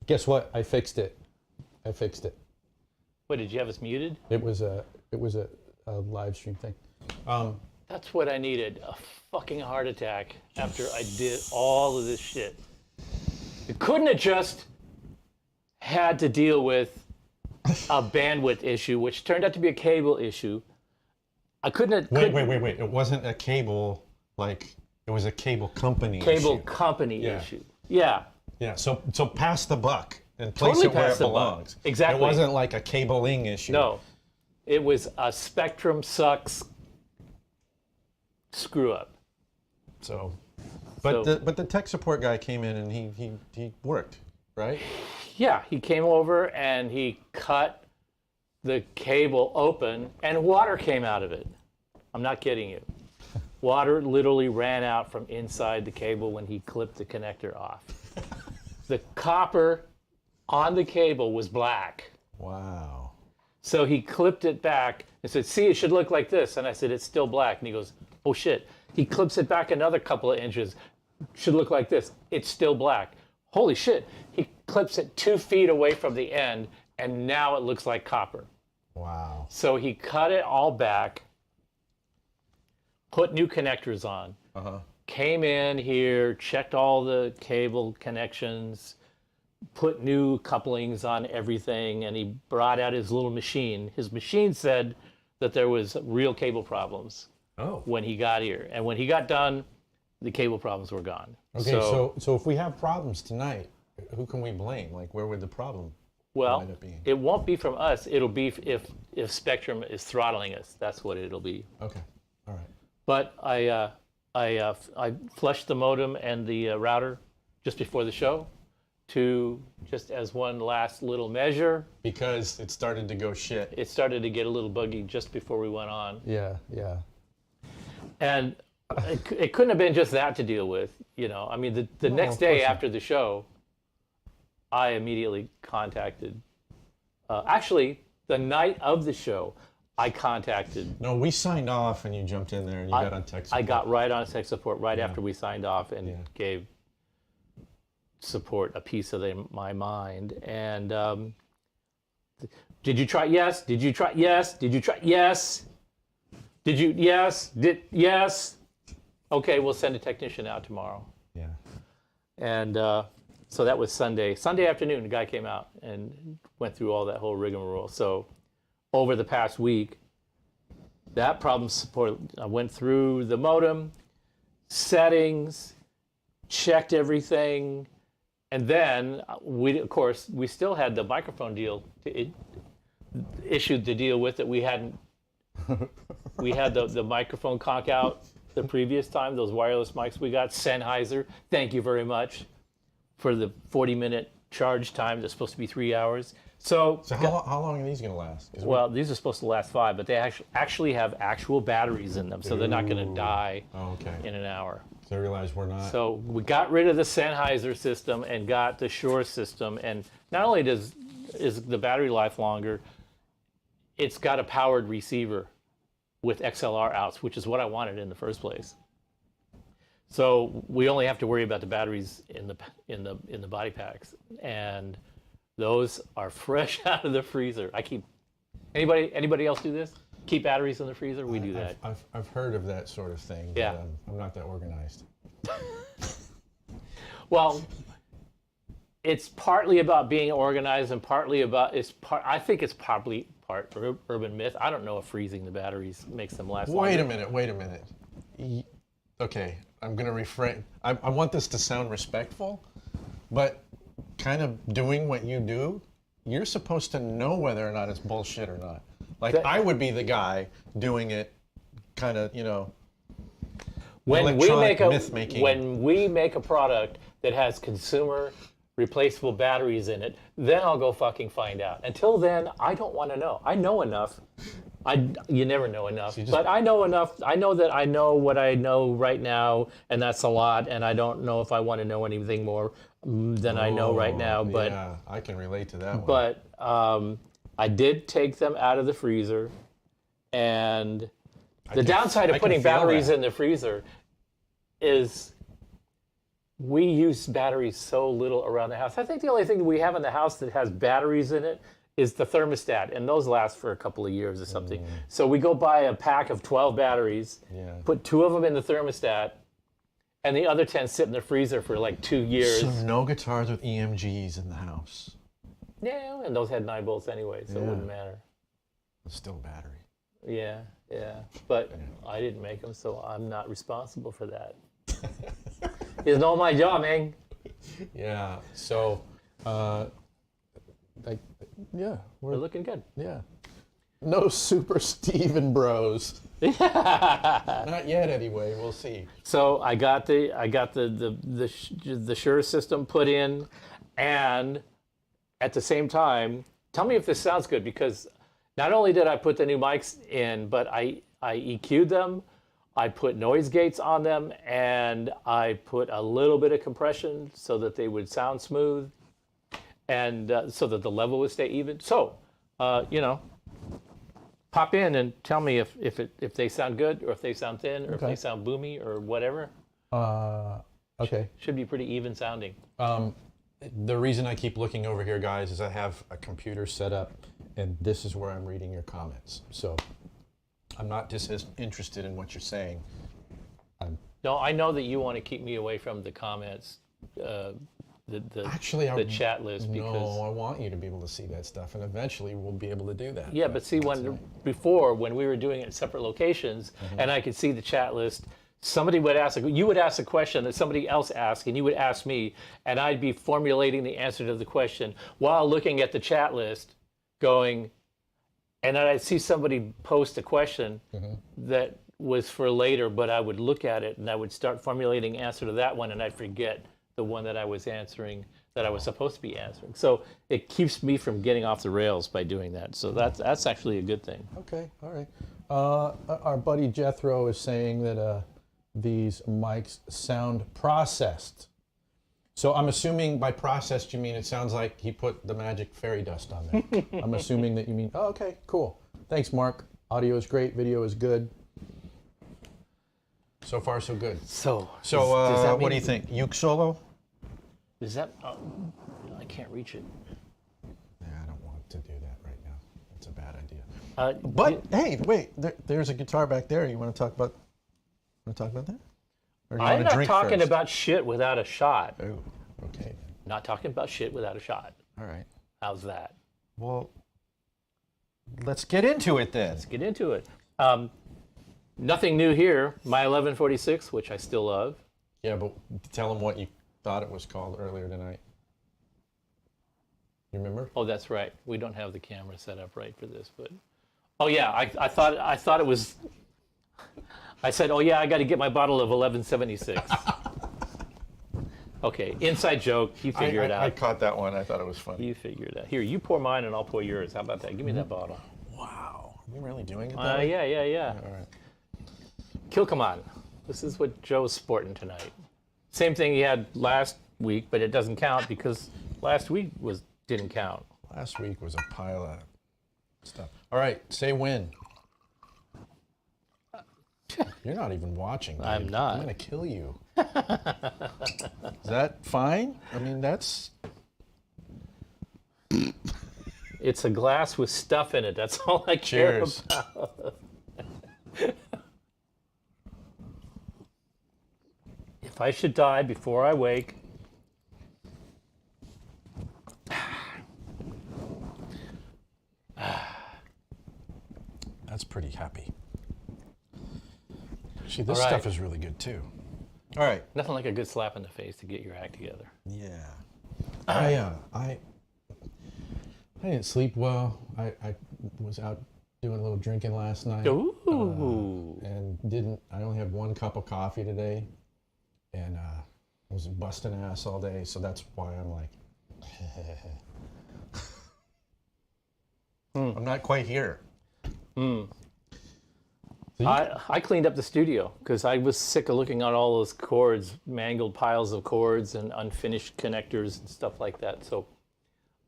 Guess what? I fixed it. What, did you have us muted? It was a live stream thing. That's what I needed, a fucking heart attack after I did all of this shit. It couldn't have just had to deal with a bandwidth issue, which turned out to be a cable issue. I couldn't have... Wait. It wasn't a cable, like, it was a cable company issue. Issue. Yeah. Yeah, so pass the buck and place Totally it where pass it the buck. belongs. Exactly. It wasn't like a cabling issue. No. It was a Spectrum sucks screw up. But the tech support guy came in and he worked, right? Yeah, he came over and he cut the cable open and water came out of it. I'm not kidding you. Water literally ran out from inside the cable when he clipped the connector off. The copper on the cable was black. Wow. So he clipped it back and said, see, it should look like this. And I said, it's still black. And he goes, oh shit. He clips it back another couple of inches. Should look like this. It's still black. Holy shit. He clips it 2 feet away from the end and now it looks like copper. Wow. So he cut it all back, put new connectors on, came in here, checked all the cable connections, put new couplings on everything, and he brought out his little machine. His machine said that there was real cable problems when he got here. And when he got done, the cable problems were gone. Okay, so if we have problems tonight, who can we blame? Like, where would the problem wind up being? It won't be from us. It'll be if Spectrum is throttling us. That's what it'll be. Okay, all right. But I flushed the modem and the router just before the show to just as one last little measure. Because it started to go shit. It started to get a little buggy just before we went on. Yeah. And it couldn't have been just that to deal with, you know. I mean, the next day after the show, I immediately contacted. Actually, the night of the show, I contacted. No, we signed off and you jumped in there and you got on tech support. I got right on tech support right after we signed off and gave support a piece of my mind. And did you try? Yes. Did you try? Yes. Did you try? Yes. Did you? Yes. Yes. Okay, we'll send a technician out tomorrow. Yeah. And so that was Sunday. Sunday afternoon, the guy came out and went through all that whole rigmarole. So over the past week, that problem support, I went through the modem, settings, checked everything, and then of course, we still had the microphone deal. It issued the deal with it. We hadn't. We had the microphone conk out the previous time. Those wireless mics we got. Sennheiser, thank you very much for the 40-minute charge time. That's supposed to be 3 hours. So how long are these going to last? Well, these are supposed to last 5, but they actually have actual batteries in them, so they're not going to die in an hour. So I realize we're not. So we got rid of the Sennheiser system and got the Shure system, and not only is the battery life longer, it's got a powered receiver with XLR outs, which is what I wanted in the first place. So we only have to worry about the batteries in the body packs, and those are fresh out of the freezer. Anybody else do this? Keep batteries in the freezer? We do that. I've heard of that sort of thing. Yeah. But I'm not that organized. Well, it's partly about being organized and partly about I think it's probably part urban myth. I don't know if freezing the batteries makes them last longer. Wait a minute. Okay, I'm going to refrain. I want this to sound respectful, but kind of doing what you do, you're supposed to know whether or not it's bullshit or not. Like, I would be the guy doing it kind of, when myth-making. When we make a product that has consumer replaceable batteries in it, then I'll go fucking find out. Until then, I don't want to know. I know enough. You never know enough, but I know enough. I know that I know what I know right now, and that's a lot, and I don't know if I want to know anything more than I know right now. But yeah, I can relate to that one. But I did take them out of the freezer, and the downside of putting batteries in the freezer is we use batteries so little around the house. I think the only thing that we have in the house that has batteries in it is the thermostat, and those last for a couple of years or something. So we go buy a pack of 12 batteries, put 2 of them in the thermostat, and the other 10 sit in the freezer for like 2 years. So no guitars with EMGs in the house. Yeah, and those had 9 volts anyway, so it Yeah. wouldn't matter. It's still battery. Yeah, yeah. But I didn't make them, so I'm not responsible for that. It's not my job, man. Yeah. So, yeah, We're looking good. yeah. No Super Steven Bros. Not yet, anyway. We'll see. So I got the Shure system put in, and at the same time, tell me if this sounds good, because not only did I put the new mics in, but I EQ'd them, I put noise gates on them, and I put a little bit of compression so that they would sound smooth, and so that the level would stay even. So, you know, pop in and tell me if they sound good, or if they sound thin, or if they sound boomy, or whatever. Okay. Should be pretty even sounding. The reason I keep looking over here, guys, is I have a computer set up, and this is where I'm reading your comments. So I'm not disinterested in what you're saying. No, I know that you want to keep me away from the comments, Actually, the chat list, because no, I want you to be able to see that stuff, and eventually we'll be able to do that. yeah, but see, when we were doing it at separate locations, and I could see the chat list, somebody would ask, you would ask a question that somebody else asked, and you would ask me, and I'd be formulating the answer to the question while looking at the chat list, going, and then I'd see somebody post a question that was for later, but I would look at it and I would start formulating answer to that one, and I'd forget the one that I was answering, that I was supposed to be answering. So it keeps me from getting off the rails by doing that. So that's actually a good thing. Okay, all right. Our buddy Jethro is saying that these mics sound processed. So I'm assuming by processed you mean it sounds like he put the magic fairy dust on there. I'm assuming that you mean, oh, okay, cool. Thanks, Mark. Audio is great, video is good. So far, so good. So So does that what do mean- you think? Uke solo? Is that, I can't reach it. Yeah, I don't want to do that right now. That's a bad idea. But Hey, wait, there's a guitar back there. You want to talk about that? Or do you I'm want to not drink talking first? about shit without a shot. Oh, okay. Not talking about shit without a shot. All right. How's that? Well, let's get into it then. Let's get into it. Nothing new here. My 1146, which I still love. Yeah, but tell them what you thought it was called earlier tonight. You remember? Oh, that's right. We don't have the camera set up right for this, but oh yeah, I thought it was. I said, oh yeah, I got to get my bottle of 1176. Okay, inside joke. You figure it out. I caught that one. I thought it was funny. You figure it out. Here, you pour mine and I'll pour yours. How about that? Give me that bottle. Wow. Are we really doing it that way? Yeah. All right. Kilcomon. This is what Joe's sporting tonight. Same thing he had last week, but it doesn't count because last week didn't count. Last week was a pile of stuff. All right, say when. You're not even watching. Dude. I'm not. I'm going to kill you. Is that fine? I mean, that's... It's a glass with stuff in it. That's all I care Cheers. about. If I should die before I wake, That's pretty happy. See, this All right. stuff is really good too. All right. nothing like a good slap in the face to get your act together. Yeah. I didn't sleep well. I was out doing a little drinking last night. Ooh. And I only had 1 cup of coffee today. And I was busting ass all day. So that's why I'm like, I'm not quite here. I cleaned up the studio because I was sick of looking at all those cords, mangled piles of cords and unfinished connectors and stuff like that. So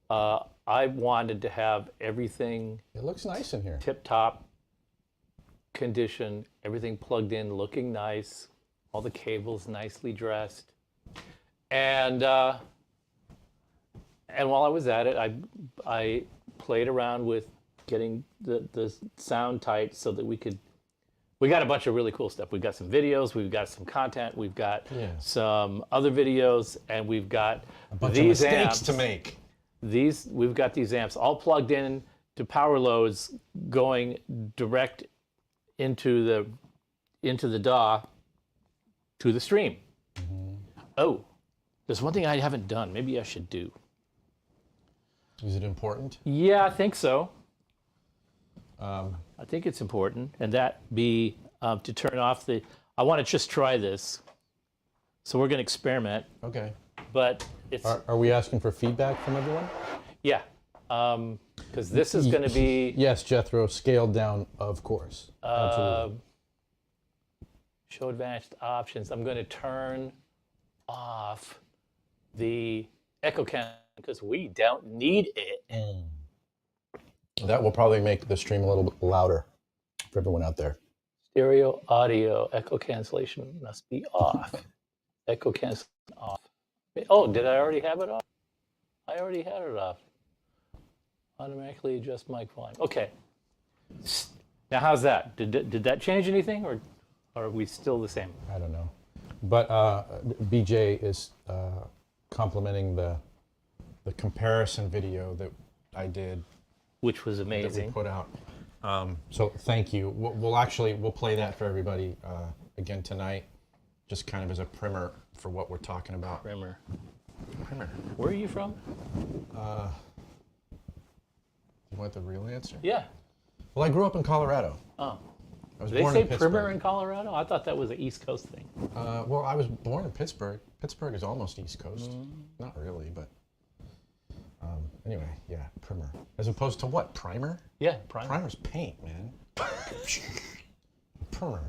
I wanted to have everything It looks nice in here. tip-top condition, everything plugged in, looking nice, all the cables nicely dressed. And while I was at it, I played around with getting the sound tight so that we got a bunch of really cool stuff. We've got some videos, we've got some content, we've got some other videos, and we've got A bunch these of mistakes amps. to make. We've got these amps all plugged in to power loads going direct into the DAW to the stream. Oh, there's one thing I haven't done. Maybe I should do. Is it important? Yeah, I think so. I think it's important, and that be to turn off the. I want to just try this, so we're going to experiment. Okay. But it's Are we asking for feedback from everyone? yeah, because this is going to be Yes, Jethro, scaled down, of course. Absolutely. show advanced options. I'm going to turn off the echo count because we don't need it. That will probably make the stream a little bit louder for everyone out there. Stereo audio echo cancellation must be off. Echo cancellation off. Oh, did I already have it off? I already had it off. Automatically adjust mic volume. Okay. Now how's that? Did that change anything, or are we still the same? I don't know. But BJ is complimenting the comparison video that I did Which was that we amazing. put out. So thank you. We'll play that for everybody again tonight, just kind of as a primer for what we're talking about. Primer. Primer. Where are you from? You want the real answer? Yeah. Well, I grew up in Colorado. Oh. I was Do they born say in Pittsburgh. primer in Colorado? I thought that was an East Coast thing. Well, I was born in Pittsburgh. Pittsburgh is almost East Coast. Not really, but anyway, yeah, primer. As opposed to what? Primer? Yeah, primer. Primer's paint, man. Primer.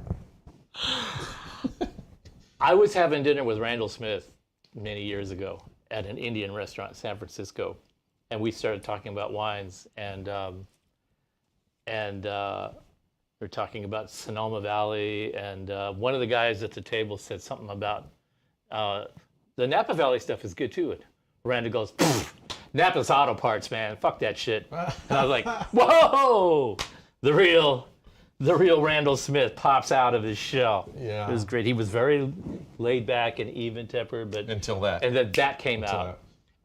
I was having dinner with Randall Smith many years ago at an Indian restaurant in San Francisco, and we started talking about wines, and we're talking about Sonoma Valley, and one of the guys at the table said something about the Napa Valley stuff is good too. And Randall goes, Napa's auto parts, man. Fuck that shit. And I was like, whoa! The real Randall Smith pops out of his shell. Yeah. It was great. He was very laid back and even-tempered, but Until that. and then that came out. that.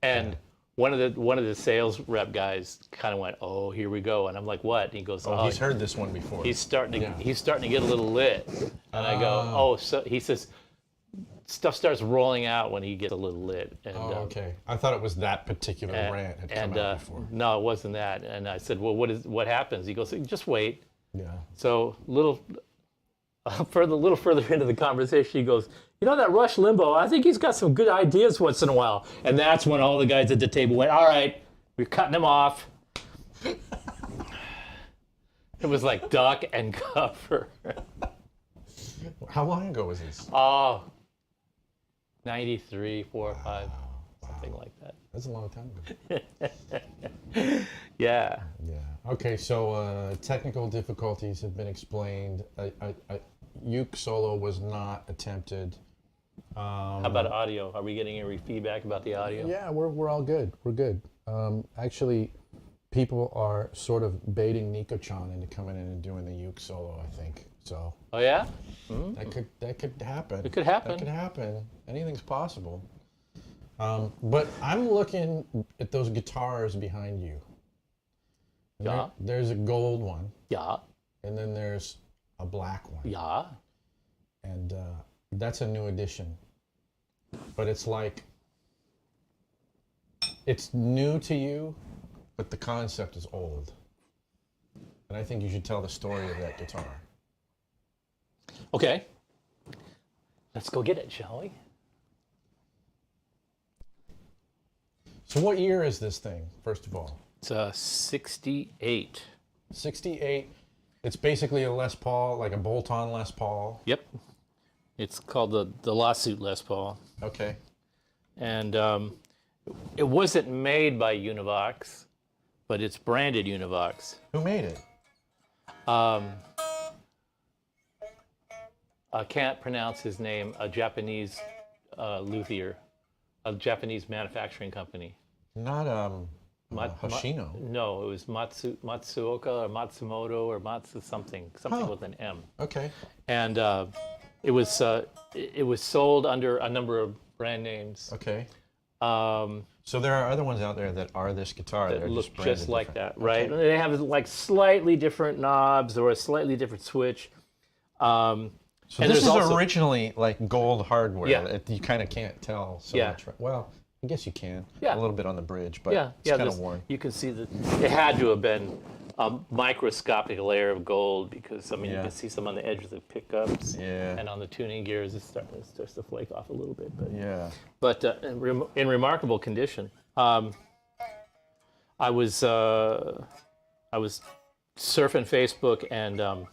And one of the sales rep guys kind of went, "Oh, here we go." And I'm like, "What?" And he goes, Oh, he's heard this one before. he's starting to Yeah. he's starting to get a little lit." And I go, "Oh," so he says, "Stuff starts rolling out when he gets a little lit." And, Oh, okay. I thought it was that particular rant had come out before. no, it wasn't that. And I said, "Well, what happens?" He goes, "Just wait." Yeah. So a little further into the conversation, he goes, "You know that Rush Limbaugh? I think he's got some good ideas once in a while." And that's when all the guys at the table went, "All right, we're cutting him off." It was like duck and cover. How long ago was this? Oh, 93, 4 or 5, something like that. That's a long time ago. Yeah. Yeah. Okay, so technical difficulties have been explained. Uke solo was not attempted. How about audio? Are we getting any feedback about the audio? Yeah, we're all good. We're good. Actually, people are sort of baiting Nico-chan into coming in and doing the uke solo, I think. So Oh yeah? that could happen. It could happen. That could happen. Anything's possible. But I'm looking at those guitars behind you. And Yeah. There's a gold one, Yeah. and then there's a black one. Yeah. And that's a new addition. But it's like, it's new to you, but the concept is old. And I think you should tell the story of that guitar. Okay. Let's go get it, shall we? So what year is this thing, first of all? It's 68. 68. It's basically a Les Paul, like a bolt-on Les Paul. Yep. It's called the Lawsuit Les Paul. Okay. And it wasn't made by Univox, but it's branded Univox. Who made it? I can't pronounce his name, a Japanese luthier a Japanese manufacturing company. Not Hoshino. No, it was Matsuoka or Matsumoto or something with an M. Okay. And it was sold under a number of brand names. Okay. So there are other ones out there that are this guitar That They're look branded just like different. that, right? Okay. And they have like slightly different knobs or a slightly different switch. So and this there's is also- originally like gold hardware. Yeah. You kind of can't tell so Yeah. much. Well, I guess you can. Yeah. A little bit on the bridge, but Yeah, it's kind this- of worn. You can see that it had to have been a microscopic layer of gold because you Yeah. can see some on the edge of the pickups Yeah. and on the tuning gears. It starts to flake off a little bit, Yeah. but in remarkable condition. I was surfing Facebook and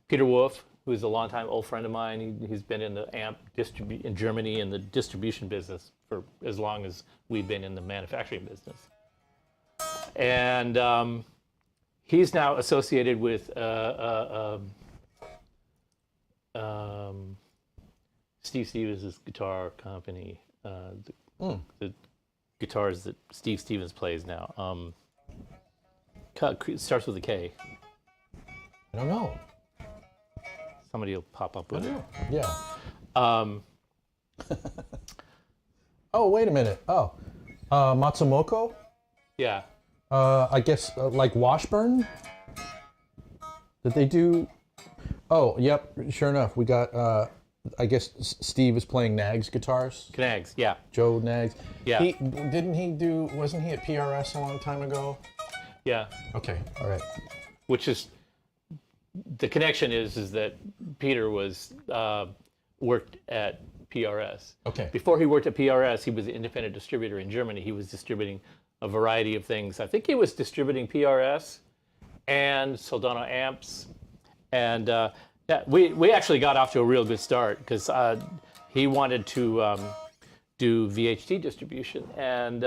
Peter Wolf, who's a longtime old friend of mine, he's been in the amp in Germany in the distribution business for as long as we've been in the manufacturing business. And he's now associated with Steve Stevens' guitar company, the guitars that Steve Stevens plays now. It starts with a K. I don't know. Somebody will pop up with it. Yeah. Um, Oh, wait a minute. Oh, Matsumoko? yeah. I guess like Washburn? Did they do? Oh, yep. Sure enough, we got. I guess Steve is playing Nag's guitars. Knags, yeah. Joe Nags. Yeah. Didn't he do? Wasn't he at PRS a long time ago? Yeah. Okay. All right. Which is, the connection is that Peter was, worked at PRS. Okay. Before he worked at PRS, he was an independent distributor in Germany. He was distributing a variety of things. I think he was distributing PRS and Soldano amps. And yeah, we actually got off to a real good start because he wanted to do VHT distribution. And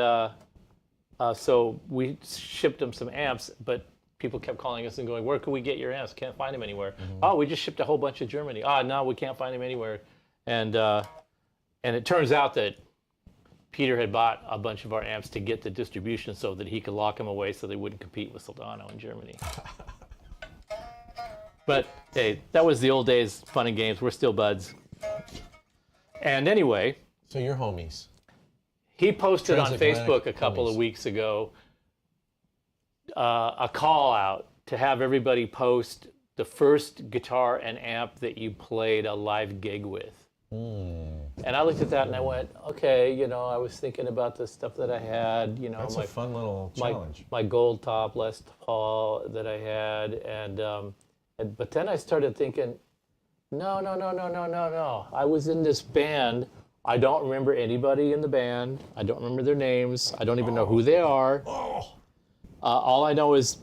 so we shipped him some amps, but people kept calling us and going, where can we get your amps? Can't find them anywhere. Oh, we just shipped a whole bunch to Germany. No, we can't find them anywhere. And it turns out that Peter had bought a bunch of our amps to get the distribution so that he could lock them away so they wouldn't compete with Soldano in Germany. But hey, that was the old days, fun and games. We're still buds. And anyway, So you're homies. he posted on Transatlantic Facebook a couple of homies. weeks ago a call out to have everybody post the first guitar and amp that you played a live gig with. And I looked at that and I went, okay, I was thinking about the stuff that I had, That's a fun little challenge. my gold top Les Paul that I had, but then I started thinking, no. I was in this band. I don't remember anybody in the band. I don't remember their names. I don't even know who they are. All I know is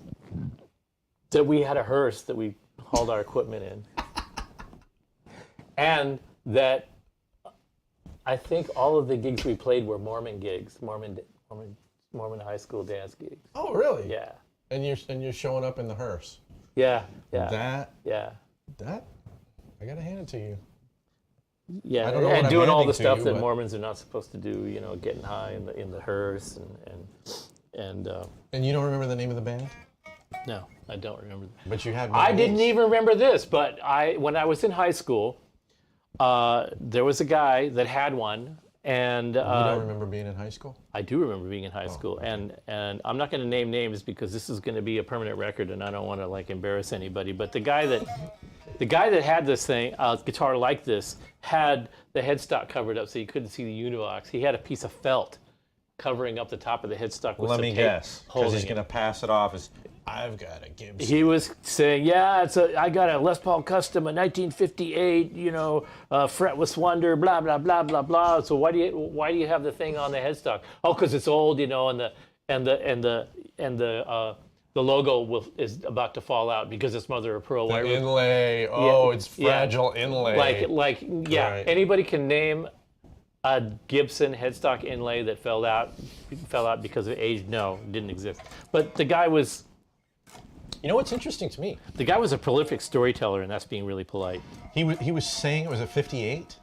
that we had a hearse that we hauled our equipment in, and that I think all of the gigs we played were Mormon gigs, Mormon high school dance gigs. Oh, really? Yeah, And you're showing up in the hearse. yeah. That I gotta hand it to you. Yeah, I don't know what and I'm doing all handing the to stuff you, that but- Mormons are not supposed to do, getting high in the hearse and And you don't remember the name of the band? no, I don't remember. But you had. I names. didn't even remember this, but when I was in high school, there was a guy that had one, and You don't remember being in high school? I do remember being in high school, and I'm not going to name names because this is going to be a permanent record, and I don't want to embarrass anybody. But the guy that had this thing, guitar like this, had the headstock covered up so you couldn't see the univox. He had a piece of felt covering up the top of the headstock with Let some me tape guess. Because holding he's it. gonna pass it off as I've got a Gibson. He was saying, yeah, I got a Les Paul Custom, a 1958, fretless wonder, blah blah blah blah blah. So why do you have the thing on the headstock? Oh, because it's old, and the logo is about to fall out because it's mother of pearl. The inlay. Oh, Yeah, it's fragile inlay. Yeah. Right. Anybody can name a Gibson headstock inlay that fell out because of age. No, didn't exist. But the guy was. You know what's interesting to me? The guy was a prolific storyteller, and that's being really polite. He was saying it was a 58.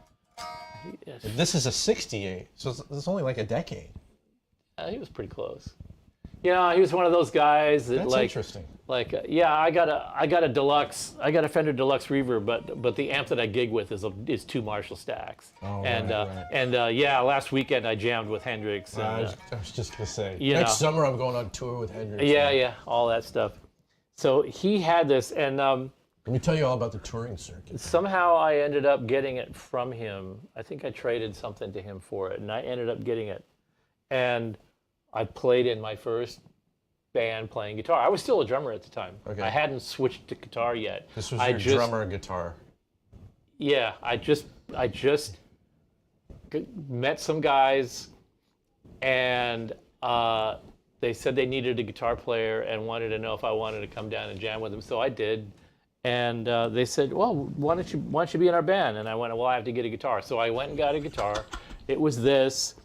This is a 68, so it's only like a decade. He was pretty close. You know, he was one of those guys that That's interesting. Yeah, I got a deluxe, I got a Fender Deluxe Reverb, but the amp that I gig with is 2 Marshall stacks. Oh, and right. yeah, last weekend I jammed with Hendrix. And, I was just gonna say. you Next know. summer I'm going on tour with Hendrix. yeah, all that stuff. So he had this, and Let me tell you all about the touring circuit. somehow I ended up getting it from him. I think I traded something to him for it, and I ended up getting it. And I played in my first band playing guitar. I was still a drummer at the time. Okay. I hadn't switched to guitar yet. This was your drummer guitar. Yeah, I just met some guys, and they said they needed a guitar player and wanted to know if I wanted to come down and jam with them. So I did, and they said, "Well, why don't you be in our band?" And I went, "Well, I have to get a guitar." So I went and got a guitar. It was this,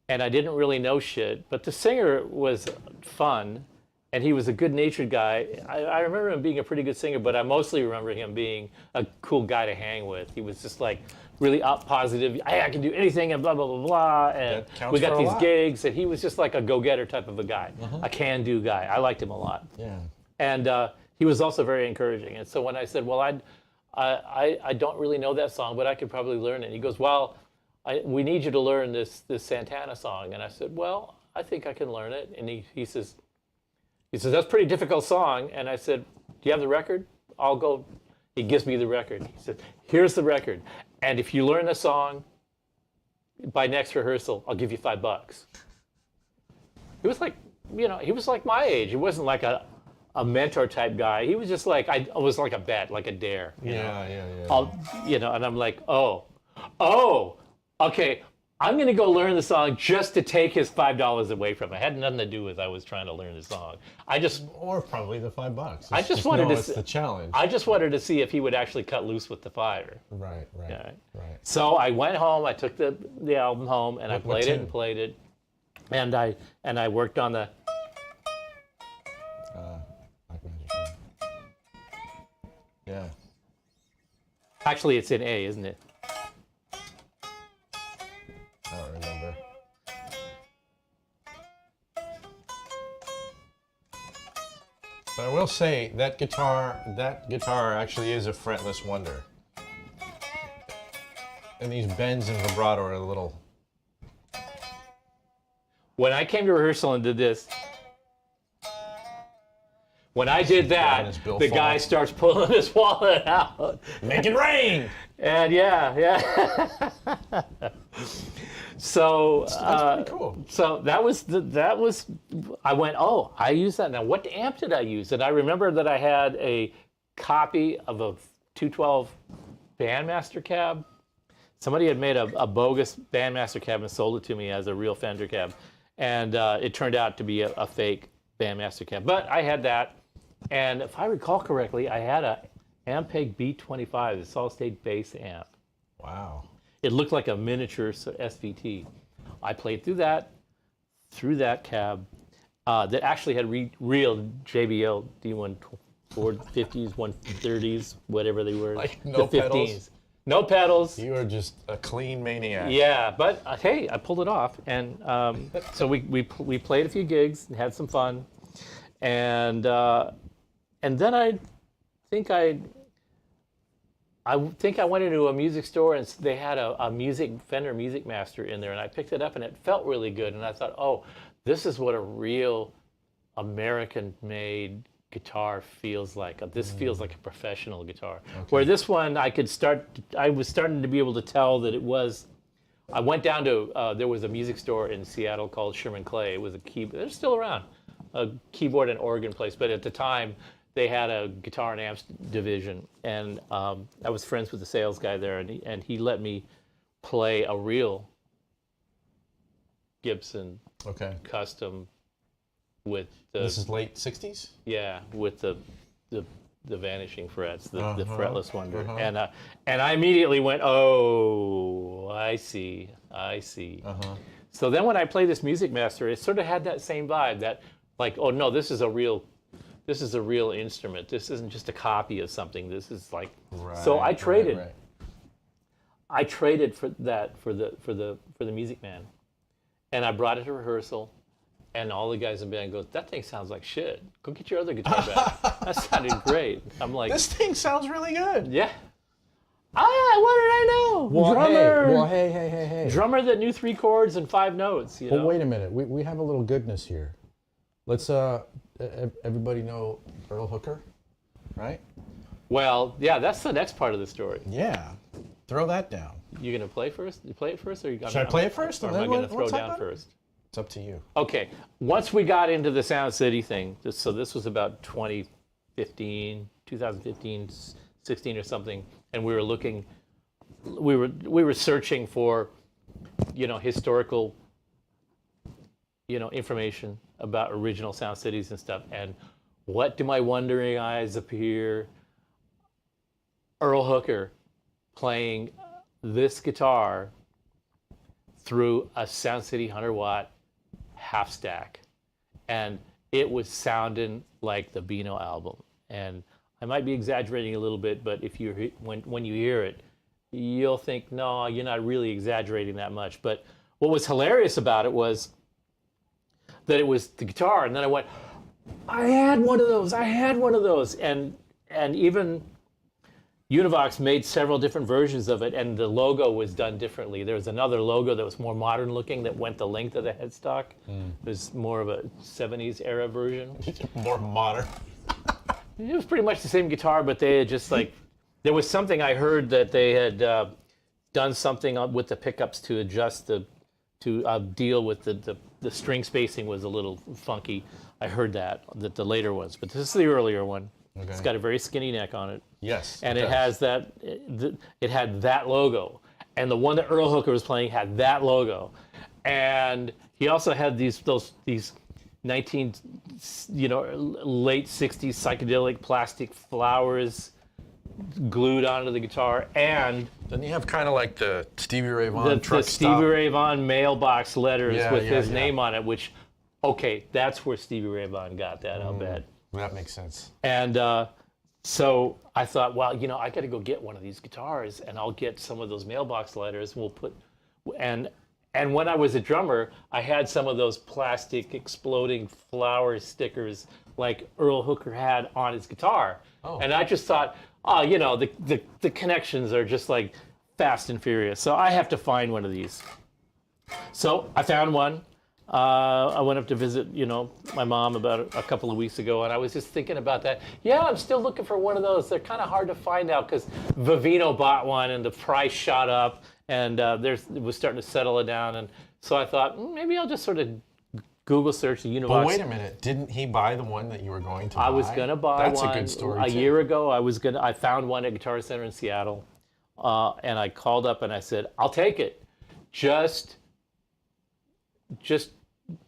and I didn't really know shit, but the singer was fun, and he was a good-natured guy. I remember him being a pretty good singer, but I mostly remember him being a cool guy to hang with. He was just like really up, positive. Hey, I can do anything, and blah, blah, blah, blah. And we got these gigs, and he was just like a go-getter type of a guy, a can-do guy. I liked him a lot. Yeah. And he was also very encouraging. And so when I said, well, I don't really know that song, but I could probably learn it. And he goes, well, we need you to learn this Santana song. And I said, well, I think I can learn it. And he says, that's a pretty difficult song. And I said, do you have the record? I'll go. He gives me the record. He said, here's the record. And if you learn the song by next rehearsal, I'll give you $5. He was like, he was like my age. He wasn't like a mentor type guy. He was just like, I was like a bet, like a dare. Yeah. And I'm like, oh, okay. I'm going to go learn the song just to take his $5 away from it. It had nothing to do with I was trying to learn the song. Or probably the $5. I just wanted to. It's the challenge. I just wanted to see if he would actually cut loose with the $5. Right. So I went home. I took the album home and I played it, and I worked on the. Yeah. Actually, it's in A, isn't it? I don't remember. But I will say that guitar actually is a fretless wonder. And these bends and vibrato are a little. When I came to rehearsal and did this, when I did that, the guy starts pulling his wallet out. Make it rain! And yeah. So that's pretty cool. So that was I went, oh, I used that. Now what amp did I use? And I remember that I had a copy of a 212 Bandmaster cab. Somebody had made a bogus Bandmaster cab and sold it to me as a real Fender cab. And it turned out to be a fake Bandmaster cab. But I had that. And if I recall correctly, I had a Ampeg B25, the solid-state bass amp. Wow. It looked like a miniature SVT. I played through that cab that actually had real JBL D150s, 130s, whatever they were. Like no the 15s. pedals? No pedals. You are just a clean maniac. Yeah, but hey, I pulled it off. And so we played a few gigs and had some fun. And then I think I went into a music store and they had a Fender Music Master in there, and I picked it up and it felt really good. And I thought, oh, this is what a real American-made guitar feels like. This feels like a professional guitar. Okay. Where this one, I was starting to be able to tell that it was. I went down to there was a music store in Seattle called Sherman Clay. It was they're still around, a keyboard and organ place, but at the time they had a guitar and amps division, and I was friends with the sales guy there, and he let me play a real Gibson custom with the. This is late '60s. Yeah, with the vanishing frets, the fretless wonder, and I immediately went, oh, I see. So then when I played this Music Master, it sort of had that same vibe, that like, oh no, this is a real instrument. This isn't just a copy of something. This is like. Right, so I traded. Right. I traded for that for the Music Man, and I brought it to rehearsal, and all the guys in the band goes, "That thing sounds like shit. Go get your other guitar back. That sounded great." I'm like, This thing sounds really good. "Yeah." What did I know? Well, Drummer. hey. Drummer that knew 3 chords and 5 notes. You know? Well, wait a minute. We have a little goodness here. Let's everybody know Earl Hooker, right? Well, yeah, that's the next part of the story. Yeah. Throw that down. You gonna play first? You play it first, or you? Should I play it first? Or And am I then gonna throw what's down happening? first? It's up to you. Okay. Once we got into the Sound City thing, so this was about 2015, 16 or something, and we were looking, we were searching for, historical, information about original Sound Cities and stuff. And what do my wondering eyes appear? Earl Hooker playing this guitar through a Sound City 100-watt half stack, and it was sounding like the Beano album. And I might be exaggerating a little bit, but if you when you hear it, you'll think, no, you're not really exaggerating that much. But what was hilarious about it was that it was the guitar, and then I went, I had one of those, and even Univox made several different versions of it, and the logo was done differently. There was another logo that was more modern looking that went the length of the headstock. It was more of a 70s era version. More modern. It was pretty much the same guitar, but they had just there was something I heard that they had done something with the pickups to adjust to deal with the string spacing was a little funky. I heard that the later ones, but this is the earlier one. Okay. It's got a very skinny neck on it. Yes. And it has that, it had that logo. And the one that Earl Hooker was playing had that logo. And he also had these late 60s psychedelic plastic flowers glued onto the guitar. And Doesn't he have kind of like the Stevie Ray Vaughan truck the Stevie stop? Ray Vaughan mailbox letters with his yeah. name on it, which, okay, that's where Stevie Ray Vaughan got that, I'll bet. That makes sense. And so I thought, well, I got to go get one of these guitars, and I'll get some of those mailbox letters. We'll put, and when I was a drummer, I had some of those plastic exploding flower stickers like Earl Hooker had on his guitar. Oh. And I just thought, the connections are just like Fast and Furious. So I have to find one of these. So I found one. I went up to visit, my mom about a couple of weeks ago, and I was just thinking about that. Yeah, I'm still looking for one of those. They're kind of hard to find out because Vivino bought one, and the price shot up, and it was starting to settle it down. And so I thought, maybe I'll just sort of Google search the Univox. But wait a minute, didn't he buy the one that you were going to buy? I was gonna buy That's one. a good story A too. year ago, I found one at Guitar Center in Seattle, and I called up and I said, I'll take it. Just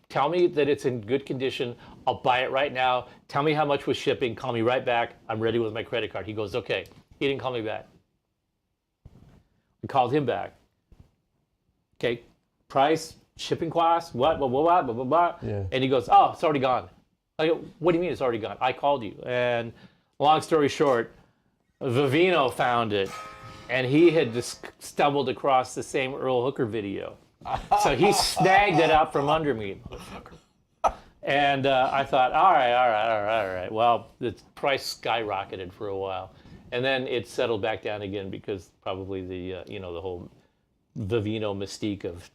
tell me that it's in good condition. I'll buy it right now. Tell me how much was shipping. Call me right back. I'm ready with my credit card. He goes, okay. He didn't call me back. I called him back. Okay, price, shipping cost, what, blah, blah, blah, blah, blah, blah. Yeah. And he goes, oh, it's already gone. I go, what do you mean it's already gone? I called you. And long story short, Vivino found it, and he had just stumbled across the same Earl Hooker video. So he snagged it out from under me. And I thought, all right. Well, the price skyrocketed for a while. And then it settled back down again because probably the whole Vivino mystique of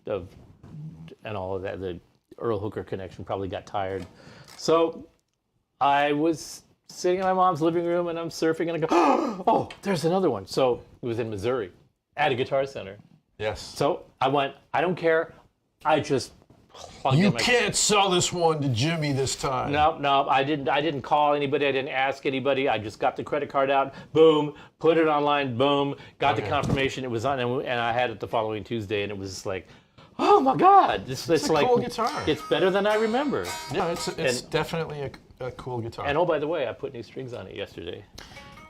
and all of that, the Earl Hooker connection probably got tired. So I was sitting in my mom's living room and I'm surfing and I go, oh, there's another one. So it was in Missouri at a Guitar Center. Yes. So I went, I don't care. I just plugged You in my... can't sell this one to Jimmy this time. No, I didn't call anybody. I didn't ask anybody. I just got the credit card out, boom, put it online, boom, got the confirmation. It was on, and I had it the following Tuesday, and it was like, oh my God, it's a like cool guitar. It's better than I remember. Yeah, it's definitely a cool guitar. And oh, by the way, I put new strings on it yesterday.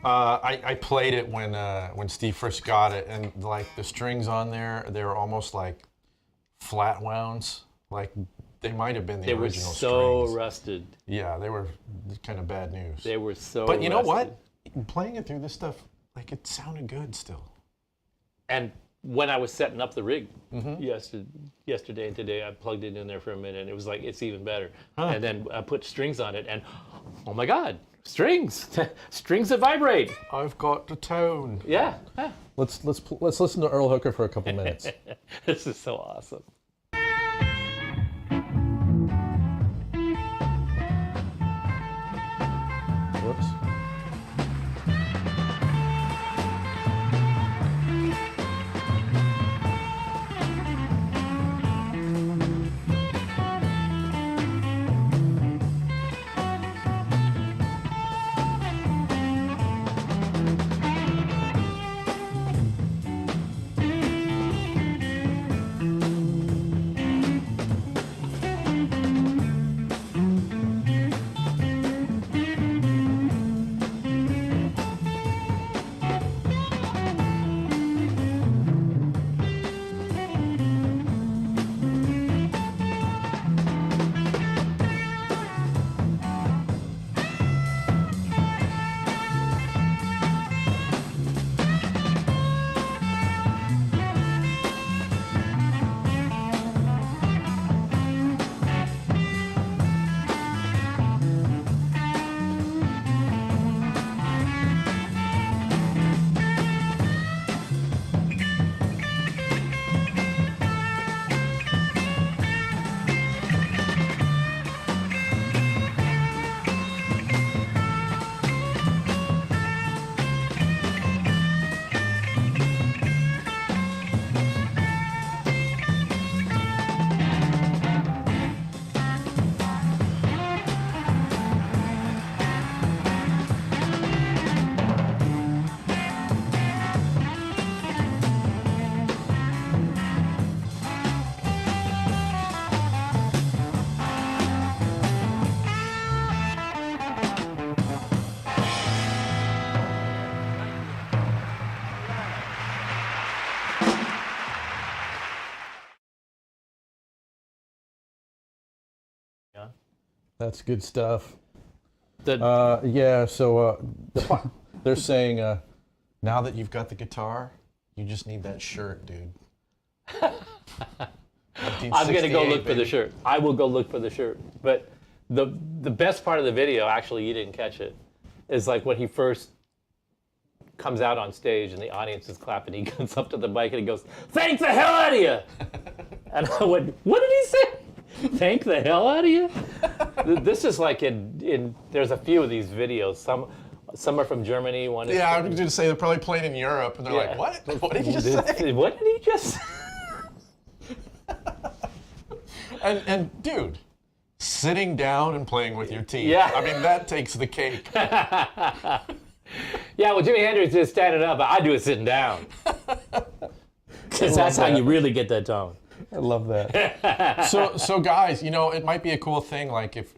I played it when Steve first got it, and like the strings on there, they were almost like flat wounds. Like they might have been the original strings. They were so rusted. Yeah, they were kind of bad news. They were so But you know rusted. what? Playing it through this stuff, like it sounded good still. And when I was setting up the rig yesterday and today, I plugged it in there for a minute, and it was like, it's even better. And then I put strings on it, and oh my God, strings, strings that vibrate. I've got the tone. Yeah. Let's listen to Earl Hooker for a couple minutes. This is so awesome. Whoops. That's good stuff. Yeah, so they're saying Now that you've got the guitar, you just need that shirt, dude. I'm going to go look for the shirt. I will go look for the shirt. But the best part of the video, actually, you didn't catch it, is like when he first comes out on stage and the audience is clapping, he comes up to the mic and he goes, "Thank the hell out of you!" And I went, "What did he say? Thank the hell out of you?" This is like there's a few of these videos. Some are from Germany. One is Yeah, I was going to say they're probably playing in Europe, and they're like, "What? What did he just say?" What did he just say? And dude, sitting down and playing with your team. Yeah. I mean, that takes the cake. Yeah, well, Jimi Hendrix is standing up, but I do it sitting down. Because that's how you really get that tone. I love that. So guys, you know, it might be a cool thing, like if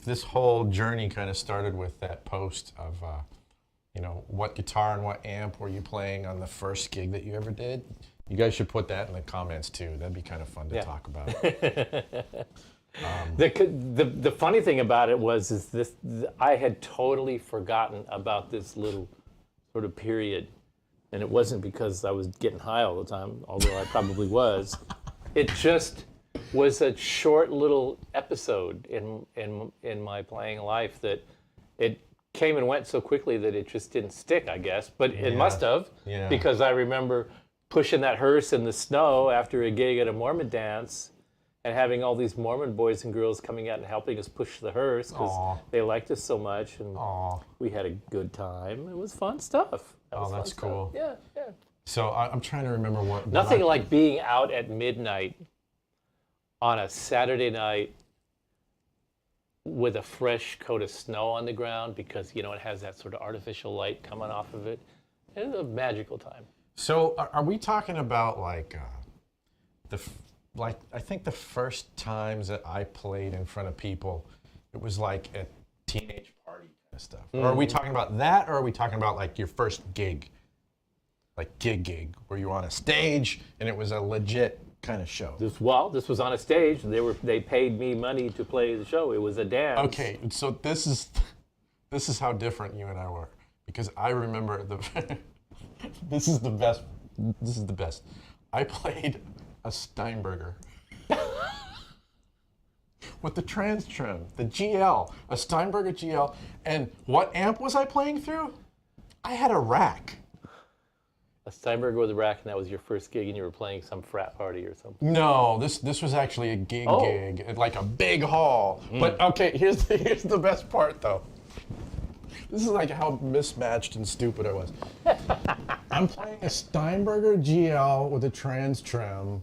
this whole journey kind of started with that post of, you know, what guitar and what amp were you playing on the first gig that you ever did? You guys should put that in the comments too. That'd be kind of fun to talk about. The funny thing about it was I had totally forgotten about this little sort of period, and it wasn't because I was getting high all the time, although I probably was. It just was a short little episode in my playing life that it came and went so quickly that it just didn't stick, I guess. But it must have, because I remember pushing that hearse in the snow after a gig at a Mormon dance and having all these Mormon boys and girls coming out and helping us push the hearse because they liked us so much, and we had a good time. It was fun stuff. That's cool. Yeah. So I'm trying to remember what. Nothing like being out at midnight on a Saturday night with a fresh coat of snow on the ground, because, you know, it has that sort of artificial light coming off of it. It was a magical time. So are we talking about like I think the first times that I played in front of people, it was like a teenage party kind of stuff. Or are we talking about that, or are we talking about like your first gig? Like gig, where you were on a stage and it was a legit kind of show? This was on a stage. They paid me money to play the show. It was a dance. Okay, so this is how different you and I were, because I remember this is the best this is the best. I played a Steinberger with the trans trim, the GL, a Steinberger GL. And what amp was I playing through? I had a rack. A Steinberger with a rack, and that was your first gig, and you were playing some frat party or something. No, this was actually a gig, like a big hall. But okay, here's the best part though. This is like how mismatched and stupid I was. I'm playing a Steinberger GL with a trans trim,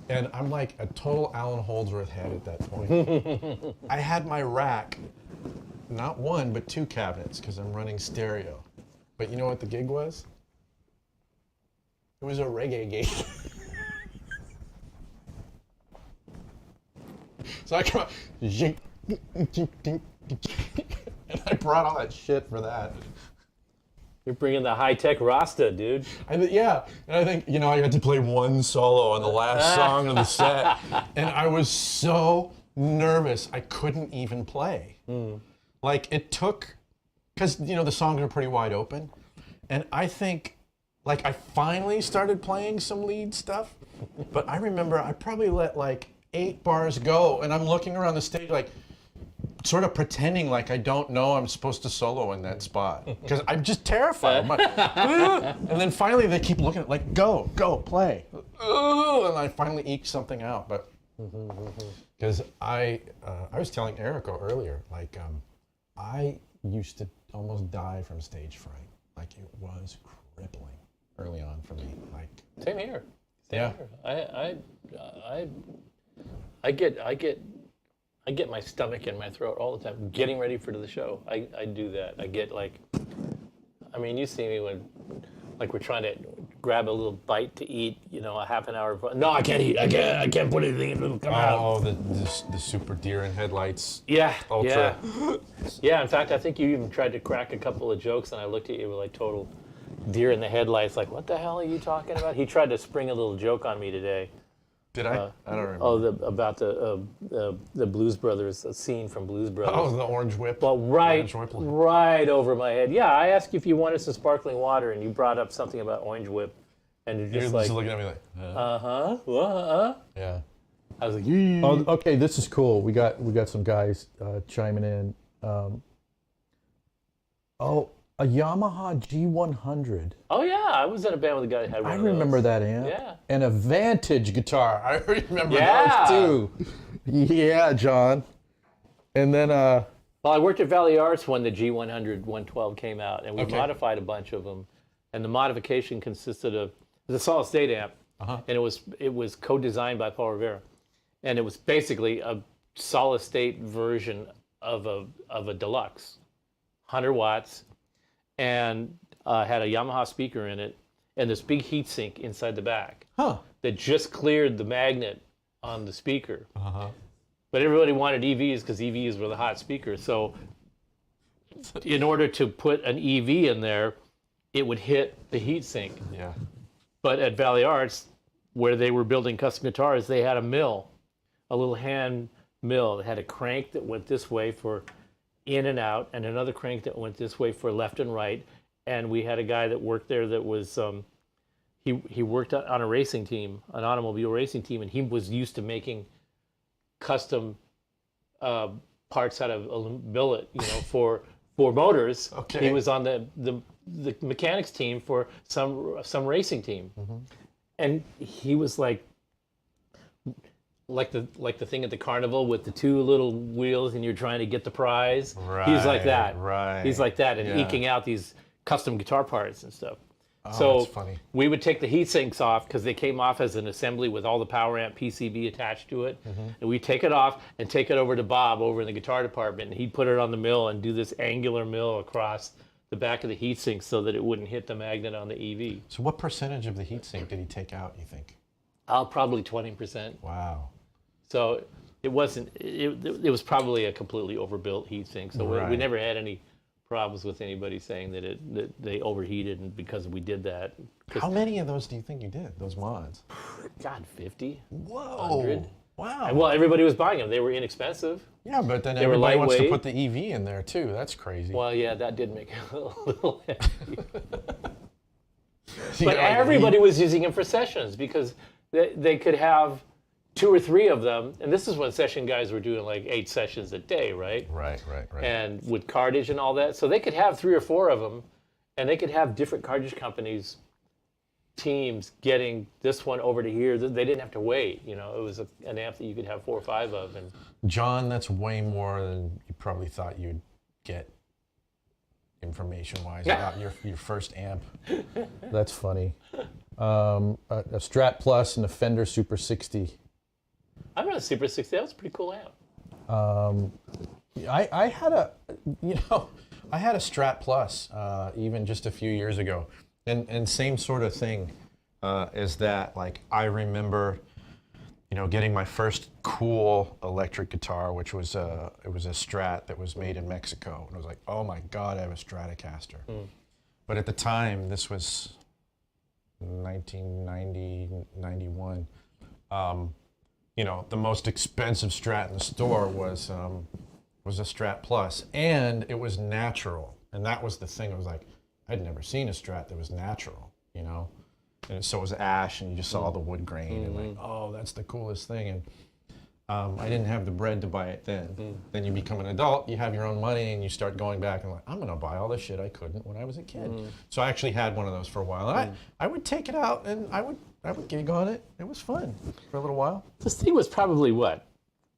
and I'm like a total Alan Holdsworth head at that point. I had my rack, not one but two cabinets, because I'm running stereo. But you know what the gig was? It was a reggae gig. So I come out, and I brought all that shit for that. You're bringing the high-tech Rasta, dude. And I think, I got to play one solo on the last song of the set, and I was so nervous I couldn't even play. Like it took, because the songs are pretty wide open, and I think, like I finally started playing some lead stuff, but I remember I probably let like 8 bars go, and I'm looking around the stage like, sort of pretending like I don't know I'm supposed to solo in that spot because I'm just terrified. I'm like, and then finally they keep looking at like, go, play, and I finally eke something out. But because I was telling Erico earlier, like I used to almost die from stage fright. Like it was crippling early on for me. Like Same here. Yeah. I get my stomach in my throat all the time getting ready for the show. I do that. I get like, you see me when, like we're trying to grab a little bite to eat, a half an hour before. No, I can't eat. I can't put anything in. It'll come out. Oh, the super deer in headlights. Yeah. Ultra. Yeah. In fact, I think you even tried to crack a couple of jokes, and I looked at you with like total deer in the headlights. Like, what the hell are you talking about? He tried to spring a little joke on me today. Did I? I don't remember. Oh, about the Blues Brothers, a scene from Blues Brothers. Oh, the orange whip. Well, Orange whip. right over my head. Yeah, I asked you if you wanted some sparkling water, and you brought up something about orange whip, and you're just You're like, looking at me like, Yeah. I was like, Oh, okay, this is cool. We got some guys chiming in. A Yamaha G100. oh yeah, I was in a band with a guy that had one I of those. remember that amp. Yeah. And a Vantage guitar. I remember Yeah. those too. Yeah, John. And then Well, I worked at Valley Arts when the G100 112 came out, and we Okay. modified a bunch of them. And the modification consisted of the solid state amp, and it was co-designed by Paul Rivera, and it was basically a solid state version of a deluxe, 100 watts, and had a Yamaha speaker in it, and this big heat sink inside the back that just cleared the magnet on the speaker. But everybody wanted EVs because EVs were the hot speakers. So in order to put an EV in there, it would hit the heat sink. Yeah. But at Valley Arts, where they were building custom guitars, they had a mill, a little hand mill. It had a crank that went this way for in and out, and another crank that went this way for left and right. And we had a guy that worked there that was, he worked on a racing team, an automobile racing team, and he was used to making custom parts out of billet, for motors. Okay. He was on the mechanics team for some racing team, and he was like the thing at the carnival with the 2 little wheels, and you're trying to get the prize. He's like that. Right. He's like that, and Yeah. eking out these custom guitar parts and stuff. Oh, So that's funny. we would take the heat sinks off because they came off as an assembly with all the power amp PCB attached to it. And we'd take it off and take it over to Bob over in the guitar department, and he'd put it on the mill and do this angular mill across the back of the heat sink so that it wouldn't hit the magnet on the EV. So what percentage of the heatsink did he take out, you think? Probably 20%. Wow. So it wasn't. It was probably a completely overbuilt heat sink. So we Right. never had any problems with anybody saying that they overheated, and because we did that. How many of those do you think you did, those mods? God, 50. Whoa. 100. Wow. And, well, everybody was buying them. They were inexpensive. Yeah, but then They were everybody wants to lightweight. put the EV in there too. That's crazy. Well, yeah, that did make it a little heavy. But everybody was using them for sessions because they could have 2 or 3 of them. And this is when session guys were doing like 8 sessions a day, right? Right. And with cartage and all that. So they could have 3 or 4 of them, and they could have different cartage companies, teams getting this one over to here. They didn't have to wait. You know, it was an amp that you could have 4 or 5 of. And John, that's way more than you probably thought you'd get information-wise about your first amp. That's funny. A Strat Plus and a Fender Super 60. I remember the Super 60. That was a pretty cool amp. I had a Strat Plus even just a few years ago, and same sort of thing as that. Like I remember, getting my first cool electric guitar, which was it was a Strat that was made in Mexico, and I was like, oh my God, I have a Stratocaster. But at the time, this was 1990, 91. The most expensive Strat in the store was a Strat Plus, and it was natural. And that was the thing. It was like, I'd never seen a Strat that was natural, And so it was ash, and you just saw the wood grain, and like, oh, that's the coolest thing. And I didn't have the bread to buy it then. Then you become an adult, you have your own money, and you start going back and like, I'm gonna buy all this shit I couldn't when I was a kid. So I actually had one of those for a while, and I would take it out and I would gig on it. It was fun for a little while. This thing was probably what,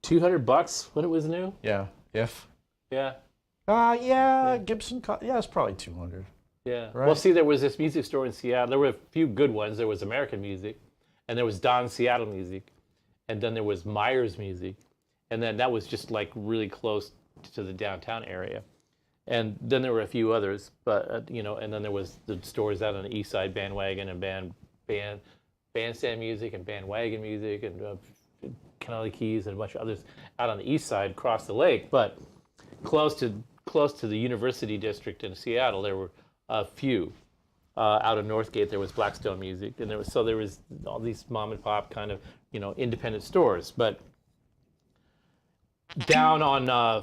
$200 when it was new? Yeah. If. Yeah. Gibson. It's probably 200. Yeah. Right. Well, see, there was this music store in Seattle. There were a few good ones. There was American Music, and there was Don Seattle Music, and then there was Myers Music, and then that was just like really close to the downtown area. And then there were a few others, but and then there was the stores out on the east side, Bandwagon and Bandstand Music and Bandwagon Music and Canelli Keys and a bunch of others out on the east side, across the lake. But close to the University District in Seattle, there were a few. Out of Northgate, there was Blackstone Music, and there was all these mom and pop kind of independent stores. But down on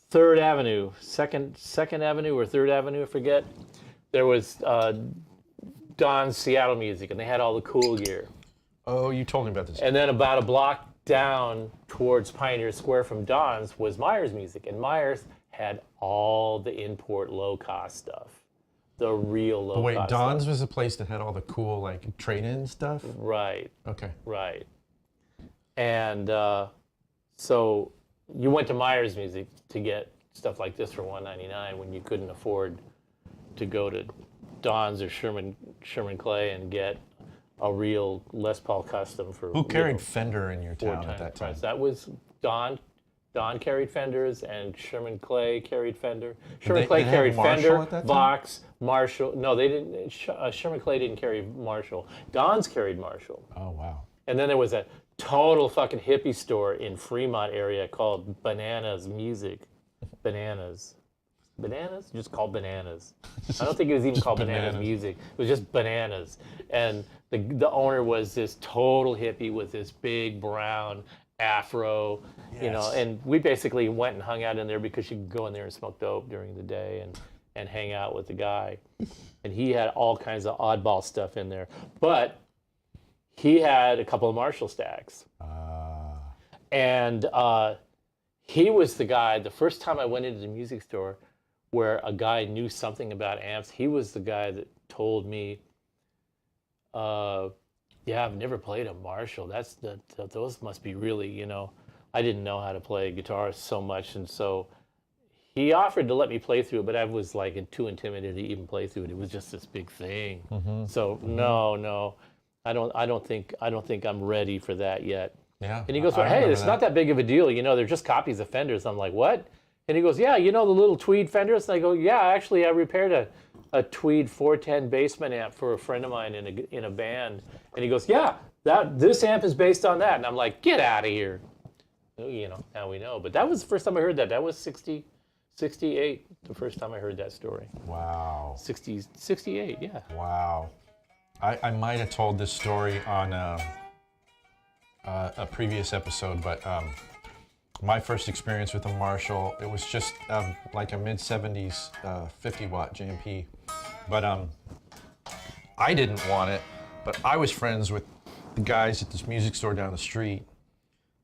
Third Avenue, Second Avenue or Third Avenue, I forget, there was Don's Seattle Music, and they had all the cool gear. Oh, you told me about this. And then about a block down towards Pioneer Square from Don's was Myers Music, and Myers had all the import low-cost stuff, the real low-cost Wait, Don's stuff. was a place that had all the cool like trade-in stuff? Right. Okay. Right. And so you went to Myers Music to get stuff like this for $199 when you couldn't afford to go to Don's or Sherman Clay and get a real Les Paul custom for. Who carried Fender in your town at that time? That was Don. Don carried Fenders, and Sherman Clay carried Fender. Sherman Clay they carried have Marshall Fender, at that time? Vox, Marshall. No, they didn't. Sherman Clay didn't carry Marshall. Don's carried Marshall. Oh, wow. And then there was a total fucking hippie store in Fremont area called Bananas Music. Bananas? Just called Bananas. I don't think it was even called Bananas Music. It was just Bananas. And the owner was this total hippie with this big brown afro, and we basically went and hung out in there because you could go in there and smoke dope during the day and hang out with the guy. And he had all kinds of oddball stuff in there. But he had a couple of Marshall stacks. And he was the guy, the first time I went into the music store where a guy knew something about amps, he was the guy that told me, I've never played a Marshall. Those must be really, I didn't know how to play guitar so much. And so he offered to let me play through it, but I was like too intimidated to even play through it. It was just this big thing. So no, I don't think I'm ready for that yet. Yeah. And he goes, well, hey, it's not that big of a deal. They're just copies of Fenders. I'm like, what? And he goes, yeah, the little tweed Fenders? And I go, yeah, actually, I repaired a tweed 410 Bassman amp for a friend of mine in a band. And he goes, yeah, this amp is based on that. And I'm like, get out of here. Now we know. But that was the first time I heard that. That was 68, the first time I heard that story. Wow. 68, yeah. Wow. I might have told this story on a previous episode, but my first experience with a Marshall, it was just like a mid-70s 50-watt JMP. But I didn't want it, but I was friends with the guys at this music store down the street.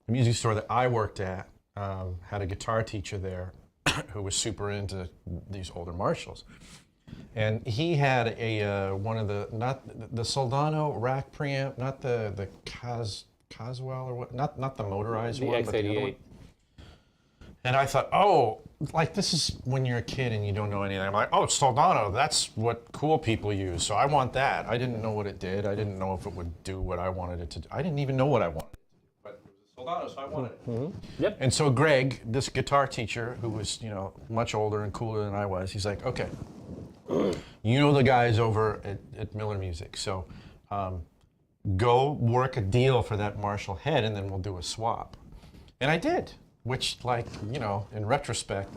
The music store that I worked at had a guitar teacher there who was super into these older Marshalls. And he had a one of the, not the Soldano rack preamp, not the Caswell or what, not the motorized one, but the other one. X88. And I thought, oh, like this is when you're a kid and you don't know anything. I'm like, oh, Soldano, that's what cool people use. So I want that. I didn't know what it did. I didn't know if it would do what I wanted it to do. I didn't even know what I wanted it to do. But it was a Soldano, so I wanted it. Mm-hmm. Yep. And so Greg, this guitar teacher who was, much older and cooler than I was, he's like, okay, you know the guys over at Miller Music. So go work a deal for that Marshall head and then we'll do a swap. And I did. Which, in retrospect,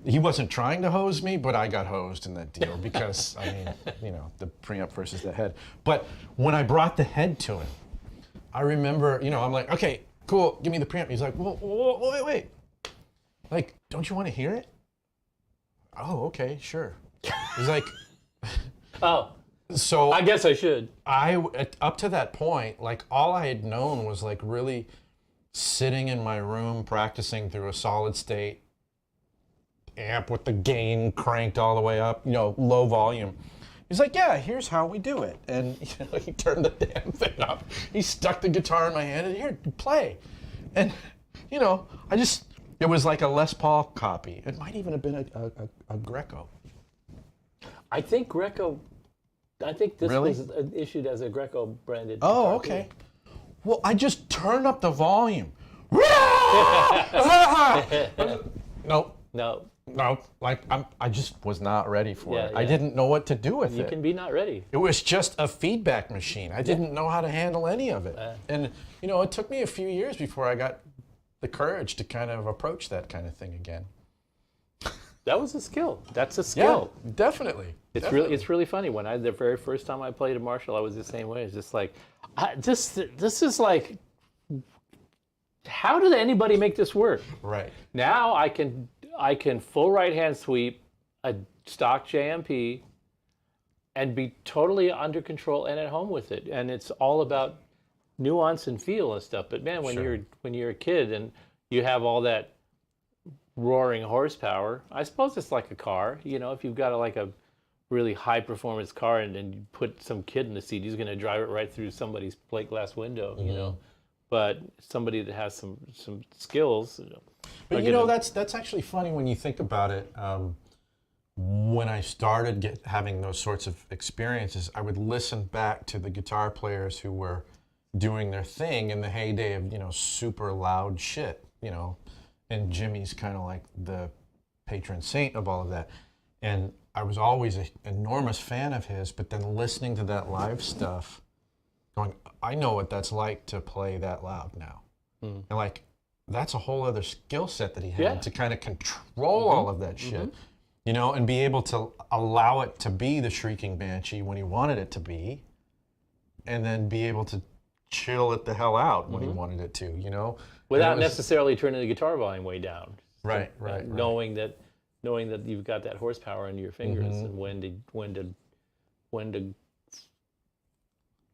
he wasn't trying to hose me, but I got hosed in that deal because, the preamp versus the head. But when I brought the head to him, I remember, I'm like, okay, cool, give me the preamp. He's like, whoa, wait. Like, don't you want to hear it? Oh, okay, sure. He's like, Oh, so I guess I should. Up to that point, all I had known was really sitting in my room practicing through a solid state amp with the gain cranked all the way up, low volume. He's like, yeah, here's how we do it. And he turned the damn thing up. He stuck the guitar in my hand and here, play. And, it was like a Les Paul copy. It might even have been a Greco. I think this Really? was issued as a Greco branded. Oh, guitar, okay. too. Well, I just turned up the volume. Nope. No, No, I just was not ready for Yeah, it. I yeah. didn't know what to do with you it. can be not ready. It was just a feedback machine. I didn't know how to handle any of it. And, it took me a few years before I got the courage to kind of approach that kind of thing again. That was a skill. That's a skill. Yeah, definitely. It's really funny. When the very first time I played a Marshall, I was the same way. It's just like, this is like, how did anybody make this work? Right. Now I can full right hand sweep a stock JMP and be totally under control and at home with it. And it's all about nuance and feel and stuff. But man, when you're a kid and you have all that roaring horsepower, I suppose it's like a car. If you've got a really high performance car and you put some kid in the seat, he's going to drive it right through somebody's plate glass window. But somebody that has some skills. But that's actually funny when you think about it. When I started having those sorts of experiences, I would listen back to the guitar players who were doing their thing in the heyday of super loud shit. And Jimmy's kind of like the patron saint of all of that. And I was always an enormous fan of his, but then listening to that live stuff, going, I know what that's like to play that loud now. And that's a whole other skill set that he had to kind of control all of that shit, and be able to allow it to be the Shrieking Banshee when he wanted it to be, and then be able to chill it the hell out when he wanted it to, Without necessarily turning the guitar volume way down. Right. Knowing that you've got that horsepower in your fingers and when to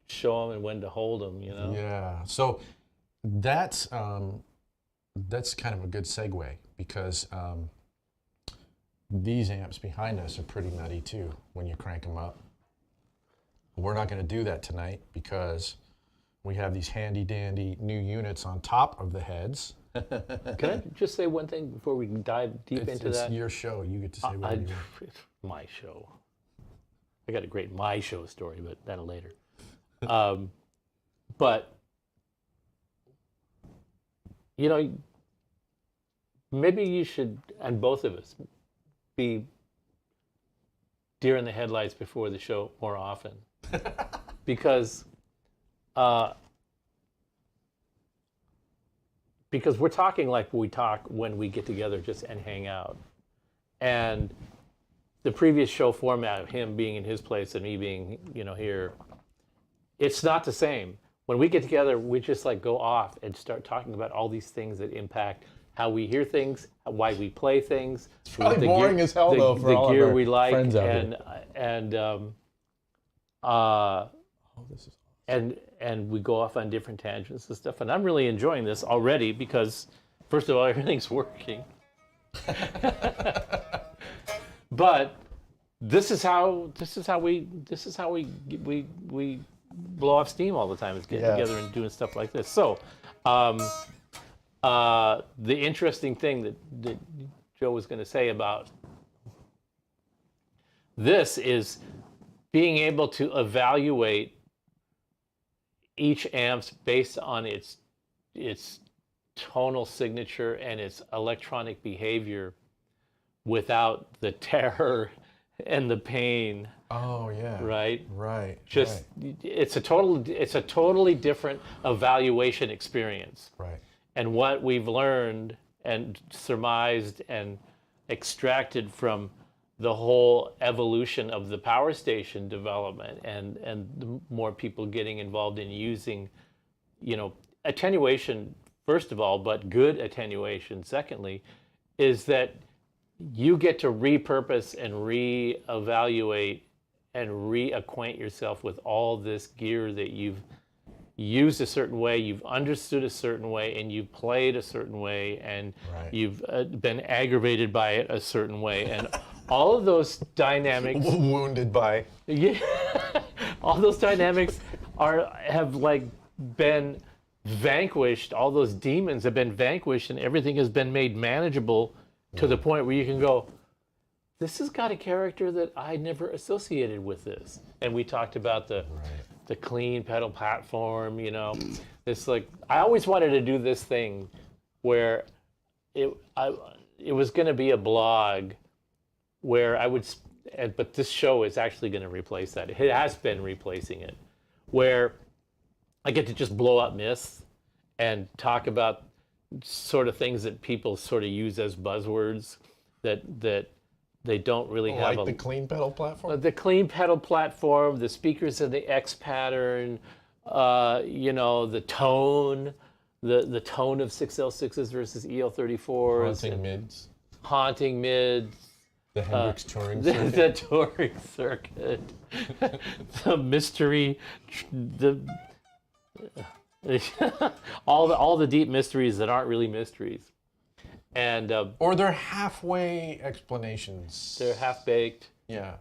show them and when to hold them, Yeah. So that's kind of a good segue because these amps behind us are pretty nutty too when you crank them up. We're not going to do that tonight because we have these handy dandy new units on top of the heads. Can I just say one thing before we dive deep into that? It's your show. You get to say whatever you want. It's my show. I got a great my show story, but that'll later. But maybe you should, and both of us, be deer in the headlights before the show more often, because we're talking like we talk when we get together just and hang out. And the previous show format of him being in his place and me being, here, it's not the same. When we get together, we just go off and start talking about all these things that impact how we hear things, why we play things. It's probably boring as hell, though, for all of gear our we like, friends out and This is and we go off on different tangents and stuff. And I'm really enjoying this already because, first of all, everything's working. But this is how we blow off steam all the time, is getting together and doing stuff like this. So the interesting thing that Joe was going to say about this is being able to evaluate each amp based on its tonal signature and its electronic behavior without the terror and the pain. Oh yeah. Right? Right. Just it's a totally different evaluation experience. Right. And what we've learned and surmised and extracted from the whole evolution of the power station development and the more people getting involved in using, attenuation, first of all, but good attenuation, secondly, is that you get to repurpose and reevaluate and reacquaint yourself with all this gear that you've used a certain way, you've understood a certain way, and you've played a certain way, and you've been aggravated by it a certain way, and all of those dynamics, wounded by, all those dynamics have been vanquished. All those demons have been vanquished, and everything has been made manageable to the point where you can go, this has got a character that I never associated with this. And we talked about the clean pedal platform, It's like, I always wanted to do this thing where it was going to be a blog where I would, but this show is actually going to replace that. It has been replacing it, where I get to just blow up myths and talk about sort of things that people sort of use as buzzwords that they don't really have. Like the clean pedal platform? The clean pedal platform, the speakers in the X pattern, the tone, the tone of 6L6s versus EL34s. Haunting mids. The Hendrix touring circuit. The touring circuit. The mystery. All the deep mysteries that aren't really mysteries. And or they're halfway explanations. They're half-baked. Yeah.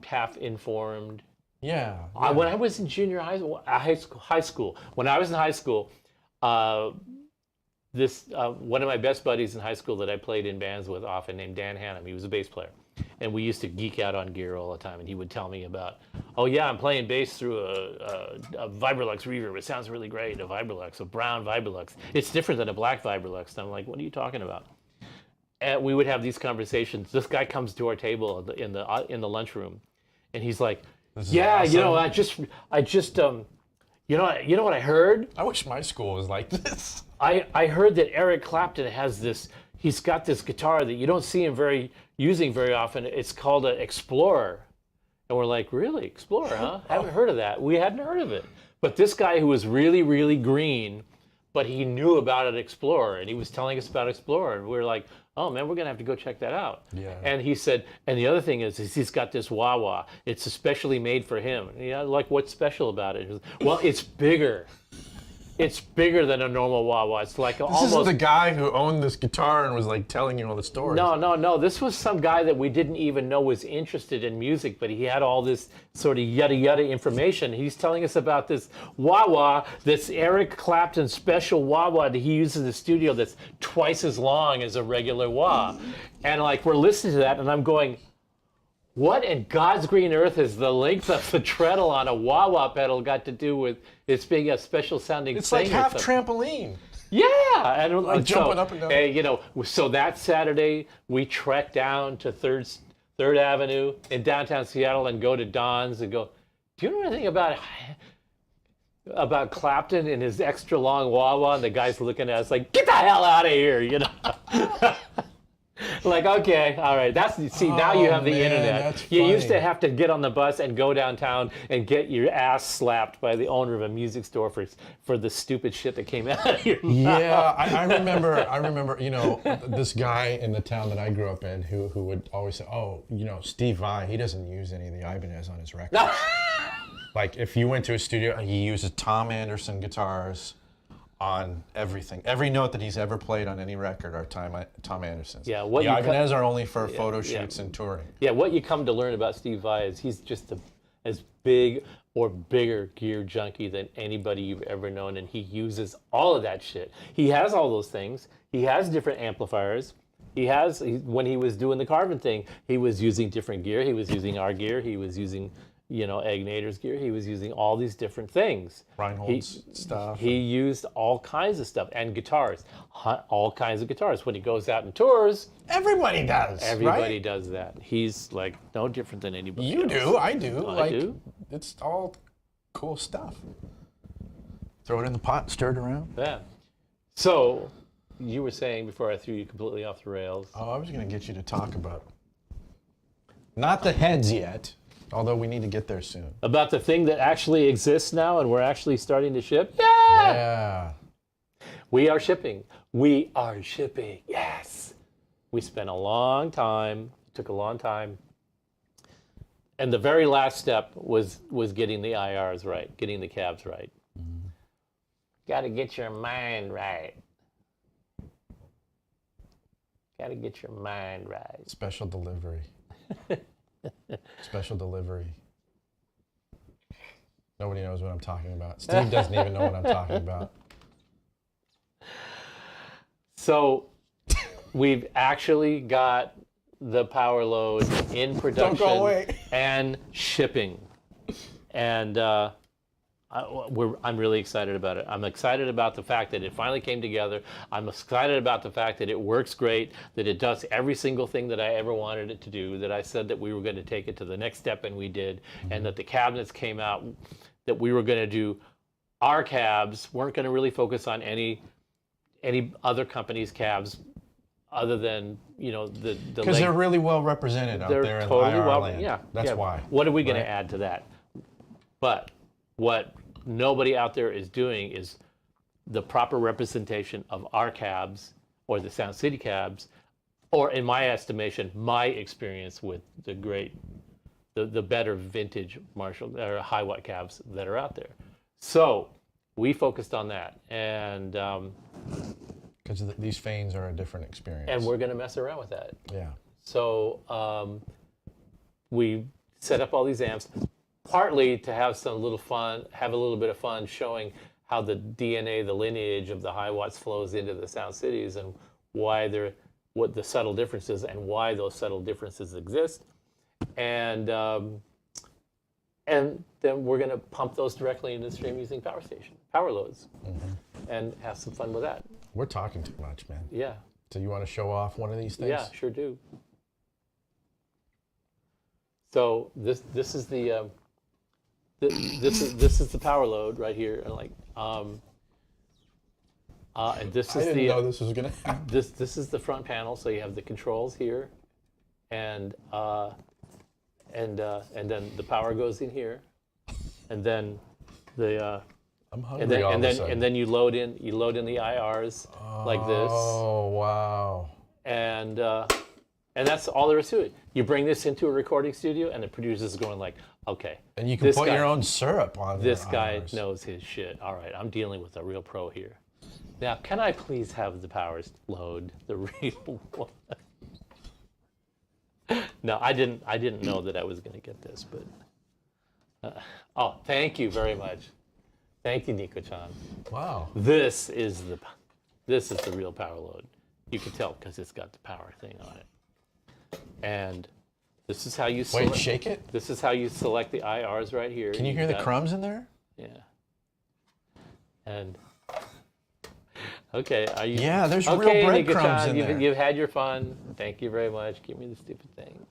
Half-informed. Yeah. When I was in junior high school, when I was in high school, one of my best buddies in high school that I played in bands with often, named Dan Hannum, he was a bass player. And we used to geek out on gear all the time, and he would tell me about, oh yeah, I'm playing bass through a Vibrolux reverb. It sounds really great, a Vibrolux, a brown Vibrolux. It's different than a black Vibrolux. And I'm like, what are you talking about? And we would have these conversations. This guy comes to our table in the lunchroom, and he's like, yeah, awesome. I just you know what I heard? I wish my school was like this. I heard that Eric Clapton has this. He's got this guitar that you don't see him using very often. It's called an Explorer. And we're like, really? Explorer, huh? Haven't heard of that. We hadn't heard of it. But this guy who was really, really green, but he knew about an Explorer, and he was telling us about Explorer. And we were like, oh man, we're going to have to go check that out. Yeah. And he said, and the other thing is he's got this wah-wah. It's especially made for him. And like, what's special about it? He goes, well, it's bigger. It's bigger than a normal wah-wah. It's like This isn't the guy who owned this guitar and was like telling you all the stories. No. This was some guy that we didn't even know was interested in music, but he had all this sort of yada information. He's telling us about this wah-wah, this Eric Clapton special wah-wah that he uses in the studio that's twice as long as a regular wah. And like, we're listening to that, and I'm going, what in God's green earth has the length of the treadle on a wah-wah pedal got to do with its being a special sounding It's thing? like half trampoline. Yeah, and like jumping up and down. So that Saturday we trek down to Third Avenue in downtown Seattle and go to Don's and go, do you know anything about Clapton and his extra long wah-wah? And the guy's looking at us like, get the hell out of here, Like, okay, all right. Now you have the internet. You used to have to get on the bus and go downtown and get your ass slapped by the owner of a music store for the stupid shit that came out of your mouth. Yeah, I remember, this guy in the town that I grew up in who would always say, oh, Steve Vai, he doesn't use any of the Ibanez on his records. Like if you went to a studio, he uses Tom Anderson guitars on everything. Every note that he's ever played on any record are Tom Anderson's. Yeah, The Ibanez are only for photo shoots and touring. Yeah, what you come to learn about Steve Vai is he's just as big or bigger gear junkie than anybody you've ever known, and he uses all of that shit. He has all those things. He has different amplifiers. When he was doing the Carvin thing, he was using different gear. He was using our gear. He was using, Agnator's gear. He was using all these different things. Reinhold's stuff. He used all kinds of stuff, and guitars, all kinds of guitars. When he goes out and tours, Everybody does. everybody right? does that. He's like no different than anybody You else. do. I do. I do. It's all cool stuff. Throw it in the pot, stir it around. Yeah. So, you were saying before I threw you completely off the rails. Oh, I was going to get you to talk about not the heads yet, although we need to get there soon. About the thing that actually exists now and we're actually starting to ship? Yeah. We are shipping. We are shipping. Yes. We spent a long time, took a long time. And the very last step was getting the IRs right, getting the cabs right. Mm-hmm. Got to get your mind right. Got to get your mind right. Special delivery. Special delivery. Nobody knows what I'm talking about. Steve doesn't even know what I'm talking about. So we've actually got the power load in production Don't go away. and shipping. And I'm really excited about it. I'm excited about the fact that it finally came together. I'm excited about the fact that it works great, that it does every single thing that I ever wanted it to do, that I said that we were going to take it to the next step, and we did, and that the cabinets came out, that we were going to do our cabs, weren't going to really focus on any other company's cabs other than, the Because they're really well represented out there in IR land. Yeah. That's why. What are we going Right. to add to that? But what nobody out there is doing is the proper representation of our cabs or the Sound City cabs, or in my estimation, my experience with the better vintage Marshall or Hiwatt cabs that are out there. So we focused on that, and Because these fanes are a different experience. and we're going to mess around with that. Yeah. So we set up all these amps, partly to have a little bit of fun showing how the DNA, the lineage of the Hiwatts flows into the Sound Cities, and what the subtle differences and why those subtle differences exist. And then we're going to pump those directly into the stream using power loads, and have some fun with that. We're talking too much, man. Yeah. So you want to show off one of these things? Yeah, sure do. So this is the this is the power load right here, and and this I is didn't know this was going to happen. this is the front panel. So you have the controls here, and then the power goes in here, and then the I'm hungry all of a sudden. and then you load in the IRs like this. Oh, wow. And that's all there is to it. You bring this into a recording studio, and the producer's going like, okay. And you can this put guy- your own syrup on This your guy IRs. knows his shit. All right, I'm dealing with a real pro here. Now, can I please have the powers load the real one? No, I didn't know that I was going to get this, but thank you very much. Thank you, Nico-chan. Wow. This is the real power load. You can tell because it's got the power thing on it. And this is how you select. Wait, shake it? This is how you select the IRs right here. Can you hear the crumbs in there? Yeah. And okay, are you? Yeah, there's real okay, breadcrumbs Nico-chan, in there. You've had your fun. Thank you very much. Give me the stupid thing.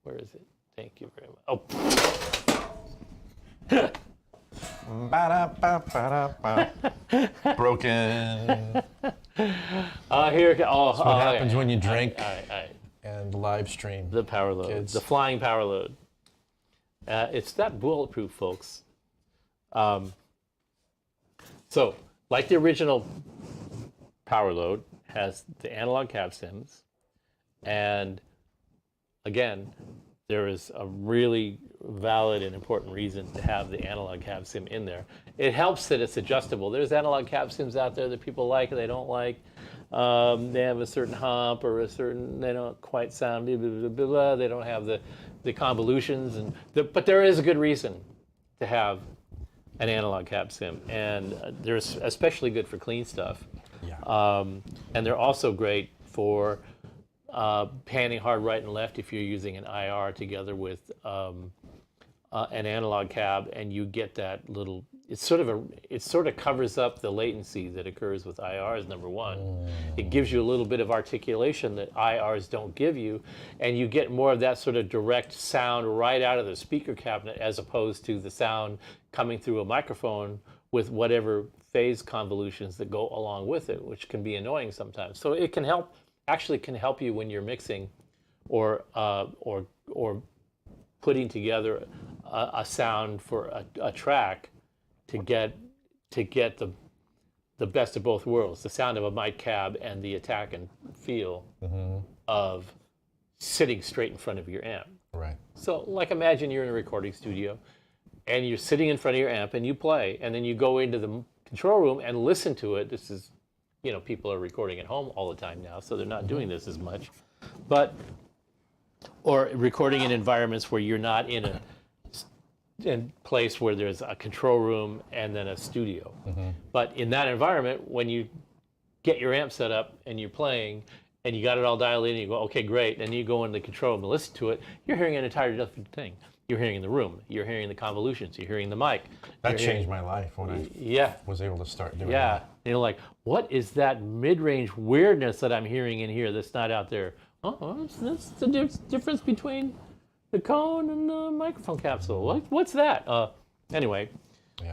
Where is it? Thank you very much. Oh. Ba-da-ba-ba-da-ba. Broken. Here. Oh, That's what happens when you drink All right. and live stream. The power load, Kids. the flying power load. It's not bulletproof, folks. So, like the original power load, has the analog cab stems, and again, there is a really valid and important reason to have the analog cab sim in there. It helps that it's adjustable. There's analog cab sims out there that people like, they don't like. They have a certain hump or they don't quite sound, blah, blah, blah, blah, blah. They don't have the convolutions. But there is a good reason to have an analog cab sim. And they're especially good for clean stuff. Yeah. And they're also great for panning hard right and left if you're using an IR together with an analog cab, and you get that little. It sort of covers up the latency that occurs with IRs. Number one, it gives you a little bit of articulation that IRs don't give you, and you get more of that sort of direct sound right out of the speaker cabinet, as opposed to the sound coming through a microphone with whatever phase convolutions that go along with it, which can be annoying sometimes. So it can help. Actually, can help you when you're mixing, or putting together a sound for a track to get the best of both worlds, the sound of a mic cab and the attack and feel of sitting straight in front of your amp. Right. So, like, imagine you're in a recording studio and you're sitting in front of your amp and you play, and then you go into the control room and listen to it. This is, people are recording at home all the time now, so they're not doing this as much. Or recording in environments where you're not in a place where there's a control room and then a studio. But in that environment, when you get your amp set up and you're playing and you got it all dialed in and you go, okay, great, and you go into the control room and listen to it, you're hearing an entirely different thing. You're hearing the room, you're hearing the convolutions, you're hearing the mic. That changed my life when I was able to start doing that. You're like, what is that mid-range weirdness that I'm hearing in here that's not out there? Oh, that's the difference between the cone and the microphone capsule. What's that? Anyway,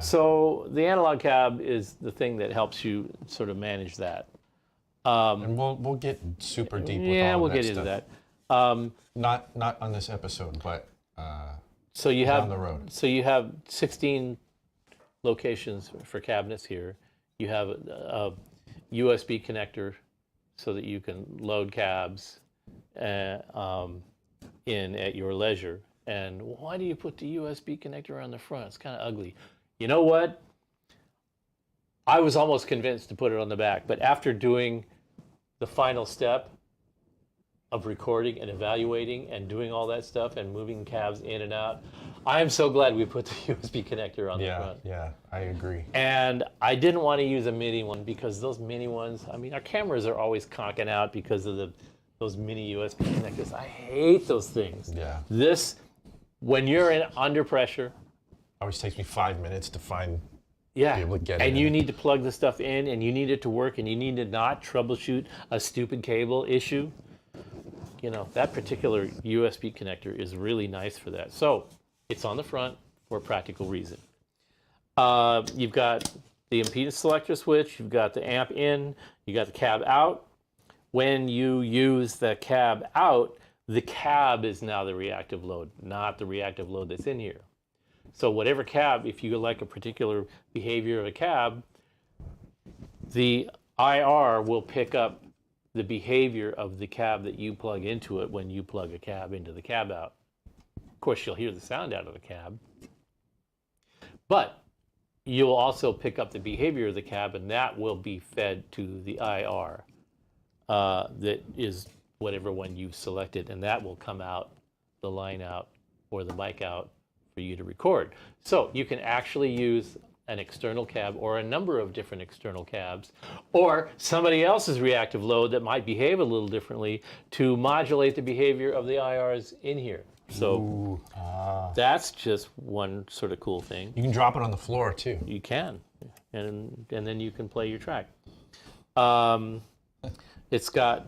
so the analog cab is the thing that helps you sort of manage that. And we'll get super deep with all of that Yeah, we'll stuff. get into that. Not on this episode, but So you down the road. So you have 16 locations for cabinets here. You have a USB connector so that you can load cabs in at your leisure. And why do you put the USB connector on the front? It's kind of ugly. You know what? I was almost convinced to put it on the back, but after doing the final step of recording and evaluating and doing all that stuff and moving cabs in and out, I am so glad we put the USB connector on the front. Yeah, I agree. And I didn't want to use a mini one because those mini ones, I mean, our cameras are always conking out because of those mini USB connectors. I hate those things. Yeah. This, when you're under pressure, Always takes me 5 minutes to find. yeah, Be able to get it and you in. need to plug the stuff in, and you need it to work, and you need to not troubleshoot a stupid cable issue. That particular USB connector is really nice for that. So it's on the front for a practical reason. You've got the impedance selector switch, you've got the amp in, you got the cab out. When you use the cab out, the cab is now the reactive load, not the reactive load that's in here. So whatever cab, if you like a particular behavior of a cab, the IR will pick up the behavior of the cab that you plug into it when you plug a cab into the cab out. Of course, you'll hear the sound out of the cab, but you'll also pick up the behavior of the cab, and that will be fed to the IR that is whatever one you've selected, and that will come out, the line out, or the mic out for you to record. So you can actually use an external cab or a number of different external cabs or somebody else's reactive load that might behave a little differently to modulate the behavior of the IRs in here. So that's just one sort of cool thing. You can drop it on the floor too. You can, and then you can play your track. It's got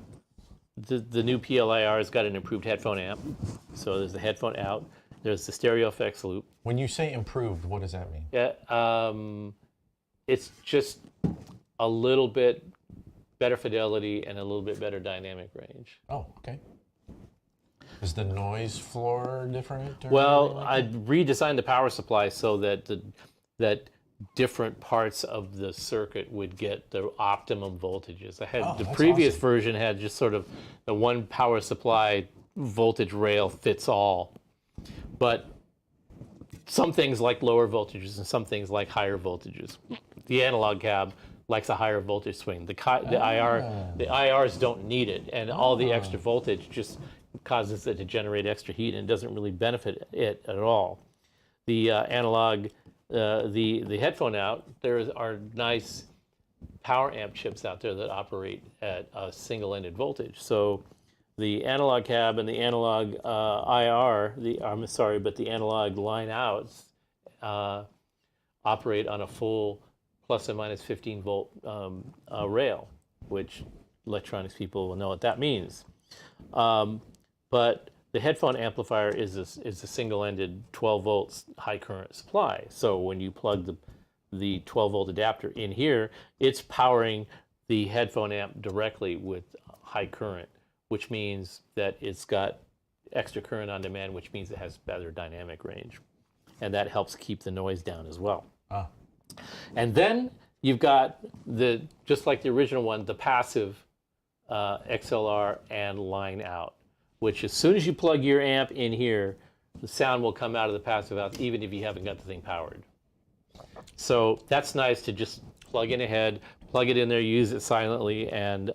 the new PLIR has got an improved headphone amp. So there's the headphone out. There's the stereo effects loop. When you say improved, what does that mean? Yeah, it's just a little bit better fidelity and a little bit better dynamic range. Oh, okay. Is the noise floor different? Or Well, anything like I that? redesigned the power supply so that that different parts of the circuit would get the optimum voltages. I had the that's previous version had just sort of the one power supply voltage rail fits all but some things like lower voltages and some things like higher voltages. The analog cab likes a higher voltage swing. The IRs don't need it, and all the extra voltage just causes it to generate extra heat, and it doesn't really benefit it at all. The analog, the headphone out, there are nice power amp chips out there that operate at a single-ended voltage. So the analog cab and the analog IR, but the analog line outs operate on a full plus or minus 15 volt rail, which electronics people will know what that means. But the headphone amplifier is a single-ended 12 volts high current supply. So when you plug the 12 volt adapter in here, it's powering the headphone amp directly with high current, which means that it's got extra current on demand, which means it has better dynamic range. And that helps keep the noise down as well. And then you've got, just like the original one, the passive XLR and line out, which as soon as you plug your amp in here, the sound will come out of the passive out, even if you haven't got the thing powered. So that's nice to just plug in ahead, plug it in there, use it silently, and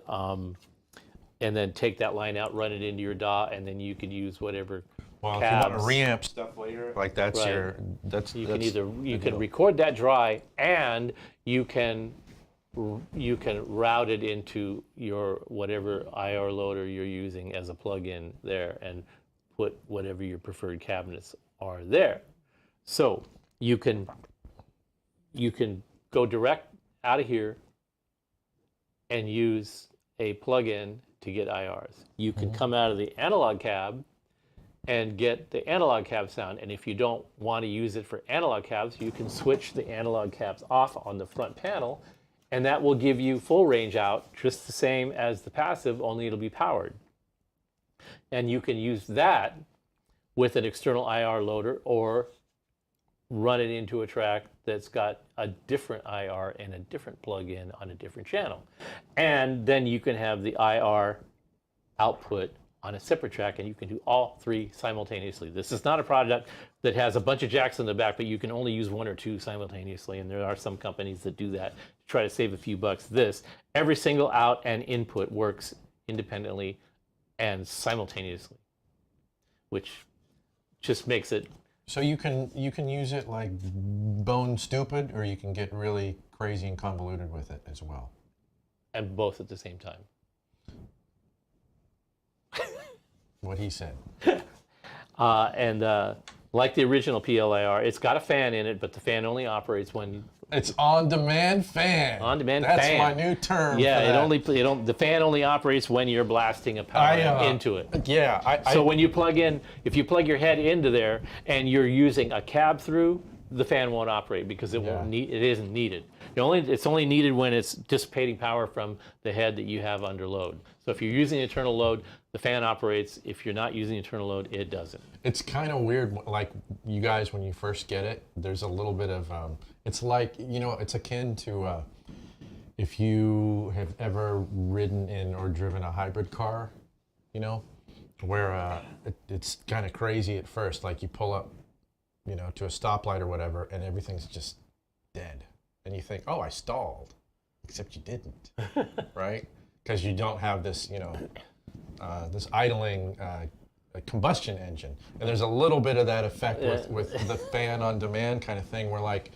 then take that line out, run it into your DAW, and then you can use whatever Well, cabs. if you want to reamp stuff later, like that's Right. you can record that dry, and you can route it into your whatever IR loader you're using as a plug-in there, and put whatever your preferred cabinets are there. So you can go direct out of here and use a plug-in to get IRs. You can come out of the analog cab and get the analog cab sound. And if you don't want to use it for analog cabs, you can switch the analog cabs off on the front panel, and that will give you full range out, just the same as the passive, only it'll be powered. And you can use that with an external IR loader, or run it into a track that's got a different IR and a different plug-in on a different channel. And then you can have the IR output on a separate track, and you can do all three simultaneously. This is not a product that has a bunch of jacks in the back, but you can only use one or two simultaneously, and there are some companies that do that to try to save a few bucks. Every single out and input works independently and simultaneously, which just makes it. So you can use it like bone stupid, or you can get really crazy and convoluted with it as well. And both at the same time. What he said. Like the original PLIR, it's got a fan in it, but the fan only operates when It's on-demand fan. On-demand That's fan. my new term. Yeah, for that. the fan only operates when you're blasting a power into it. Yeah. So when you plug in, if you plug your head into there and you're using a cab through, the fan won't operate because it isn't needed. It's only needed when it's dissipating power from the head that you have under load. So if you're using internal load, the fan operates. If you're not using internal load, it doesn't. It's kind of weird, like you guys, when you first get it, there's a little bit of, it's like, it's akin to if you have ever ridden in or driven a hybrid car, where it's kind of crazy at first, like you pull up, to a stoplight or whatever, and everything's just dead. And you think, oh, I stalled, except you didn't, right? Because you don't have this, this idling combustion engine. And there's a little bit of that effect with the fan on demand kind of thing, where like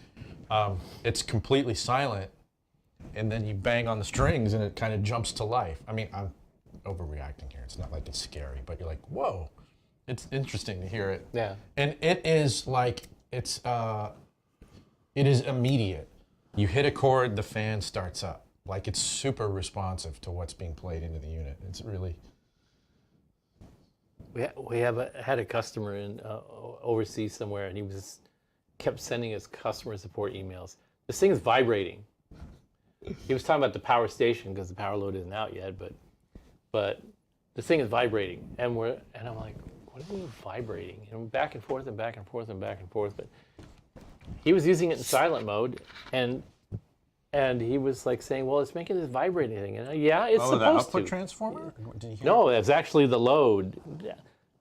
it's completely silent, and then you bang on the strings and it kind of jumps to life. I mean, I'm overreacting here. It's not like it's scary, but you're like, whoa, it's interesting to hear it. Yeah. And it is like, it is immediate. You hit a chord, the fan starts up. Like, it's super responsive to what's being played into the unit. It's really... We had a customer in overseas somewhere, and he kept sending us customer support emails. This thing is vibrating. He was talking about the power station because the power load isn't out yet, but this thing is vibrating, and I'm like, what are you vibrating? Back and forth and back and forth and back and forth. But he was using it in silent mode, and he was like saying, well, it's making this vibrating thing. And yeah, it's supposed the output to. transformer? Did you hear No, it's actually the load.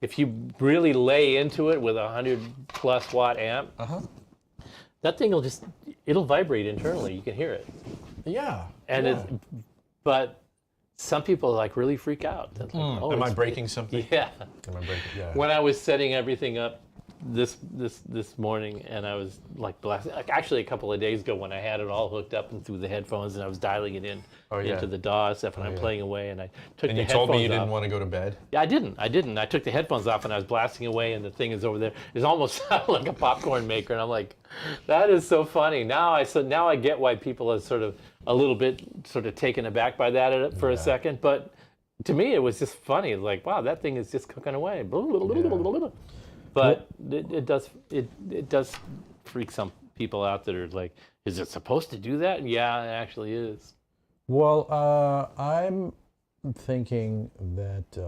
if you really lay into it with a 100+ watt amp, that thing it'll vibrate internally. You can hear it. Yeah. And yeah. but some people like really freak out. They're like, oh, Am I breaking something? Yeah. Am I breaking? Yeah. When I was setting everything up this morning, and I was like blasting, like actually a couple of days ago when I had it all hooked up and through the headphones, and I was dialing it in into the DAW stuff, and I'm playing away, and I took And the you headphones told me you off. didn't want to go to bed. Yeah, I didn't. I took the headphones off and I was blasting away, and the thing is over there. It almost sounded like a popcorn maker, and I'm like, that is so funny. Now I get why people are sort of a little bit sort of taken aback by that for a second, but to me it was just funny. Like, wow, that thing is just cooking away. But it does freak some people out that are like, is it supposed to do that? Yeah, it actually is. Well, I'm thinking that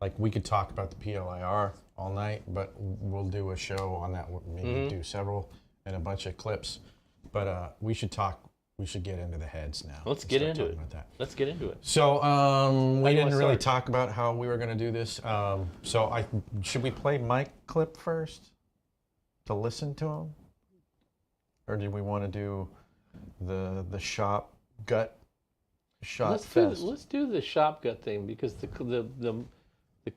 like we could talk about the PLIR all night, but we'll do a show on that. Maybe do several and a bunch of clips. But we should get into the heads now. Let's get into it. About that. Let's get into it. So we didn't really start? talk about how we were going to do this. Should we play Mike clip first to listen to him, or do we want to do the shop gut shot fest? Let's do the shop gut thing, because the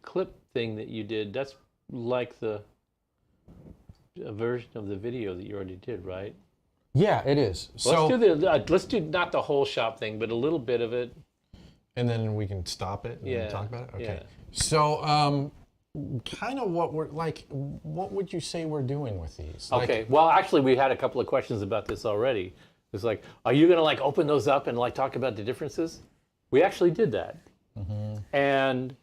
clip thing that you did, that's like a version of the video that you already did, right? Yeah, it is. So Let's do not the whole shop thing, but a little bit of it. And then we can stop it and talk about it? Okay. Yeah. So kind of what would you say we're doing with these? Okay. Well, actually, we had a couple of questions about this already. It's like, are you going to like open those up and like talk about the differences? We actually did that. And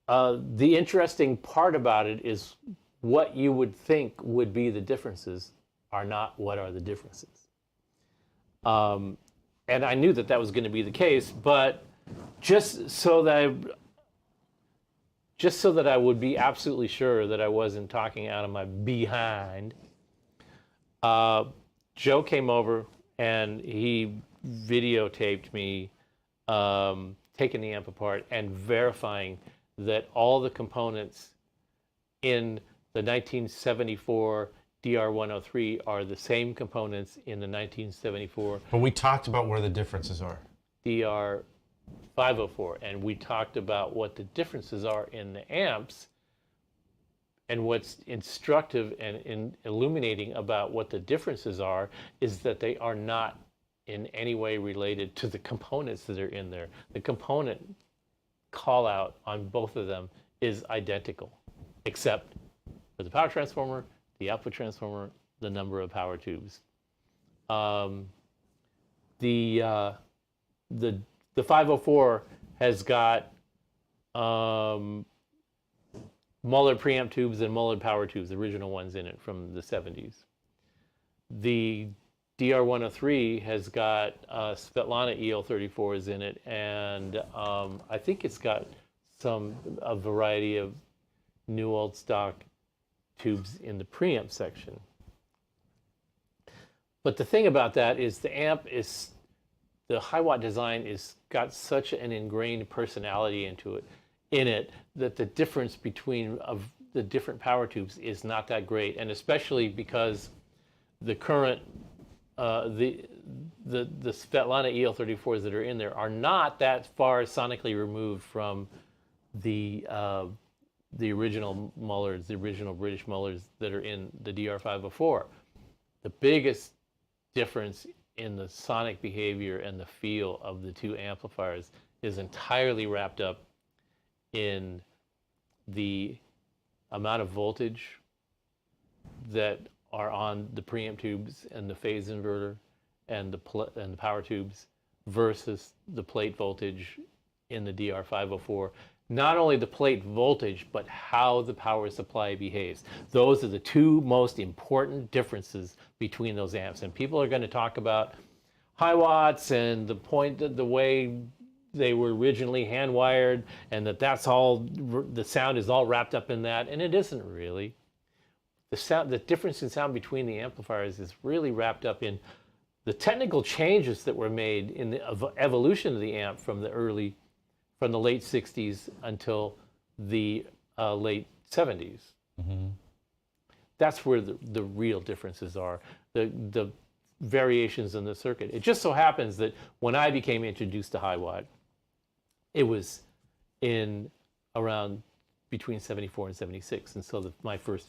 the interesting part about it is what you would think would be the differences are not what are the differences. And I knew that was going to be the case, but just so that I would be absolutely sure that I wasn't talking out of my behind, Joe came over and he videotaped me taking the amp apart and verifying that all the components in the 1974 DR103 are the same components in the 1974 But we talked about where the differences are. DR504, and we talked about what the differences are in the amps. And what's instructive and illuminating about what the differences are is that they are not in any way related to the components that are in there. The component call out on both of them is identical, except for the power transformer, the output transformer, the number of power tubes. The 504 has got Mullard preamp tubes and Mullard power tubes, the original ones in it from the 70s. The DR103 has got Svetlana EL34s in it, and I think it's got a variety of new old stock tubes in the preamp section. But the thing about that is the Hiwatt design is got such an ingrained personality in it that the difference between the different power tubes is not that great, and especially because the current the Svetlana EL34s that are in there are not that far sonically removed from the original Mullards, the original British Mullards that are in the DR504. The biggest difference in the sonic behavior and the feel of the two amplifiers is entirely wrapped up in the amount of voltage that are on the preamp tubes and the phase inverter and the power tubes versus the plate voltage in the DR504. Not only the plate voltage, but how the power supply behaves. Those are the two most important differences between those amps. And people are going to talk about Hiwatts and the way they were originally hand wired, and that's all, the sound is all wrapped up in that, and it isn't really. The difference in sound between the amplifiers is really wrapped up in the technical changes that were made in the evolution of the amp from the early from the late 60s until the late 70s. That's where the real differences are. The variations in the circuit. It just so happens that when I became introduced to Hiwatt, it was in around between 74 and 76. And so my first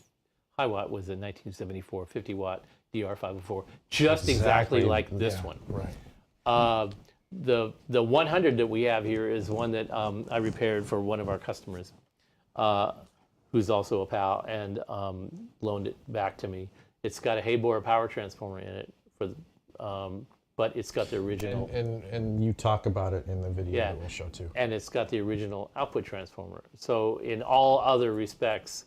Hiwatt was a 1974 50 watt DR504, just exactly like this one. Right. The 100 that we have here is one that I repaired for one of our customers, who's also a pal, and loaned it back to me. It's got a Haybor power transformer in it, but it's got the original. And you talk about it in the video Yeah. that we'll show too. And it's got the original output transformer. So in all other respects,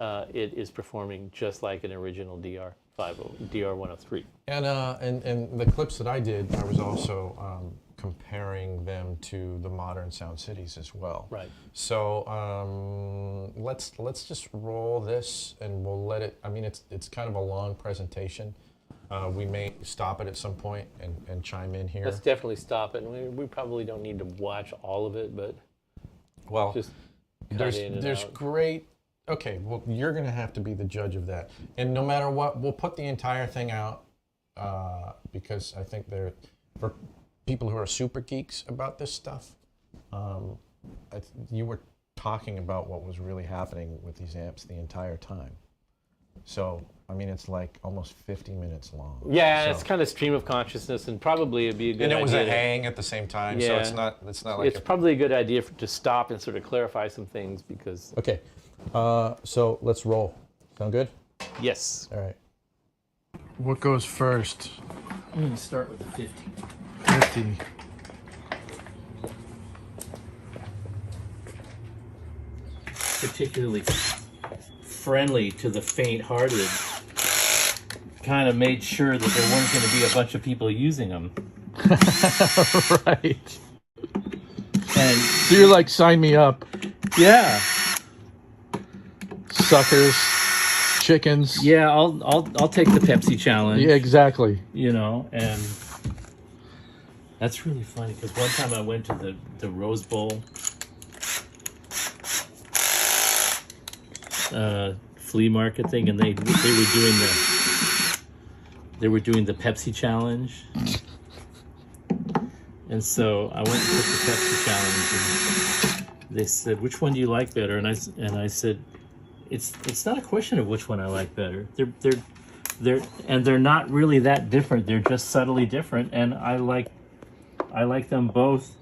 it is performing just like an original DR103. And the clips that I did, I was also comparing them to the modern Sound Cities as well. Right. So let's just roll this, and we'll let it. I mean, it's kind of a long presentation. We may stop it at some point and chime in here. Let's definitely stop it. We probably don't need to watch all of it, but Well, just cut in and there's out. great. Okay, well, you're going to have to be the judge of that. And no matter what, we'll put the entire thing out because I think for people who are super geeks about this stuff, you were talking about what was really happening with these amps the entire time. So, I mean, it's like almost 50 minutes long. Yeah, so. it's kind of stream of consciousness, and probably it'd be a good idea. And it was a to- hang at the same time, so Yeah. it's not like It's probably a good idea to stop and sort of clarify some things because. Okay, so let's roll. Sound good? Yes. All right. What goes first? I'm going to start with the 50. 50. Particularly friendly to the faint-hearted. Kind of made sure that there weren't going to be a bunch of people using them. Right. And So you're like, sign me up, yeah, suckers, chickens. yeah, I'll take the Pepsi challenge. Yeah, exactly. You know, and that's really funny because one time I went to the Rose Bowl flea market thing, and they were doing the Pepsi challenge, and so I went and took the Pepsi challenge, and they said, "Which one do you like better?" And I said, "It's not a question of which one I like better. They're not really that different. They're just subtly different, and I like them both."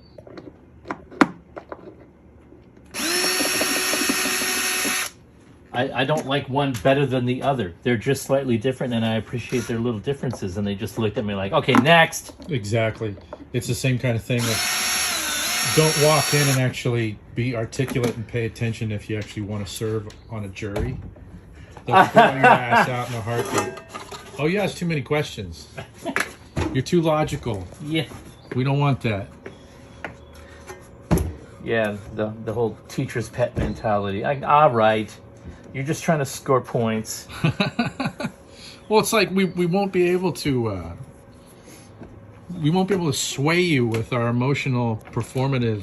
I don't like one better than the other. They're just slightly different, and I appreciate their little differences. And they just looked at me like, "Okay, next." Exactly. It's the same kind of thing of don't walk in and actually be articulate and pay attention if you actually want to serve on a jury. They'll throw your ass out in a heartbeat. Oh, you ask too many questions. You're too logical. Yeah. We don't want that. Yeah, the whole teacher's pet mentality. All right, you're just trying to score points. Well, it's like we won't be able to sway you with our emotional performative,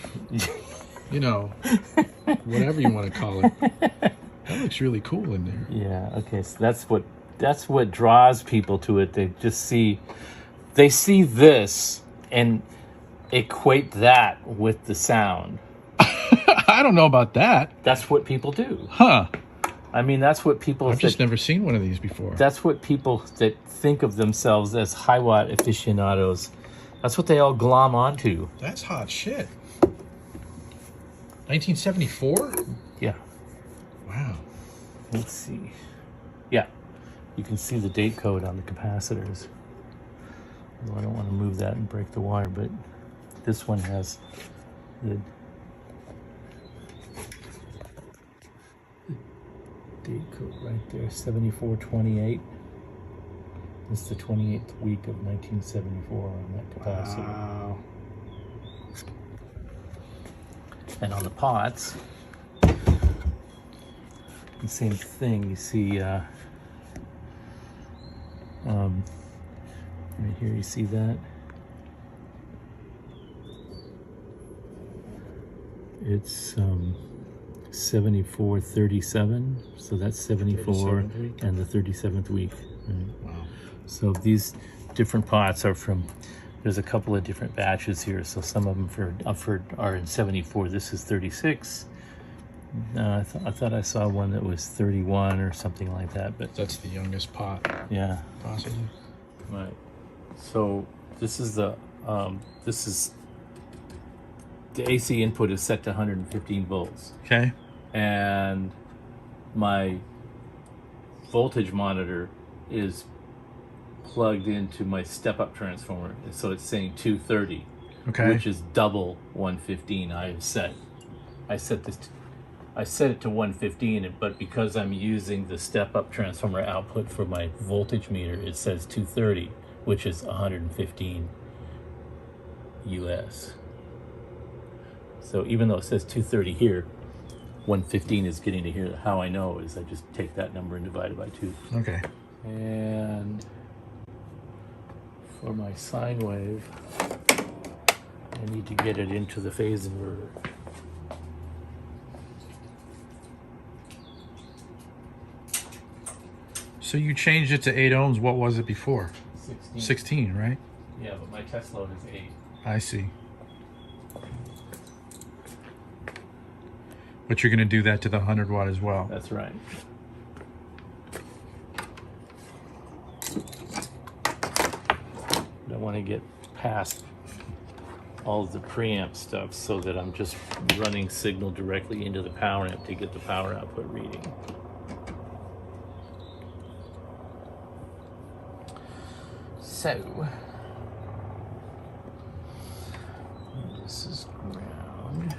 whatever you want to call it. That looks really cool in there. Yeah. Okay. So that's what draws people to it. They see this and equate that with the sound. I don't know about that. That's what people do. Huh. I mean, that's what people. I've just never seen one of these before. That's what people that think of themselves as Hiwatt aficionados. That's what they all glom onto. That's hot shit. 1974? Yeah. Wow. Let's see. Yeah. You can see the date code on the capacitors. Well, I don't want to move that and break the wire, but this one has the date code right there, 7428. It's the 28th week of 1974 on that capacitor. Wow. And on the pots, the same thing. You see, right here, you see that? It's 74:37, so that's 74 37th week? and the 37th week. Right? Wow. So these different pots are from, there's a couple of different batches here. So some of them are in 74. This is 36. I thought I saw one that was 31 or something like that, but That's the youngest pot, yeah. possibly. Right. So this is the AC input is set to 115 volts, Okay. and my voltage monitor is plugged into my step-up transformer, so it's saying 230, Okay. which is double 115. I set it to 115, but because I'm using the step-up transformer output for my voltage meter, it says 230, which is 115 US. So even though it says 230 here, 115 is getting to here. How I know is I just take that number and divide it by 2. Okay. And for my sine wave, I need to get it into the phase inverter. So you changed it to 8 ohms. What was it before? 16. 16, right? Yeah, but my test load is 8. I see. But you're going to do that to the 100 watt as well. That's right. I want to get past all of the preamp stuff so that I'm just running signal directly into the power amp to get the power output reading. So, this is ground.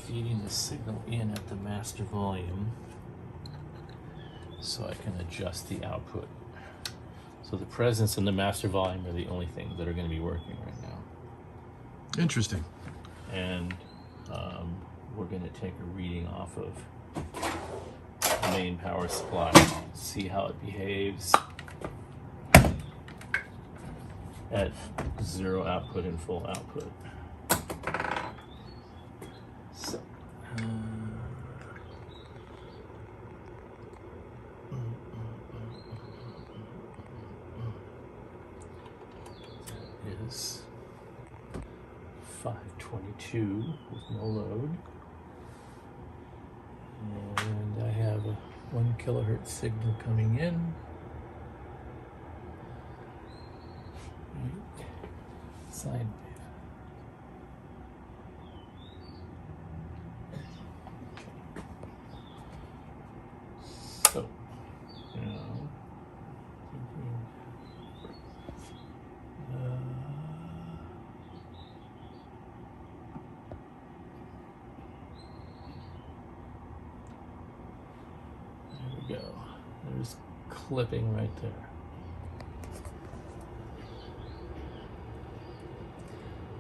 Feeding the signal in at the master volume so I can adjust the output. So the presence and the master volume are the only things that are going to be working right now. Interesting. And we're going to take a reading off of the main power supply, see how it behaves at 0 output and full output. So, that is 522 with no load. And I have a 1 kilohertz signal coming in. Right. Sine wave. So, now, there we go. There's clipping right there.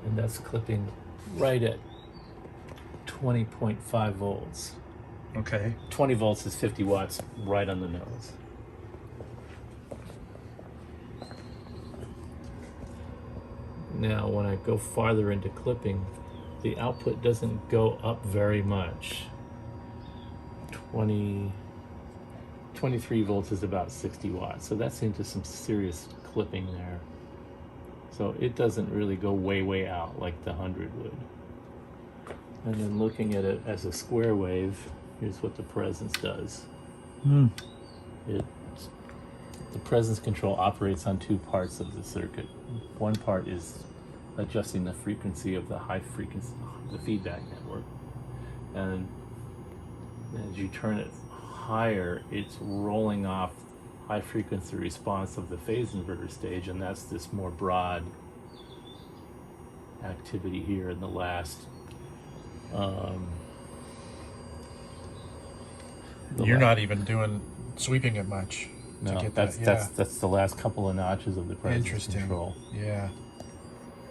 And that's clipping right at 20.5 volts. Okay. 20 volts is 50 watts right on the nose. Now, when I go farther into clipping, the output doesn't go up very much. 23 volts is about 60 watts, so that's into some serious clipping there. So it doesn't really go way out like the 100 would. And then looking at it as a square wave, here's what the presence does. The presence control operates on 2 parts of the circuit. One part is adjusting the frequency of the high frequency, the feedback network. And as you turn it higher, it's rolling off high frequency response of the phase inverter stage, and that's this more broad activity here in the last You're not even sweeping it much. no, to get that's that. Yeah. that's the last couple of notches of the presence Interesting. control. Yeah.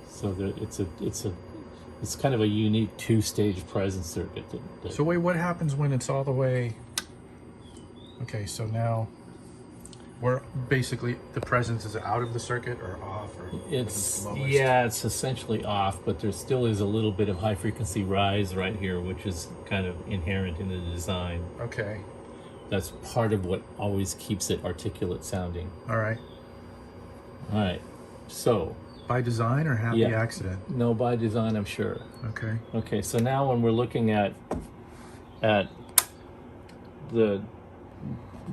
So it's kind of a unique 2-stage presence circuit. That So wait, what happens when it's all the way? Okay, so now Where basically the presence is out of the circuit or off or It's lowest? yeah, it's essentially off, but there still is a little bit of high frequency rise right here, which is kind of inherent in the design. Okay. That's part of what always keeps it articulate sounding. All right. All right, so By design or happy Yeah. accident? no, by design, I'm sure. Okay. Okay, so now when we're looking at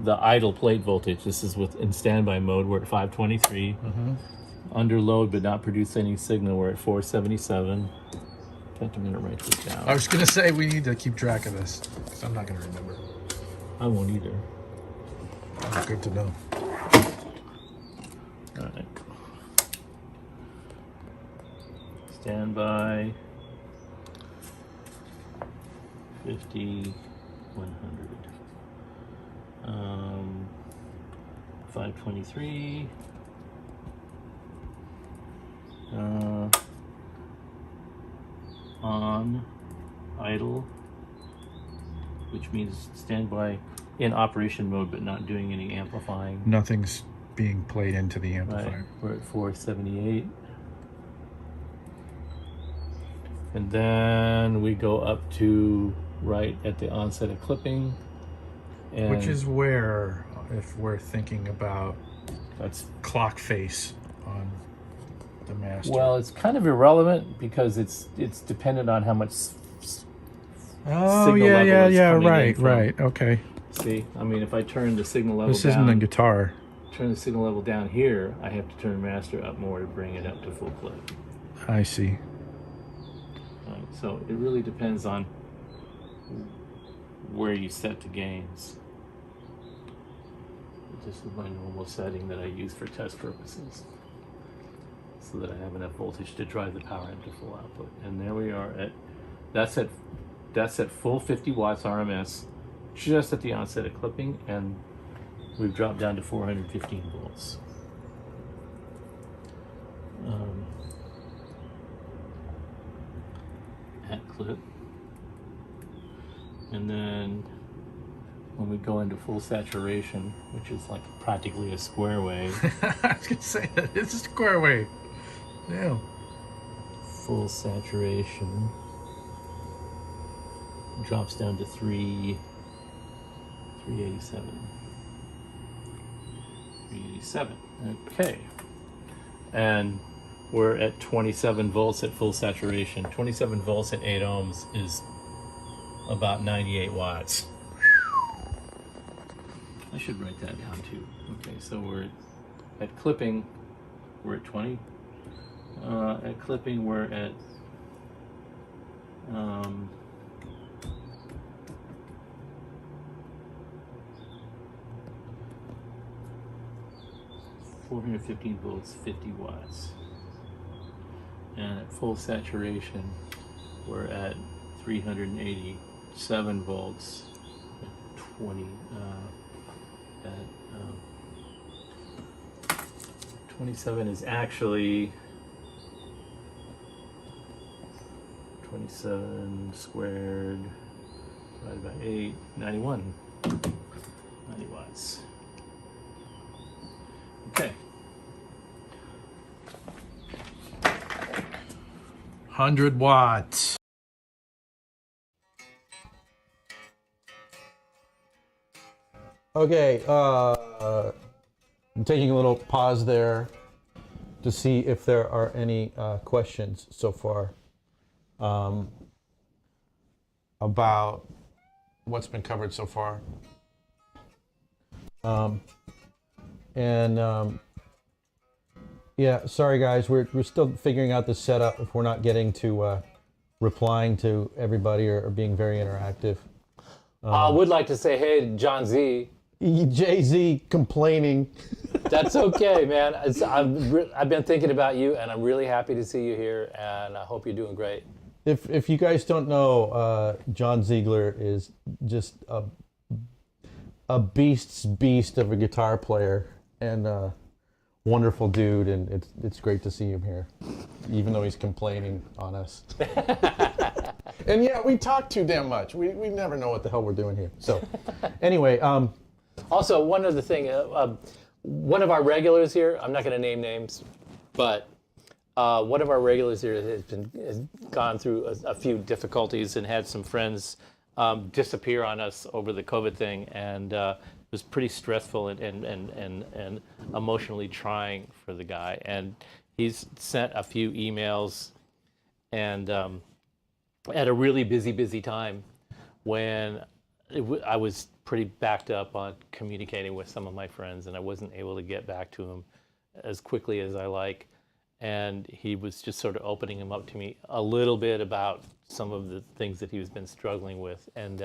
the idle plate voltage, this is in standby mode. We're at 523. Under load but not produce any signal, we're at 477. In fact, I'm gonna write this down. I was gonna say we need to keep track of this because I'm not gonna remember. I won't either. Oh, good to know. All right. Standby 50, 100. 523. On idle, which means standby in operation mode but not doing any amplifying. Nothing's being played into the Right, amplifier. we're at 478. And then we go up to right at the onset of clipping. And Which is where, if we're thinking about that's clock face on the master. well, it's kind of irrelevant because it's dependent on how much oh signal yeah, level yeah, is yeah. coming in Right, from- right. Okay. See, I mean, if I turn the signal level This down, isn't a guitar. turn the signal level down here, I have to turn master up more to bring it up to full clip. I see. Right, so it really depends on where you set the gains. This is my normal setting that I use for test purposes, so that I have enough voltage to drive the power amp to full output. And there we are that's at full 50 watts RMS, just at the onset of clipping, and we've dropped down to 415 volts. At clip. And then when we go into full saturation, which is like practically a square wave, I was gonna say that it's a square wave. Yeah. full saturation drops down to 387. 387. Okay. And we're at 27 volts at full saturation. 27 volts at 8 ohms is about 98 watts. I should write that down too. Okay, so we're at clipping, we're at 20. At clipping, we're at 415 volts, 50 watts. And at full saturation, we're at 387 volts, at 27 is actually 27 squared divided by 8, 91. 90 watts. Okay. 100 watts. Okay, I'm taking a little pause there to see if there are any questions so far about what's been covered so far. Yeah, sorry guys, we're still figuring out the setup if we're not getting to replying to everybody or being very interactive. I would like to say, hey, John Z, Jay-Z complaining. that's okay, man. I've been thinking about you, and I'm really happy to see you here, and I hope you're doing great. If you guys don't know, John Ziegler is just a beast's beast of a guitar player and a wonderful dude, and it's great to see him here, even though he's complaining on us. And yeah, we talk too damn much. We never know what the hell we're doing here. So anyway, Also, one other thing, one of our regulars here, I'm not going to name names, but one of our regulars here has gone through a few difficulties and had some friends disappear on us over the COVID thing, and it was pretty stressful and emotionally trying for the guy. And he's sent a few emails, and at a really busy time when I was pretty backed up on communicating with some of my friends, and I wasn't able to get back to him as quickly as I like. And he was just sort of opening him up to me a little bit about some of the things that he's been struggling with. And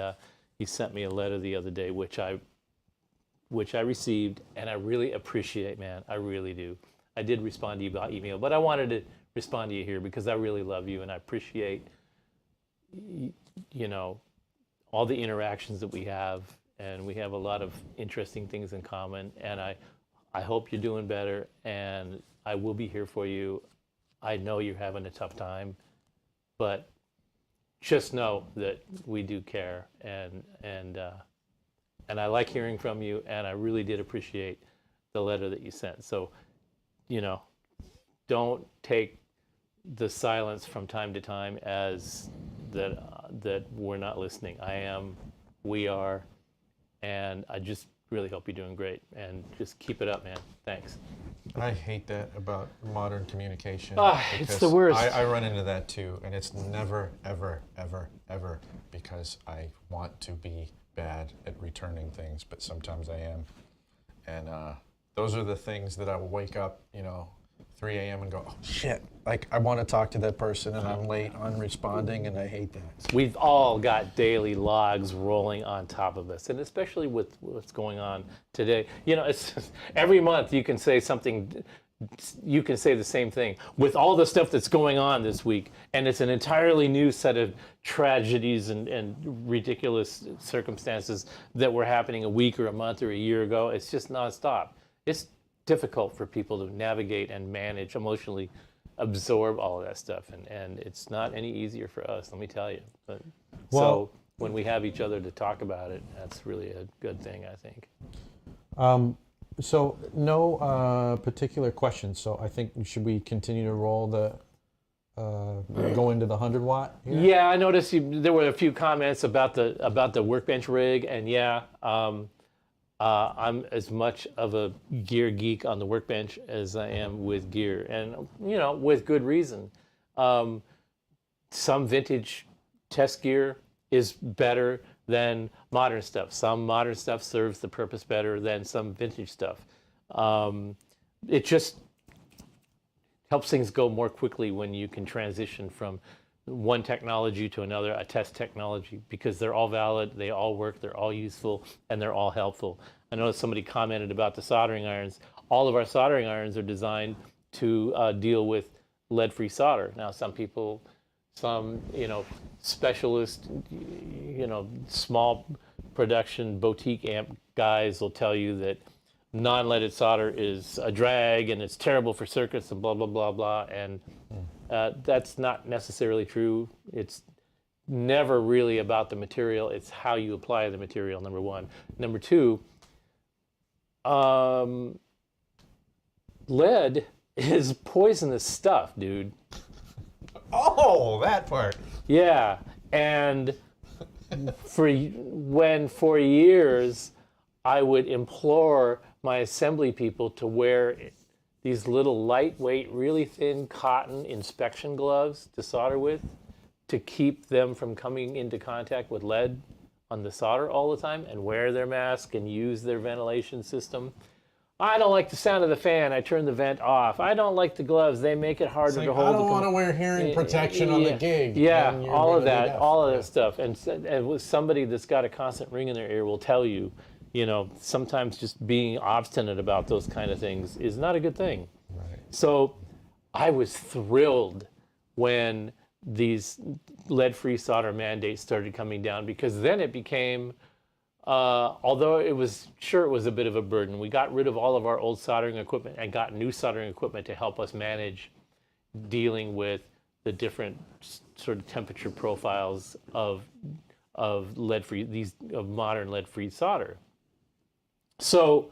he sent me a letter the other day, which I received, and I really appreciate, man. I really do. I did respond to you by email, but I wanted to respond to you here because I really love you, and I appreciate, you know, all the interactions that we have, and we have a lot of interesting things in common. And I hope you're doing better, and I will be here for you. I know you're having a tough time, but just know that we do care, and I like hearing from you, and I really did appreciate the letter that you sent. So, you know, don't take the silence from time to time as that we're not listening. I am, we are, and I just really hope you're doing great, and just keep it up, man. Thanks. I hate that about modern communication. It's because the worst. I run into that too, and it's never, ever, ever, ever because I want to be bad at returning things, but sometimes I am. And those are the things that I will wake up, 3 a.m. and go, oh, shit, like I want to talk to that person and I'm late on responding, and I hate that. We've all got daily logs rolling on top of us, and especially with what's going on today. It's every month you can say something, you can say the same thing with all the stuff that's going on this week, and it's an entirely new set of tragedies and ridiculous circumstances that were happening a week or a month or a year ago. It's just nonstop. It's difficult for people to navigate and manage, emotionally absorb all of that stuff, and it's not any easier for us, let me tell you. But so when we have each other to talk about it, that's really a good thing, I think. So no particular questions. So I think should we continue to roll the go into the 100 watt here? Yeah, I noticed there were a few comments about the workbench rig, and I'm as much of a gear geek on the workbench as I am with gear, and with good reason. Some vintage test gear is better than modern stuff. Some modern stuff serves the purpose better than some vintage stuff. It just helps things go more quickly when you can transition from one technology to another, a test technology, because they're all valid, they all work, they're all useful, and they're all helpful. I know somebody commented about the soldering irons. All of our soldering irons are designed to deal with lead-free solder. Now, some specialist, small production boutique amp guys will tell you that non-leaded solder is a drag and it's terrible for circuits and blah, blah, blah, blah. And that's not necessarily true. It's never really about the material. It's how you apply the material, number one. Number two, lead is poisonous stuff, dude. Oh, that part. Yeah, and for years I would implore my assembly people to wear these little lightweight, really thin cotton inspection gloves to solder with, to keep them from coming into contact with lead on the solder all the time, and wear their mask and use their ventilation system. I don't like the sound of the fan. I turn the vent off. I don't like the gloves. They make it harder to hold. I don't want to wear hearing protection on the gig. Yeah, all of that stuff. And with somebody that's got a constant ring in their ear will tell you, sometimes just being obstinate about those kind of things is not a good thing. Right. So I was thrilled when these lead-free solder mandates started coming down, because then it became, although it was a bit of a burden, we got rid of all of our old soldering equipment and got new soldering equipment to help us manage dealing with the different sort of temperature profiles of lead-free, of modern lead-free solder. So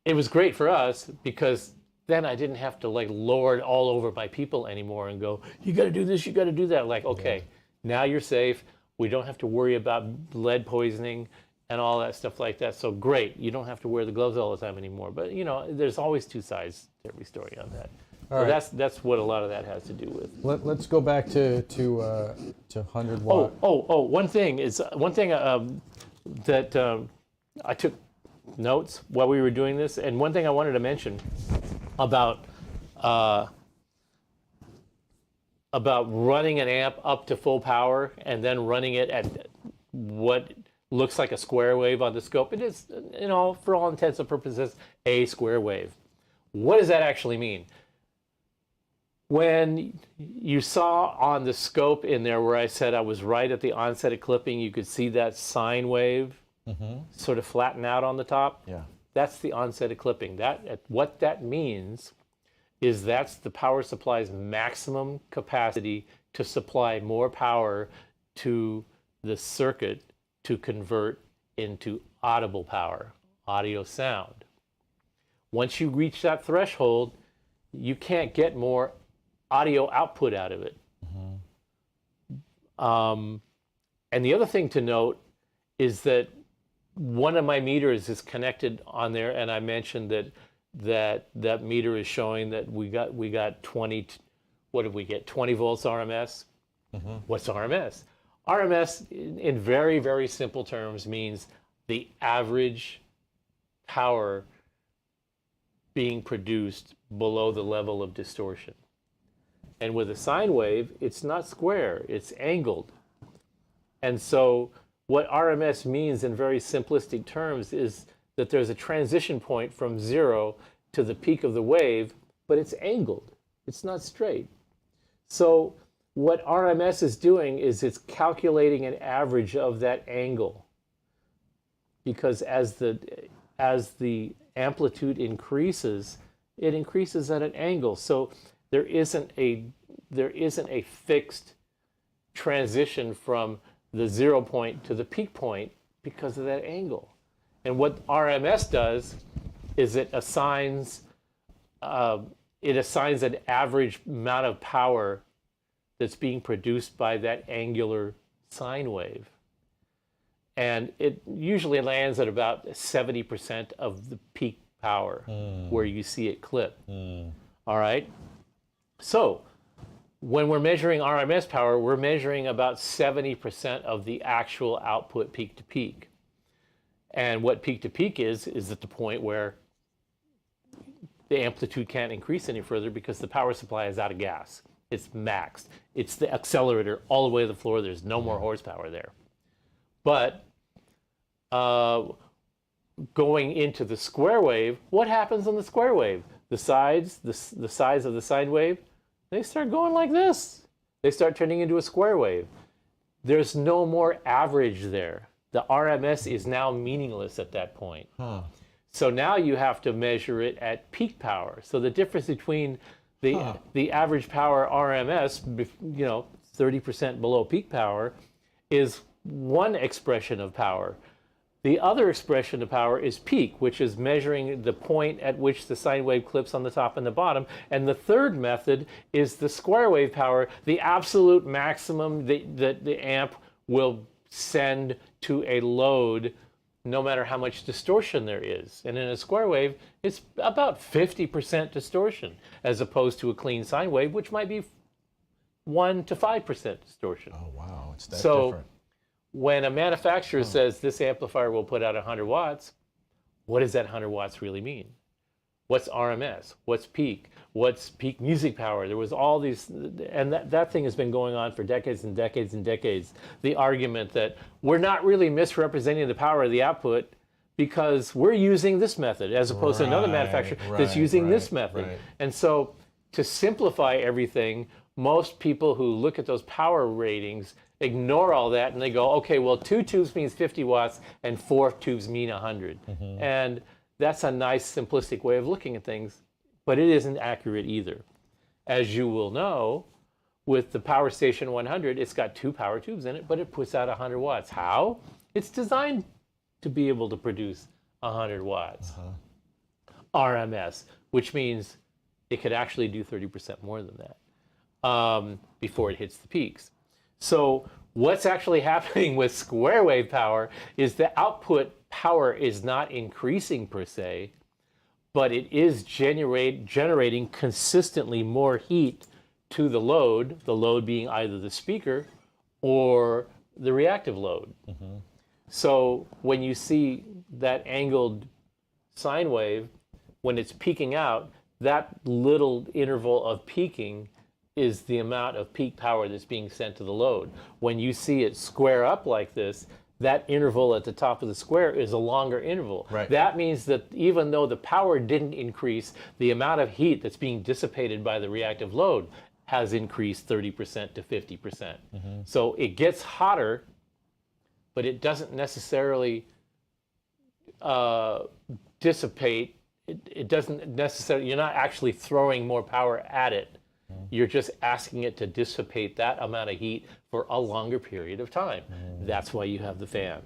it was great for us because then I didn't have to like lord all over my people anymore and go, you got to do this, you got to do that. Like, okay, now you're safe. We don't have to worry about lead poisoning and all that stuff like that. So great, you don't have to wear the gloves all the time anymore. But you know, there's always two sides to every story on that. So right. that's what a lot of that has to do with. Let's go back to 100 watt. One thing that I took notes while we were doing this, and one thing I wanted to mention about running an amp up to full power and then running it at what looks like a square wave on the scope. It is, you know, for all intents and purposes, a square wave. What does that actually mean? When you saw on the scope in there where I said I was right at the onset of clipping, you could see that sine wave sort of flatten out on the top. Yeah. That's the onset of clipping. What that means is that's the power supply's maximum capacity to supply more power to the circuit to convert into audible power, audio sound. Once you reach that threshold, you can't get more audio output out of it. And the other thing to note is that one of my meters is connected on there, and I mentioned that meter is showing that we got 20. What did we get? 20 volts RMS. What's RMS? RMS, in very, very simple terms, means the average power being produced below the level of distortion. And with a sine wave, it's not square, it's angled. And so what RMS means in very simplistic terms is that there's a transition point from 0 to the peak of the wave, but it's angled. It's not straight. So what RMS is doing is it's calculating an average of that angle. Because as the amplitude increases, it increases at an angle. So there isn't a fixed transition from the 0 point to the peak point because of that angle. And what RMS does is it assigns an average amount of power that's being produced by that angular sine wave. And it usually lands at about 70% of the peak power where you see it clip. All right? So when we're measuring RMS power, we're measuring about 70% of the actual output peak to peak. And what peak to peak is at the point where the amplitude can't increase any further because the power supply is out of gas. It's maxed. It's the accelerator all the way to the floor. There's no more horsepower there. But going into the square wave, what happens on the square wave? The sides of the sine wave, they start going like this. They start turning into a square wave. There's no more average there. The RMS is now meaningless at that point. So now you have to measure it at peak power. So the difference between the average power RMS, 30% below peak power, is one expression of power. The other expression of power is peak, which is measuring the point at which the sine wave clips on the top and the bottom. And the third method is the square wave power, the absolute maximum that the amp will send to a load no matter how much distortion there is. And in a square wave, it's about 50% distortion, as opposed to a clean sine wave, which might be 1 to 5% distortion. Oh, wow. It's that So different. when a manufacturer says this amplifier will put out 100 watts, what does that 100 watts really mean? What's RMS? What's peak? What's peak music power? There was all these, and that thing has been going on for decades and decades and decades. The argument that we're not really misrepresenting the power of the output because we're using this method as opposed to another manufacturer that's using this method. Right. And so to simplify everything, most people who look at those power ratings ignore all that and they go, okay, well, 2 tubes means 50 watts and 4 tubes mean 100. And that's a nice simplistic way of looking at things, but it isn't accurate either. As you will know, with the Power Station 100, it's got 2 power tubes in it, but it puts out 100 watts. How? It's designed to be able to produce 100 watts. RMS, which means it could actually do 30% more than that before it hits the peaks. So what's actually happening with square wave power is the output power is not increasing per se, but it is generating consistently more heat to the load being either the speaker or the reactive load. So when you see that angled sine wave, when it's peaking out, that little interval of peaking is the amount of peak power that's being sent to the load. When you see it square up like this, that interval at the top of the square is a longer interval. Right. That means that even though the power didn't increase, the amount of heat that's being dissipated by the reactive load has increased 30% to 50%. So it gets hotter, but it doesn't necessarily dissipate. It doesn't necessarily, you're not actually throwing more power at it. You're just asking it to dissipate that amount of heat for a longer period of time. That's why you have the fan.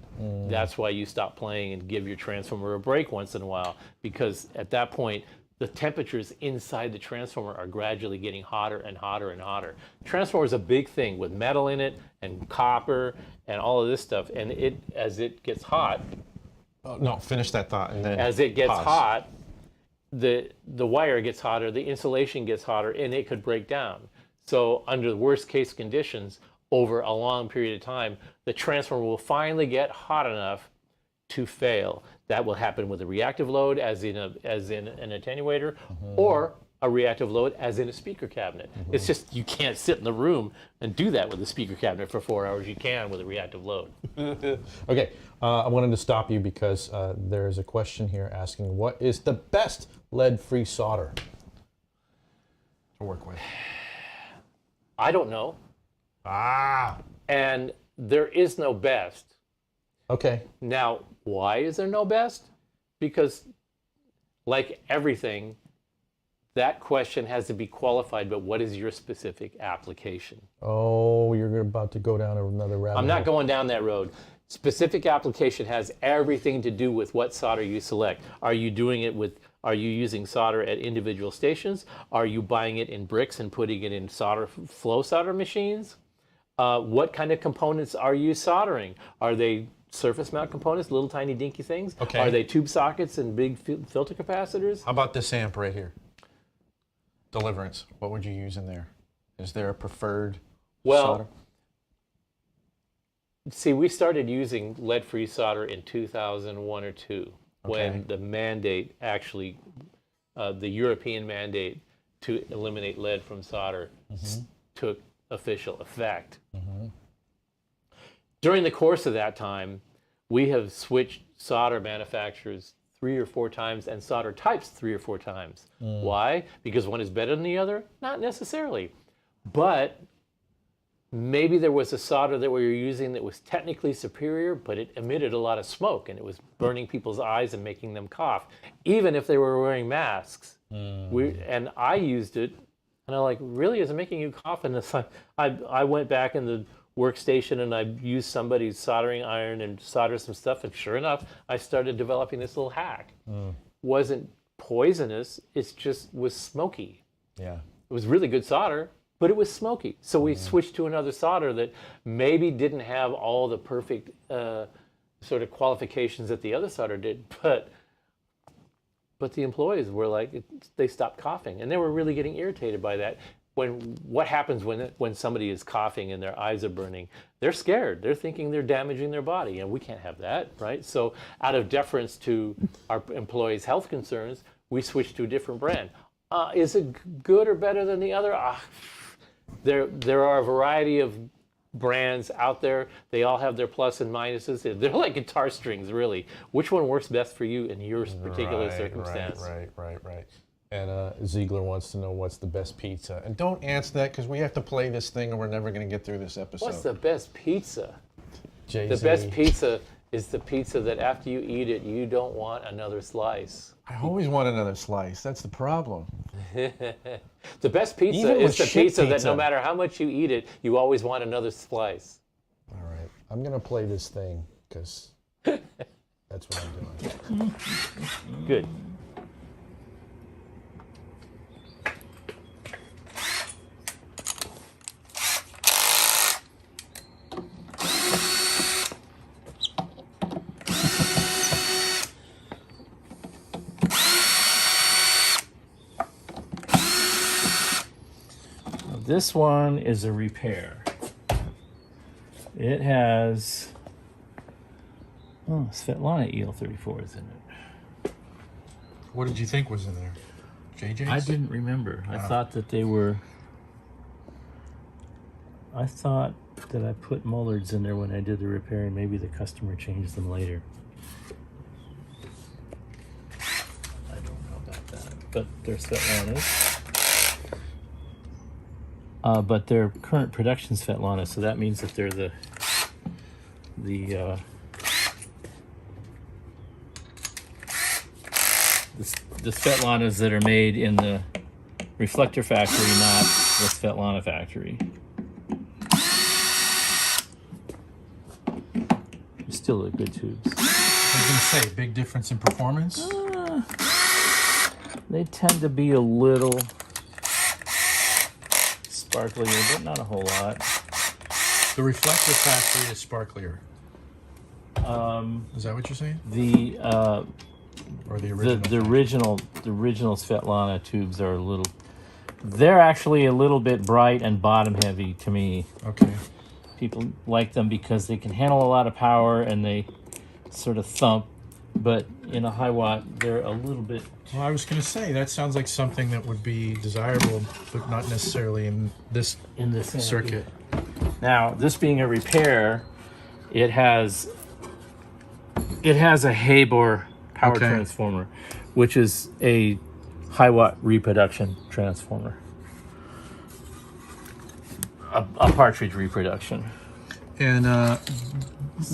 That's why you stop playing and give your transformer a break once in a while, because at that point, the temperatures inside the transformer are gradually getting hotter and hotter and hotter. Transformer is a big thing with metal in it and copper and all of this stuff. And as it gets hot, Oh, no, finish that thought and then as it gets pause. hot, the wire gets hotter, the insulation gets hotter, and it could break down. So under the worst case conditions, over a long period of time, the transformer will finally get hot enough to fail. That will happen with a reactive load, as in an attenuator, or a reactive load, as in a speaker cabinet. It's just you can't sit in the room and do that with a speaker cabinet for 4 hours. You can with a reactive load. Okay, I wanted to stop you because there's a question here asking, what is the best lead-free solder to work with? I don't know, and there is no best. Okay. Now, why is there no best? Because, like everything, that question has to be qualified, but what is your specific application? Oh, you're about to go down another rabbit I'm not hole. going down that road. Specific application has everything to do with what solder you select. Are you using solder at individual stations? Are you buying it in bricks and putting it in flow solder machines? What kind of components are you soldering? Are they surface mount components, little tiny dinky things? Okay. Are they tube sockets and big filter capacitors? How about this amp right here? Deliverance. What would you use in there? Is there a preferred solder? Well, see, we started using lead-free solder in 2001 or 2 when the mandate actually, the European mandate to eliminate lead from solder took official effect. During the course of that time, we have switched solder manufacturers 3 or 4 times and solder types 3 or 4 times. Why? Because one is better than the other? Not necessarily. But maybe there was a solder that we were using that was technically superior, but it emitted a lot of smoke and it was burning people's eyes and making them cough, even if they were wearing masks. And I used it, and I'm like, really? Is it making you cough? And it's like, I went back in the workstation and I used somebody's soldering iron and soldered some stuff, and sure enough, I started developing this little hack. Wasn't poisonous, it just was smoky. Yeah. It was really good solder, but it was smoky. So we switched to another solder that maybe didn't have all the perfect sort of qualifications that the other solder did, but the employees were like, they stopped coughing, and they were really getting irritated by that. What happens when somebody is coughing and their eyes are burning? They're scared. They're thinking they're damaging their body, and we can't have that, right? So out of deference to our employees' health concerns, we switched to a different brand. Is it good or better than the other? There are a variety of brands out there. They all have their plus and minuses. They're like guitar strings, really. Which one works best for you in your particular circumstance? Right. And Ziegler wants to know what's the best pizza. And don't answer that because we have to play this thing and we're never going to get through this episode. What's the best pizza? Jay-Z. The best pizza is the pizza that after you eat it, you don't want another slice. I always want another slice. That's the problem. The best pizza Even with is the shit pizza that pizza. no matter how much you eat it, you always want another slice. All right. I'm going to play this thing because that's what I'm doing. Good. this one is a repair. It has Svetlana EL34s in it. What did you think was in there? JJ's? I didn't remember. I thought that they were. I thought that I put Mullards in there when I did the repair, and maybe the customer changed them later. I don't know about that, but they're Svetlanas. But they're current production Svetlana, so that means that they're the Svetlanas that are made in the reflector factory, not the Svetlana factory. Still a good tubes. I was going to say, big difference in performance? They tend to be a little sparklier, but not a whole lot. The reflector factory is sparklier. Is that what you're saying? Or the original? The original Svetlana tubes are they're actually a little bit bright and bottom heavy to me. Okay. People like them because they can handle a lot of power and they sort of thump, but in a Hiwatt they're a little bit. Well, I was going to say, that sounds like something that would be desirable, but not necessarily in this circuit. Now, this being a repair, it has a Haber power transformer, which is a Hiwatt reproduction transformer. A partridge reproduction. And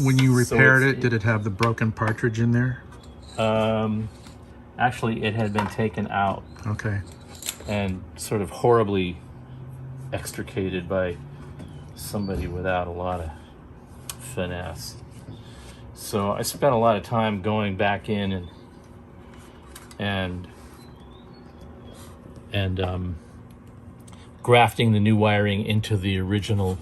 when you repaired it, did it have the broken partridge in there? Actually, it had been taken out. Okay. And sort of horribly extricated by somebody without a lot of finesse. So I spent a lot of time going back in and grafting the new wiring into the original.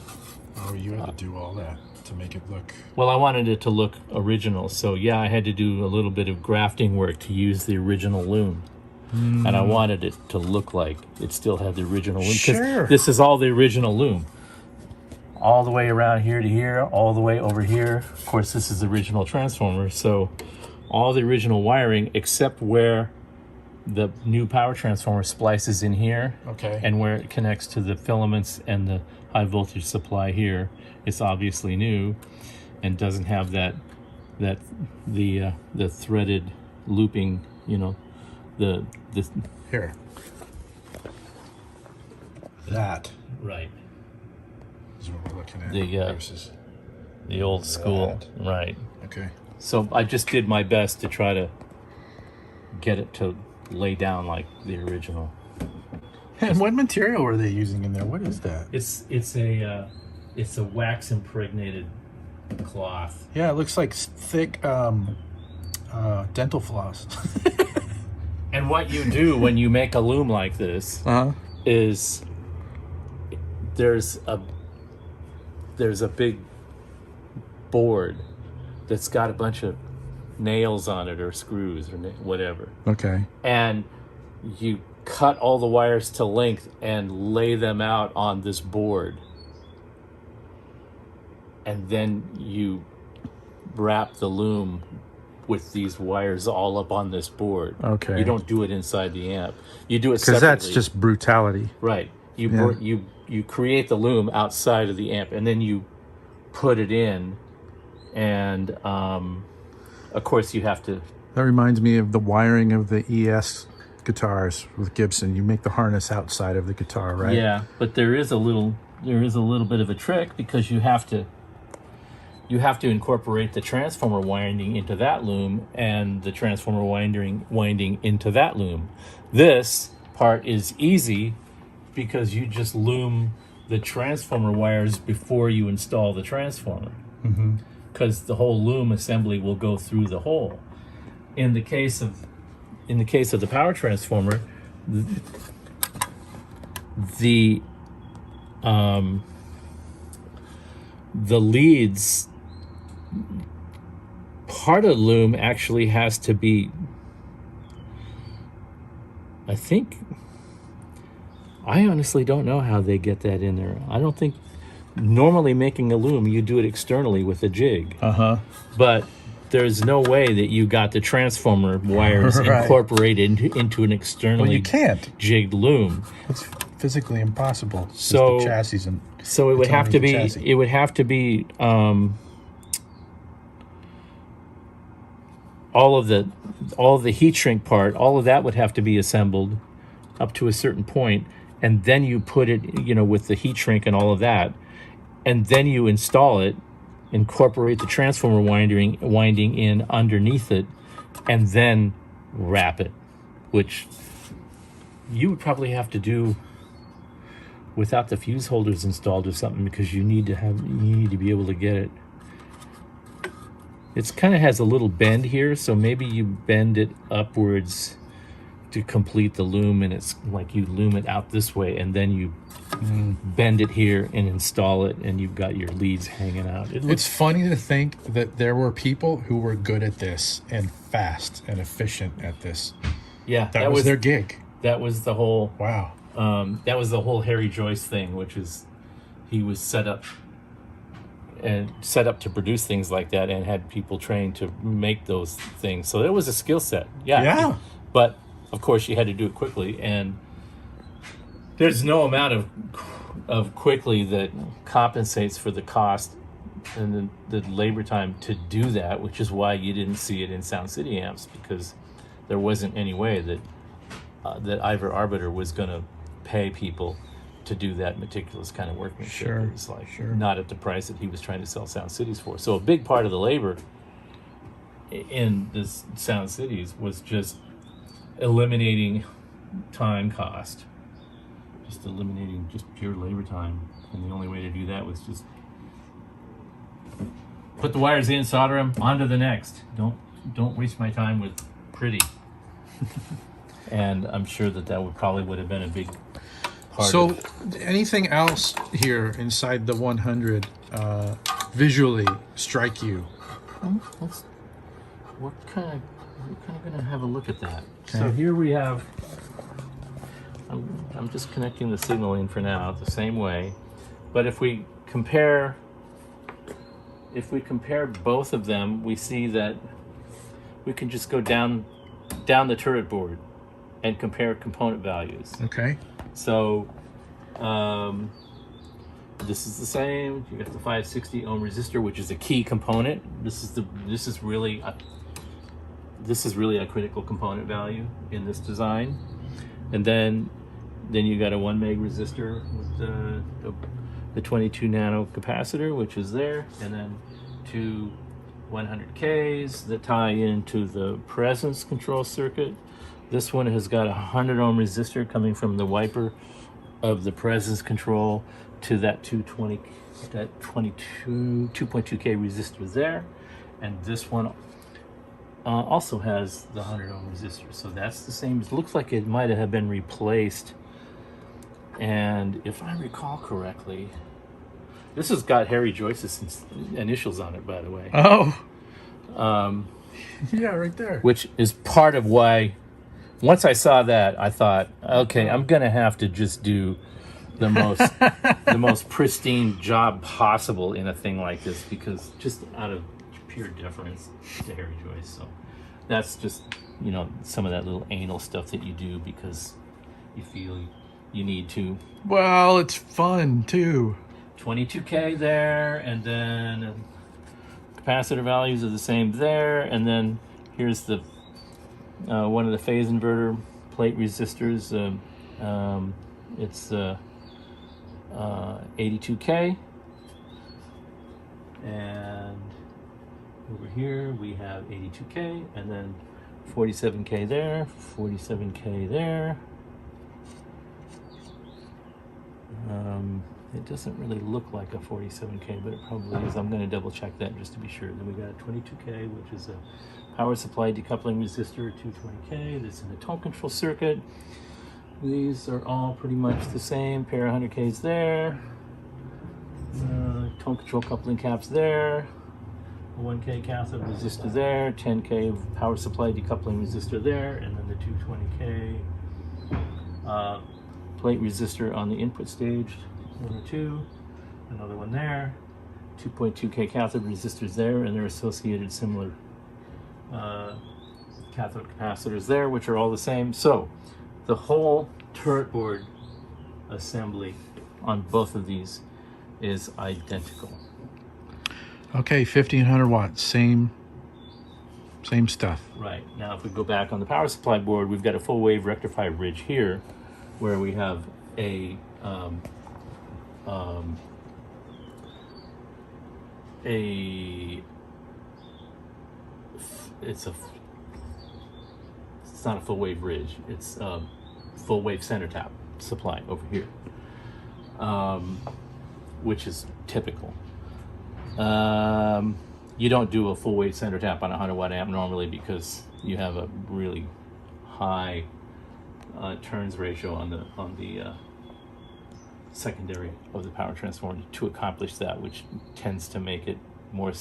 Oh, you had to do all that to make it look. Well, I wanted it to look original, so yeah, I had to do a little bit of grafting work to use the original loom. And I wanted it to look like it still had the original loom. Sure. This is all the original loom. All the way around here to here, all the way over here. Of course, this is the original transformer, so all the original wiring except where the new power transformer splices in here. Okay. And where it connects to the filaments and the high voltage supply here, it's obviously new and doesn't have the threaded looping, the Here. That right. is what we're looking at. Versus the old school. Right. Okay. So I just did my best to try to get it to lay down like the original. And what material were they using in there? What is that? It's a wax impregnated cloth. Yeah, it looks like thick dental floss. And what you do when you make a loom like this is there's a big board that's got a bunch of nails on it or screws or whatever. Okay. And you cut all the wires to length and lay them out on this board. And then you wrap the loom with these wires all up on this board. Okay. You don't do it inside the amp. You do it Because separately. that's just brutality. Right. You create the loom outside of the amp, and then you put it in, and of course you have to. That reminds me of the wiring of the ES guitars with Gibson. You make the harness outside of the guitar, right? Yeah, but there is a little bit of a trick because you have to incorporate the transformer winding into that loom and the transformer winding into that loom. This part is easy because you just loom the transformer wires before you install the transformer. Because the whole loom assembly will go through the hole. In the case of the power transformer, the leads, part of the loom actually has to be, I think, I honestly don't know how they get that in there. I don't think normally making a loom you do it externally with a jig, but there's no way that you got the transformer wires Right. incorporated into an externally Well, you can't. jigged loom. It's physically impossible. It's So- just the chassis and So it would It's have to only the be. chassis. It would have to be all of the heat shrink part. All of that would have to be assembled up to a certain point, and then you put it, with the heat shrink and all of that, and then you install it, incorporate the transformer winding in underneath it, and then wrap it, which you would probably have to do without the fuse holders installed or something, because you need to be able to get it. It's kind of has a little bend here, so maybe you bend it upwards to complete the loom, and it's like you loom it out this way, and then you bend it here and install it, and you've got your leads hanging out. It looks It's funny to think that there were people who were good at this and fast and efficient at this. yeah. That was their gig. That was the whole. Wow. That was the whole Harry Joyce thing, which is he was set up to produce things like that, and had people trained to make those things. So it was a skill set. Yeah. But of course, you had to do it quickly, and there's no amount of quickly that compensates for the cost and the labor time to do that, which is why you didn't see it in Sound City amps, because there wasn't any way that Ivor Arbiter was going to pay people to do that meticulous kind of workmanship. Sure, It was like sure. not at the price that he was trying to sell Sound Cities for. So a big part of the labor in this Sound Cities was just eliminating time cost, just eliminating just pure labor time. And the only way to do that was just put the wires in, solder them, on to the next. Don't waste my time with pretty. And I'm sure that would have been a big part So, of anything else here inside the 100 visually strike you? we're kind of gonna have a look at that. So here we have, I'm just connecting the signal in for now the same way, but if we compare both of them, we see that we can just go down the turret board and compare component values. Okay. So this is the same. You got the 560 ohm resistor, which is a key component. This is really a critical component value in this design. And then you got a 1 meg resistor with the 22 nano capacitor, which is there, and then two 100Ks that tie into the presence control circuit. This one has got a 100 ohm resistor coming from the wiper of the presence control to that 2.2K resistor there, and this one also has the 100 ohm resistor. So that's the same. It looks like it might have been replaced, and if I recall correctly, this has got Harry Joyce's initials on it, by the way. Oh. Yeah, right there. Which is part of why, once I saw that, I thought, okay, I'm gonna have to just do the most pristine job possible in a thing like this, because just out of pure deference to Harry Joyce. So that's just, some of that little anal stuff that you do because you feel you need to. Well, it's fun too. 22K there, and then capacitor values are the same there, and then here's the one of the phase inverter plate resistors. It's 82K, and over here we have 82K, and then 47K there, 47K there. It doesn't really look like a 47K, but it probably is. I'm going to double check that just to be sure. Then we got a 22K, which is a power supply decoupling resistor, 220K. That's in the tone control circuit. These are all pretty much the same. Pair of 100Ks there. Tone control coupling caps there. A 1K cathode resistor there. 10K power supply decoupling resistor there. And then the 220K plate resistor on the input stage, number 2, another one there, 2.2K cathode resistors there, and their associated similar cathode capacitors there, which are all the same. So the whole turret board assembly on both of these is identical. Okay, 1500 watts, same stuff. Right. Now if we go back on the power supply board, we've got a full wave rectifier bridge here where we have a it's not a full wave bridge, it's a full wave center tap supply over here, which is typical. You don't do a full wave center tap on a 100 watt amp normally because you have a really high turns ratio on the secondary of the power transformer to accomplish that, which tends to make it more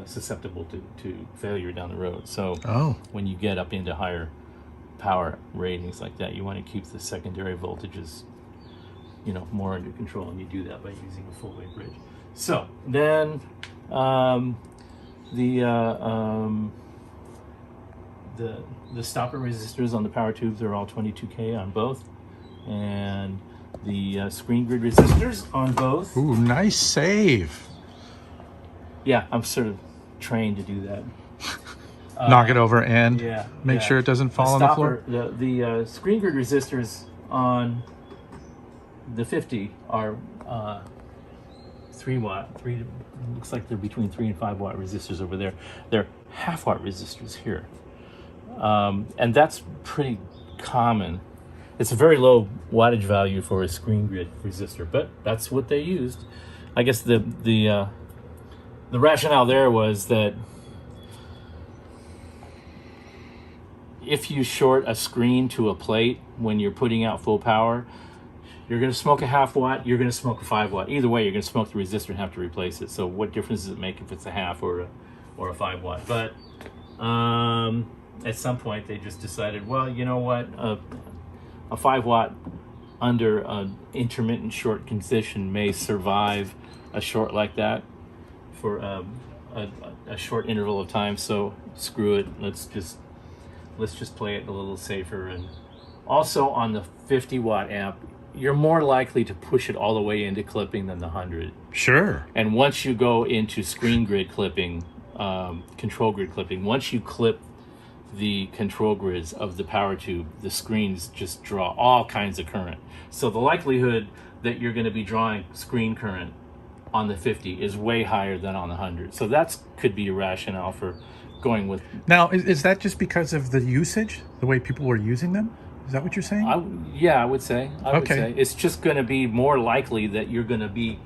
susceptible to failure down the road. So when you get up into higher power ratings like that, you want to keep the secondary voltages, more under control, and you do that by using a full wave bridge. So then the stopper resistors on the power tubes are all 22K on both, and the screen grid resistors on both. Ooh, nice save. Yeah, I'm sort of trained to do that. Knock it over and make yeah. sure it doesn't fall on the floor. The screen grid resistors on the 50 are 3 watt. Looks like they're between 3 and 5 watt resistors over there. They're half watt resistors here, and that's pretty common. It's a very low wattage value for a screen grid resistor, but that's what they used. I guess the rationale there was that if you short a screen to a plate when you're putting out full power, you're going to smoke a half watt, you're going to smoke a 5 watt. Either way, you're going to smoke the resistor and have to replace it. So what difference does it make if it's a half or a 5 watt? But at some point, they just decided, well, you know what? A 5 watt under an intermittent short condition may survive a short like that for a short interval of time. So screw it. Let's just play it a little safer. And also on the 50 watt amp, you're more likely to push it all the way into clipping than the 100. Sure. And once you go into screen grid clipping, control grid clipping, once you clip the control grids of the power tube, the screens just draw all kinds of current. So the likelihood that you're going to be drawing screen current on the 50 is way higher than on the 100. So that could be a rationale for going with. Now, is that just because of the usage, the way people were using them? Is that what you're saying? I would say. It's just going to be more likely that you're going to be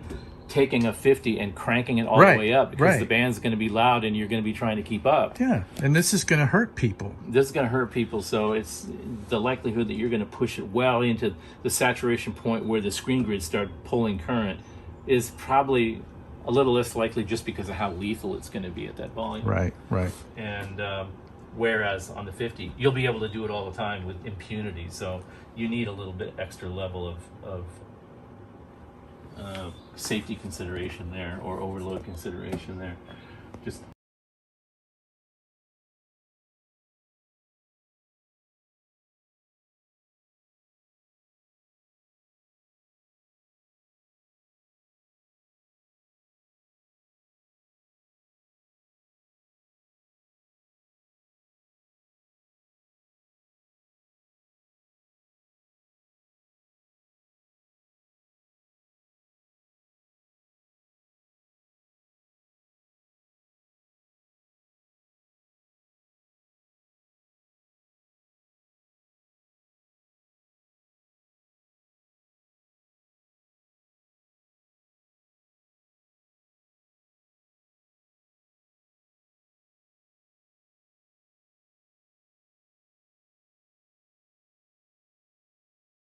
taking a 50 and cranking it all the way up because the band's going to be loud and you're going to be trying to keep up. Yeah, and this is going to hurt people. This is going to hurt people, so it's the likelihood that you're going to push it well into the saturation point where the screen grids start pulling current is probably a little less likely just because of how lethal it's going to be at that volume. Right. And whereas on the 50, you'll be able to do it all the time with impunity, so you need a little bit extra level of safety consideration there, or overload consideration there. Just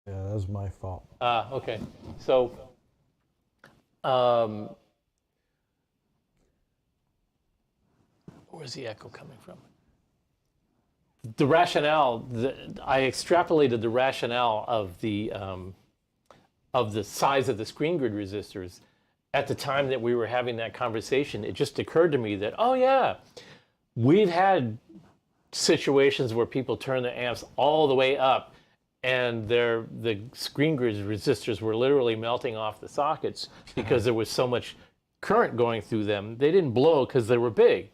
Yeah, that was my fault. okay. So where's the echo coming from? the rationale, I extrapolated the rationale of the size of the screen grid resistors. At the time that we were having that conversation, it just occurred to me that, oh yeah, we've had situations where people turn their amps all the way up and the screen grid resistors were literally melting off the sockets because there was so much current going through them. They didn't blow because they were big.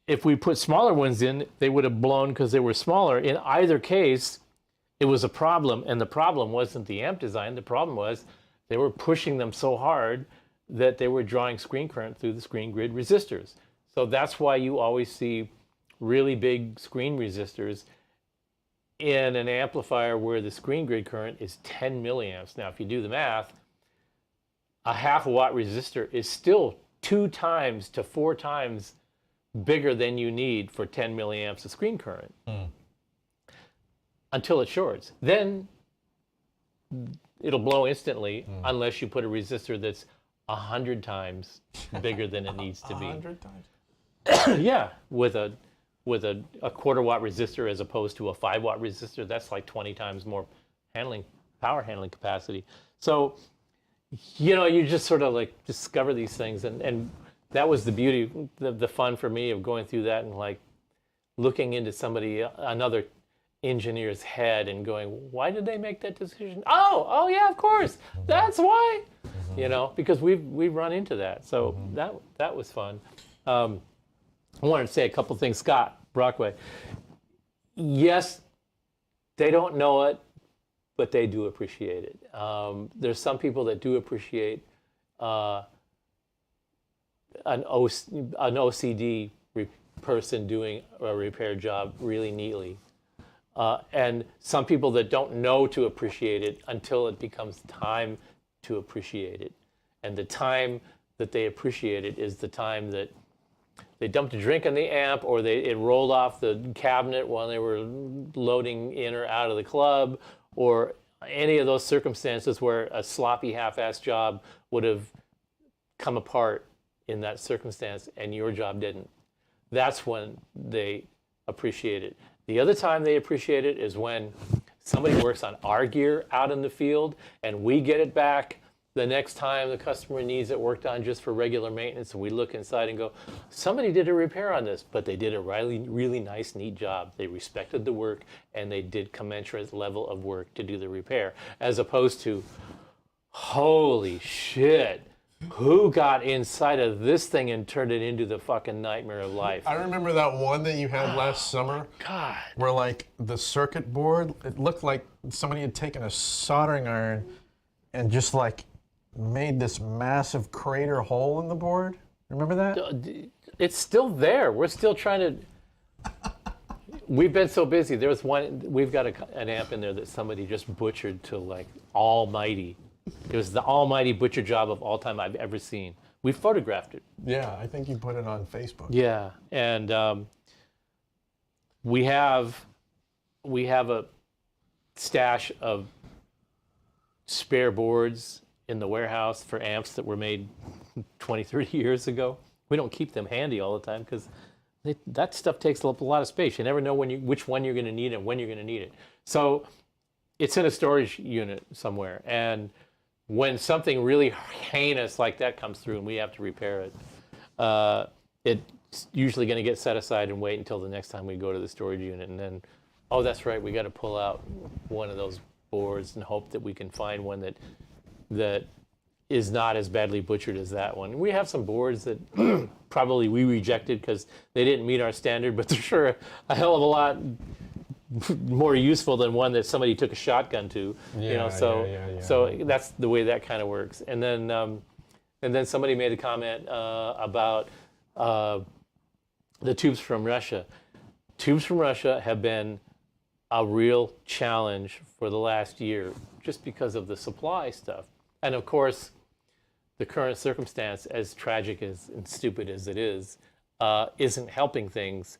If we put smaller ones in, they would have blown because they were smaller. In either case, it was a problem, and the problem wasn't the amp design. The problem was they were pushing them so hard that they were drawing screen current through the screen grid resistors. So that's why you always see really big screen resistors in an amplifier where the screen grid current is 10 milliamps. Now, if you do the math, a half watt resistor is still 2 times to 4 times bigger than you need for 10 milliamps of screen current until it shorts. Then it'll blow instantly unless you put a resistor that's 100 times bigger than it needs to be. 100 times? Yeah, with a quarter watt resistor as opposed to a 5 watt resistor, that's like 20 times more power handling capacity. So, you know, you just sort of like discover these things, and that was the beauty, the fun for me of going through that and like looking into another engineer's head and going, why did they make that decision? Oh yeah, of course, that's why. You know, because we've run into that. So that was fun. I wanted to say a couple things. Scott Brockway, yes, they don't know it, but they do appreciate it. There's some people that do appreciate an OCD person doing a repair job really neatly. And some people that don't know to appreciate it until it becomes time to appreciate it. And the time that they appreciate it is the time that they dumped a drink on the amp, or it rolled off the cabinet while they were loading in or out of the club, or any of those circumstances where a sloppy half-assed job would have come apart in that circumstance and your job didn't. That's when they appreciate it. The other time they appreciate it is when somebody works on our gear out in the field and we get it back the next time the customer needs it worked on just for regular maintenance, and we look inside and go, somebody did a repair on this, but they did a really, really nice, neat job. They respected the work and they did commensurate level of work to do the repair, as opposed to, holy shit, who got inside of this thing and turned it into the fucking nightmare of life? I remember that one that you had last summer. God. Where like the circuit board, it looked like somebody had taken a soldering iron and just like made this massive crater hole in the board. Remember that? It's still there. We're still trying to. We've been so busy. There was one. We've got an amp in there that somebody just butchered to like almighty. It was the almighty butcher job of all time I've ever seen. We photographed it. Yeah, I think you put it on Facebook. Yeah, and we have a stash of spare boards in the warehouse for amps that were made 20, 30 years ago. We don't keep them handy all the time because that stuff takes up a lot of space. You never know which one you're going to need and when you're going to need it. So it's in a storage unit somewhere. And when something really heinous like that comes through and we have to repair it, it's usually going to get set aside and wait until the next time we go to the storage unit. And then, oh, that's right, we got to pull out one of those boards and hope that we can find one that is not as badly butchered as that one. We have some boards that probably we rejected because they didn't meet our standard, but they're sure a hell of a lot more useful than one that somebody took a shotgun to. So that's the way that kind of works. And then somebody made a comment about the tubes from Russia. Tubes from Russia have been a real challenge for the last year just because of the supply stuff. And of course, the current circumstance, as tragic and stupid as it is, isn't helping things.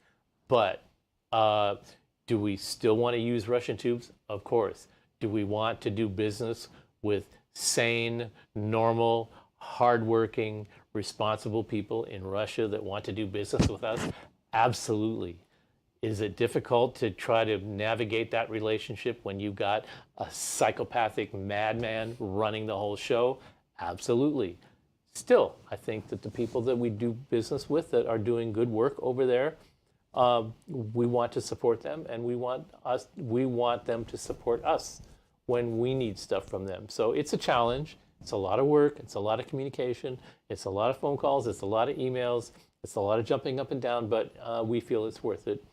But do we still want to use Russian tubes? Of course. Do we want to do business with sane, normal, hardworking, responsible people in Russia that want to do business with us? Absolutely. Is it difficult to try to navigate that relationship when you've got a psychopathic madman running the whole show? Absolutely. Still, I think that the people that we do business with that are doing good work over there, we want to support them, and we want them to support us when we need stuff from them. So it's a challenge. It's a lot of work. It's a lot of communication. It's a lot of phone calls. It's a lot of emails. It's a lot of jumping up and down, but we feel it's worth it.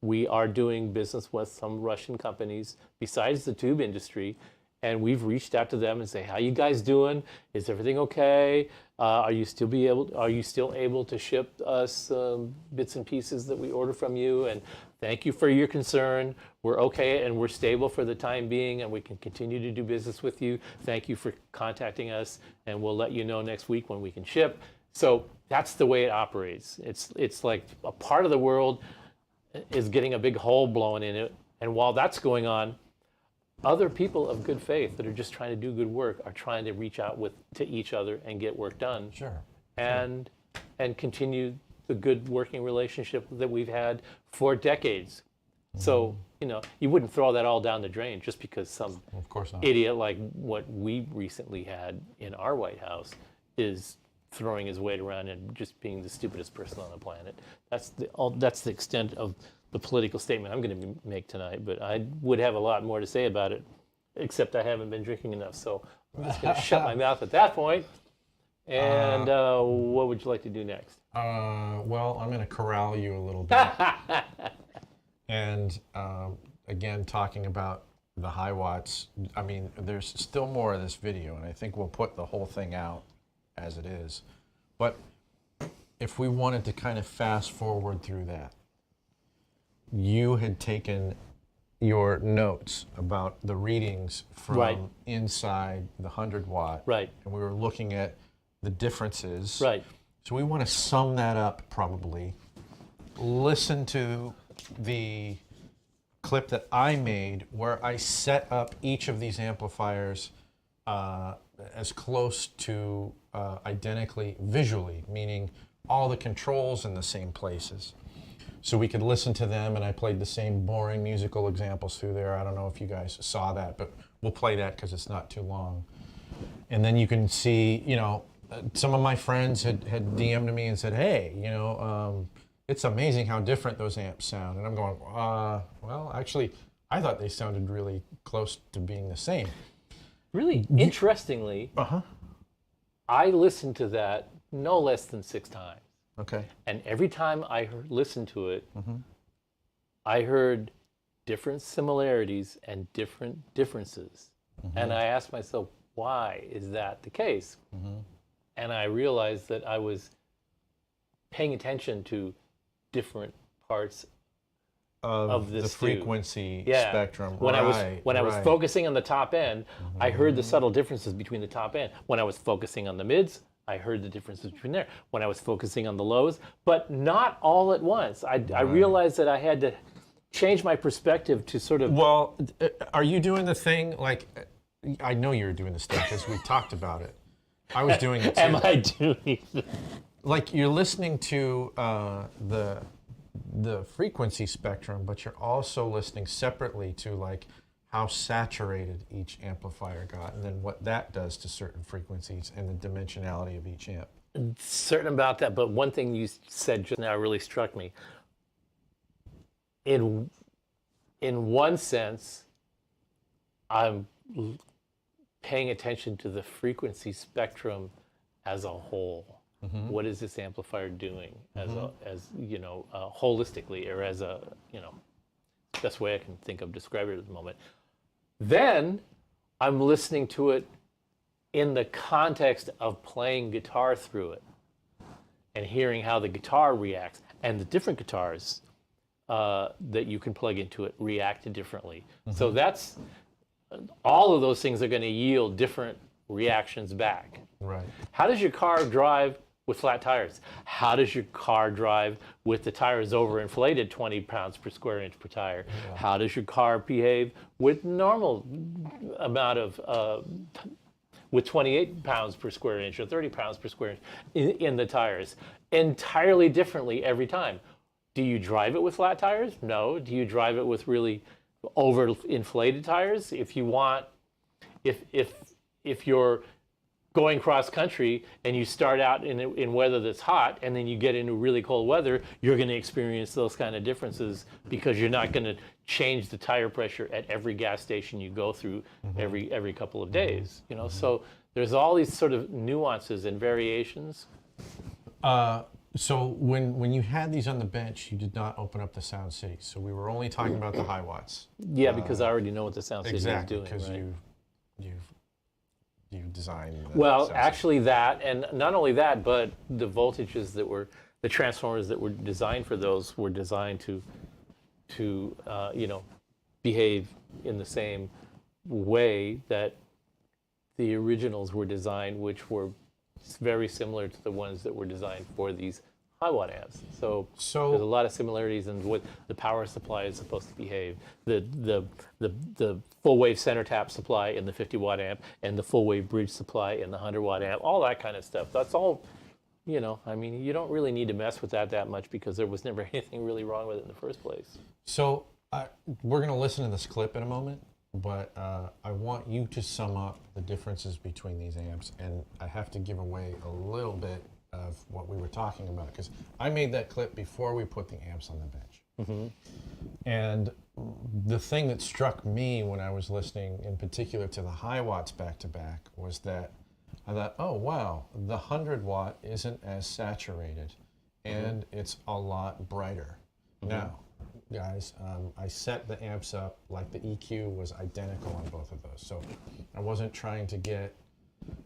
We are doing business with some Russian companies besides the tube industry, and we've reached out to them and say, "How you guys doing? Is everything okay? Are you still able to ship us bits and pieces that we order from you? And thank you for your concern. We're okay and we're stable for the time being, and we can continue to do business with you. Thank you for contacting us, and we'll let you know next week when we can ship." So that's the way it operates. It's like a part of the world is getting a big hole blown in it, and while that's going on, other people of good faith that are just trying to do good work are trying to reach out to each other and get work done. Sure. And continue the good working relationship that we've had for decades. So, you wouldn't throw that all down the drain just because some Of course not. idiot like what we recently had in our White House is throwing his weight around and just being the stupidest person on the planet. That's the extent of the political statement I'm going to make tonight, but I would have a lot more to say about it, except I haven't been drinking enough, so I'm just going to shut my mouth at that point. And what would you like to do next? Well, I'm going to corral you a little bit. And again, talking about the Hiwatts, I mean, there's still more of this video, and I think we'll put the whole thing out as it is. But if we wanted to kind of fast forward through that, you had taken your notes about the readings from Right. inside the 100-watt. Right. And we were looking at the differences. Right. So we want to sum that up probably. Listen to the clip that I made where I set up each of these amplifiers as close to identically visually, meaning all the controls in the same places. So we could listen to them, and I played the same boring musical examples through there. I don't know if you guys saw that, but we'll play that because it's not too long. And then you can see, some of my friends had DM'd me and said, "Hey, it's amazing how different those amps sound." And I'm going, well, actually, I thought they sounded really close to being the same. Really interestingly, I listened to that no less than 6 times. Okay. And every time I listened to it, I heard different similarities and different differences. And I asked myself, why is that the case? And I realized that I was paying attention to different parts of this the frequency Yeah. spectrum. When I was right. focusing on the top end, I heard the subtle differences between the top end. When I was focusing on the mids, I heard the differences between there. When I was focusing on the lows, but not all at once. I realized that I had to change my perspective to sort of. Well, are you doing the thing like? I know you're doing this thing because we talked about it. I was doing it too. Am I doing? Like you're listening to the frequency spectrum, but you're also listening separately to like how saturated each amplifier got, and then what that does to certain frequencies and the dimensionality of each amp. Certain about that, but one thing you said just now really struck me. In one sense, I'm paying attention to the frequency spectrum as a whole. What is this amplifier doing as holistically, or as a best way I can think of describing it at the moment. Then I'm listening to it in the context of playing guitar through it and hearing how the guitar reacts, and the different guitars that you can plug into it react differently. So that's all of those things are going to yield different reactions back. Right. How does your car drive with flat tires? How does your car drive with the tires overinflated 20 pounds per square inch per tire? Yeah. How does your car behave with normal amount of, with 28 pounds per square inch or 30 pounds per square inch in the tires? Entirely differently every time. Do you drive it with flat tires? No. Do you drive it with really overinflated tires? If you want, if you're going cross country and you start out in weather that's hot and then you get into really cold weather, you're going to experience those kind of differences because you're not going to change the tire pressure at every gas station you go through every couple of days. You know, so there's all these sort of nuances and variations. So when you had these on the bench, you did not open up the Sound City. So we were only talking about the Hiwatts. Yeah, because I already know what the Sound City Exactly, is doing. because Right? you designed. The Well, Sound actually that, and not only that, but the voltages that were, the transformers that were designed for those were designed to you know, behave in the same way that the originals were designed, which were very similar to the ones that were designed for these Hiwatt amps. So there's a lot of similarities in what the power supply is supposed to behave. The full wave center tap supply in the 50-watt amp and the full wave bridge supply in the 100-watt amp, all that kind of stuff. That's all, you know, I mean, you don't really need to mess with that much because there was never anything really wrong with it in the first place. So we're going to listen to this clip in a moment, but I want you to sum up the differences between these amps, and I have to give away a little bit of what we were talking about because I made that clip before we put the amps on the bench. And the thing that struck me when I was listening in particular to the Hiwatts back to back was that I thought, oh wow, the 100-watt isn't as saturated and it's a lot brighter. Now, guys, I set the amps up like the EQ was identical on both of those. So I wasn't trying to get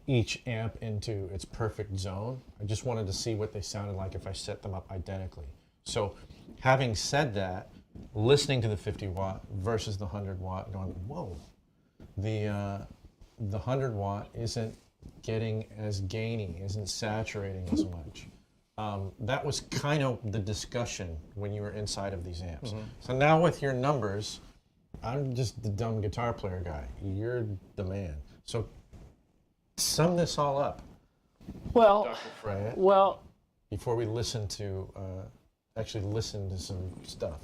each amp into its perfect zone. I just wanted to see what they sounded like if I set them up identically. So having said that, listening to the 50-watt versus the 100-watt, going, whoa, the 100-watt isn't getting as gainy, isn't saturating as much. That was kind of the discussion when you were inside of these amps. So now with your numbers, I'm just the dumb guitar player guy. You're the man. So sum this all up, Well, Dr. Freya, well, before we listen to, actually listen to some stuff.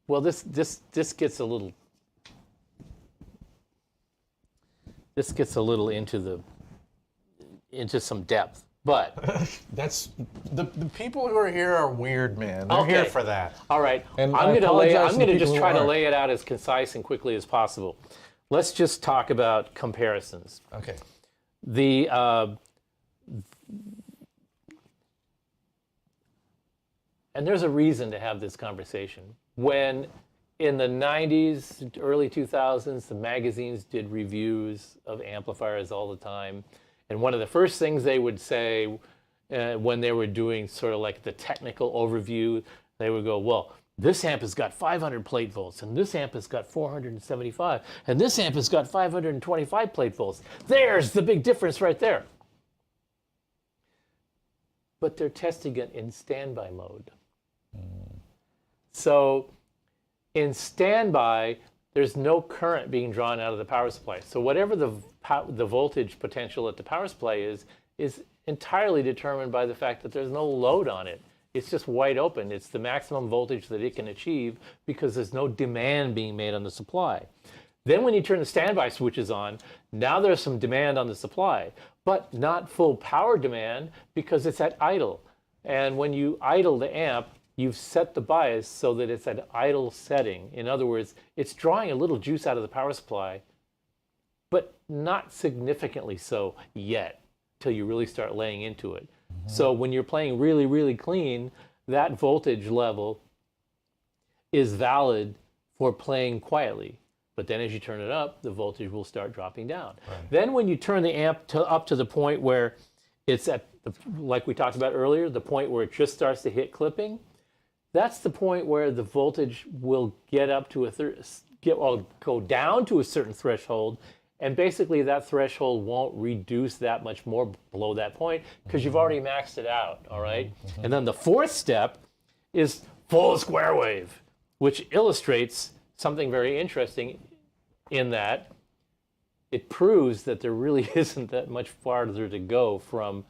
well, this gets a little, into some depth, but That's, the people who are here are weird, man. They're here Okay. for that. all right. And I'm I going to apologize to I'm the going to people just who try to aren't. lay it out as concise and quickly as possible. Let's just talk about comparisons. Okay. The and there's a reason to have this conversation. When in the 90s, early 2000s, the magazines did reviews of amplifiers all the time. And one of the first things they would say when they were doing sort of like the technical overview, they would go, well, this amp has got 500 plate volts, and this amp has got 475, and this amp has got 525 plate volts. There's the big difference right there. But they're testing it in standby mode. So in standby, there's no current being drawn out of the power supply. So whatever the voltage potential at the power supply is entirely determined by the fact that there's no load on it. It's just wide open. It's the maximum voltage that it can achieve because there's no demand being made on the supply. Then when you turn the standby switches on, now there's some demand on the supply, but not full power demand because it's at idle. And when you idle the amp, you've set the bias so that it's at idle setting. In other words, it's drawing a little juice out of the power supply, but not significantly so yet, till you really start laying into it. So when you're playing really, really clean, that voltage level is valid for playing quietly. But then as you turn it up, the voltage will start dropping down. Right. Then when you turn the amp up to the point where it's at, like we talked about earlier, the point where it just starts to hit clipping, that's the point where the voltage will get up to go down to a certain threshold, and basically that threshold won't reduce that much more below that point because you've already maxed it out, all right? And then the fourth step is full square wave, which illustrates something very interesting in that it proves that there really isn't that much farther to go from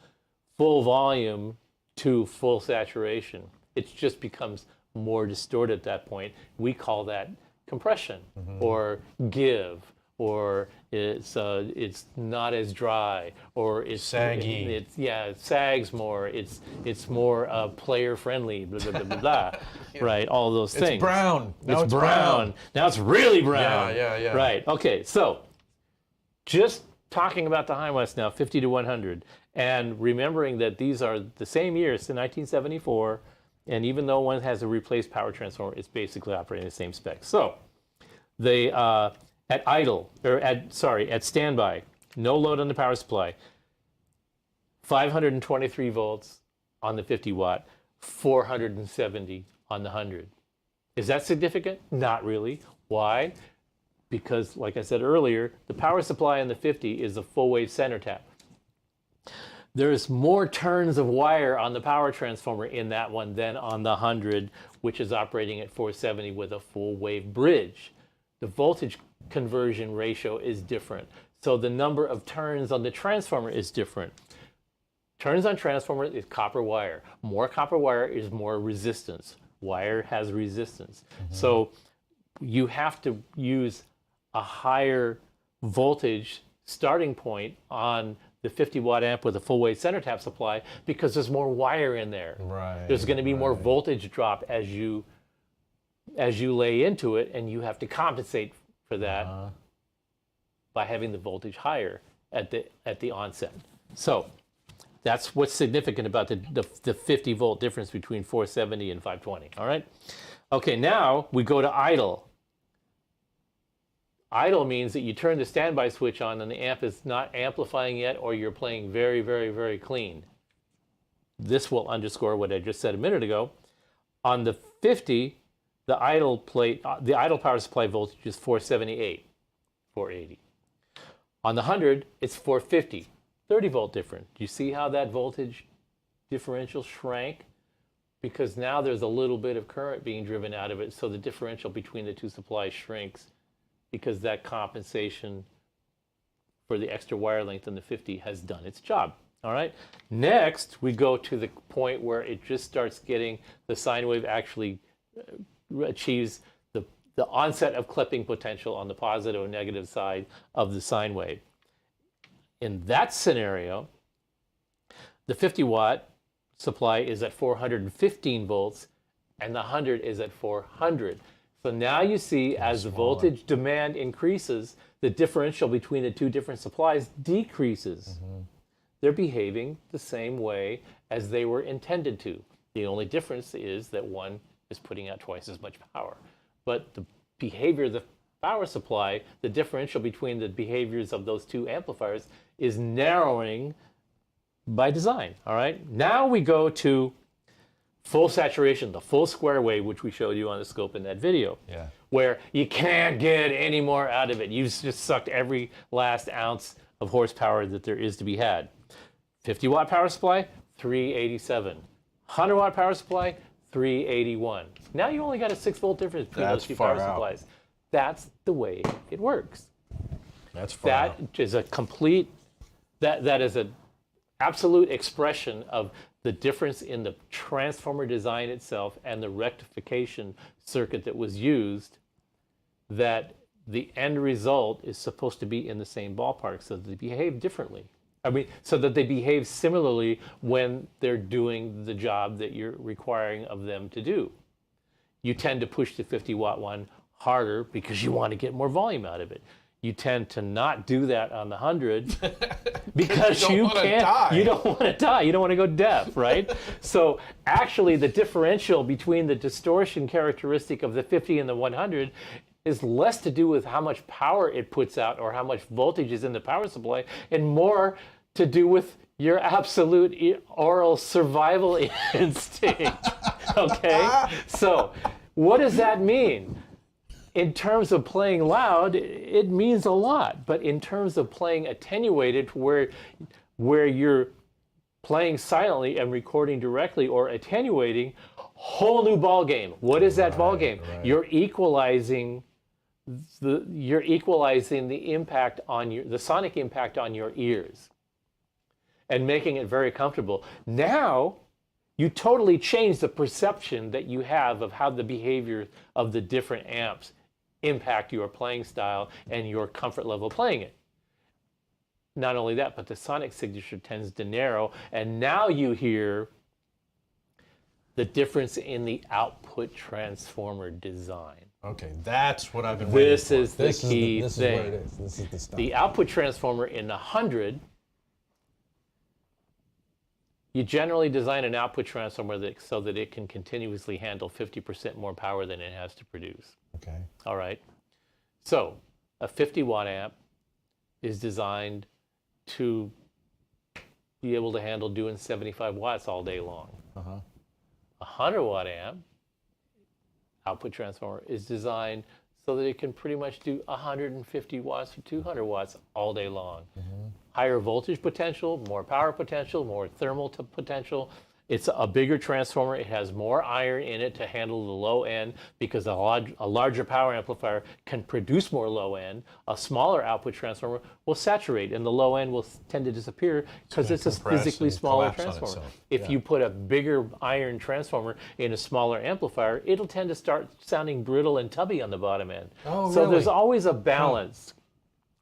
full volume to full saturation. It just becomes more distorted at that point. We call that compression or give, or it's not as dry, or it's saggy. It sags more. It's more player friendly. Blah blah blah blah blah. Right, all those things. It's brown. Now It's brown. Now it's really brown. Yeah. Right. Okay. So, just talking about the Hiwatts now, 50 to 100, and remembering that these are the same years in 1974, and even though one has a replaced power transformer, it's basically operating the same specs. So, they at idle, or at standby, no load on the power supply, 523 volts on the 50 watt, 470 on the 100. Is that significant? Not really. Why? Because, like I said earlier, the power supply on the 50 is a full wave center tap. There's more turns of wire on the power transformer in that one than on the 100, which is operating at 470 with a full wave bridge. The voltage conversion ratio is different. So the number of turns on the transformer is different. Turns on transformer is copper wire. More copper wire is more resistance. Wire has resistance. So you have to use a higher voltage starting point on the 50 watt amp with a full wave center tap supply because there's more wire in there. Right. There's going to be more voltage drop as you lay into it, and you have to compensate for that by having the voltage higher at the onset. So that's what's significant about the 50 volt difference between 470 and 520. All right. Okay, now we go to idle. Idle means that you turn the standby switch on and the amp is not amplifying yet, or you're playing very, very, very clean. This will underscore what I just said a minute ago. On the 50, the idle power supply voltage is 478, 480. On the 100, it's 450, 30 volt difference. Do you see how that voltage differential shrank? Because now there's a little bit of current being driven out of it, so the differential between the two supplies shrinks because that compensation for the extra wire length in the 50 has done its job. All right. Next, we go to the point where it just starts getting the sine wave actually achieves the onset of clipping potential on the positive and negative side of the sine wave. In that scenario, the 50 watt supply is at 415 volts and the 100 is at 400. So now you see as the voltage demand increases, the differential between the two different supplies decreases. They're behaving the same way as they were intended to. The only difference is that one is putting out twice as much power. But the behavior of the power supply, the differential between the behaviors of those two amplifiers is narrowing by design. All right. Now we go to full saturation, the full square wave, which we showed you on the scope in that video, where you can't get any more out of it. You've just sucked every last ounce of horsepower that there is to be had. 50 watt power supply, 387. 100 watt power supply, 381. Now you only got a 6 volt difference between those two power supplies. That's the way it works. That's far out. That is a complete, that is an absolute expression of the difference in the transformer design itself and the rectification circuit that was used, that the end result is supposed to be in the same ballpark, so they behave differently. I mean, so that they behave similarly when they're doing the job that you're requiring of them to do. You tend to push the 50 watt one harder because you want to get more volume out of it. You tend to not do that on the 100 because you can't. Die. You don't want to die. You don't want to go deaf, right? So actually, the differential between the distortion characteristic of the 50 and the 100 is less to do with how much power it puts out or how much voltage is in the power supply, and more to do with your absolute oral survival instinct. Okay? So what does that mean? In terms of playing loud, it means a lot. But in terms of playing attenuated, where you're playing silently and recording directly, or attenuating, whole new ball game. What is that ball game? Right. You're equalizing the impact on the sonic impact on your ears, and making it very comfortable. Now you totally change the perception that you have of how the behavior of the different amps impact your playing style and your comfort level playing it. Not only that, but the sonic signature tends to narrow, and now you hear the difference in the output transformer design. Okay, that's what I've been waiting This for. is the key This thing. is what it is. This is the stuff. The output transformer in 100, you generally design an output transformer so that it can continuously handle 50% more power than it has to produce. Okay. All right. So a 50 watt amp is designed to be able to handle doing 75 watts all day long. Uh-huh. A 100 watt amp output transformer is designed so that it can pretty much do 150 watts or 200 watts all day long. Higher voltage potential, more power potential, more thermal potential. It's a bigger transformer. It has more iron in it to handle the low end because a larger power amplifier can produce more low end. A smaller output transformer will saturate and the low end will tend to disappear because it's a compress physically and smaller collapse on transformer. itself. If Yeah. you put a bigger iron transformer in a smaller amplifier, it'll tend to start sounding brittle and tubby on the bottom end. Oh, so really? there's always a balance.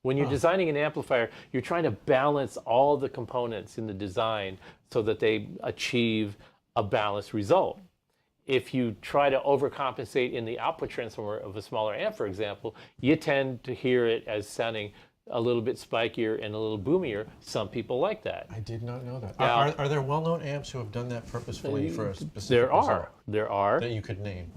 When you're designing an amplifier, you're trying to balance all the components in the design so that they achieve a balanced result. If you try to overcompensate in the output transformer of a smaller amp, for example, you tend to hear it as sounding a little bit spikier and a little boomier. Some people like that. I did not know that. Now- Are there well-known amps who have done that purposefully for a specific There result are. that you could name?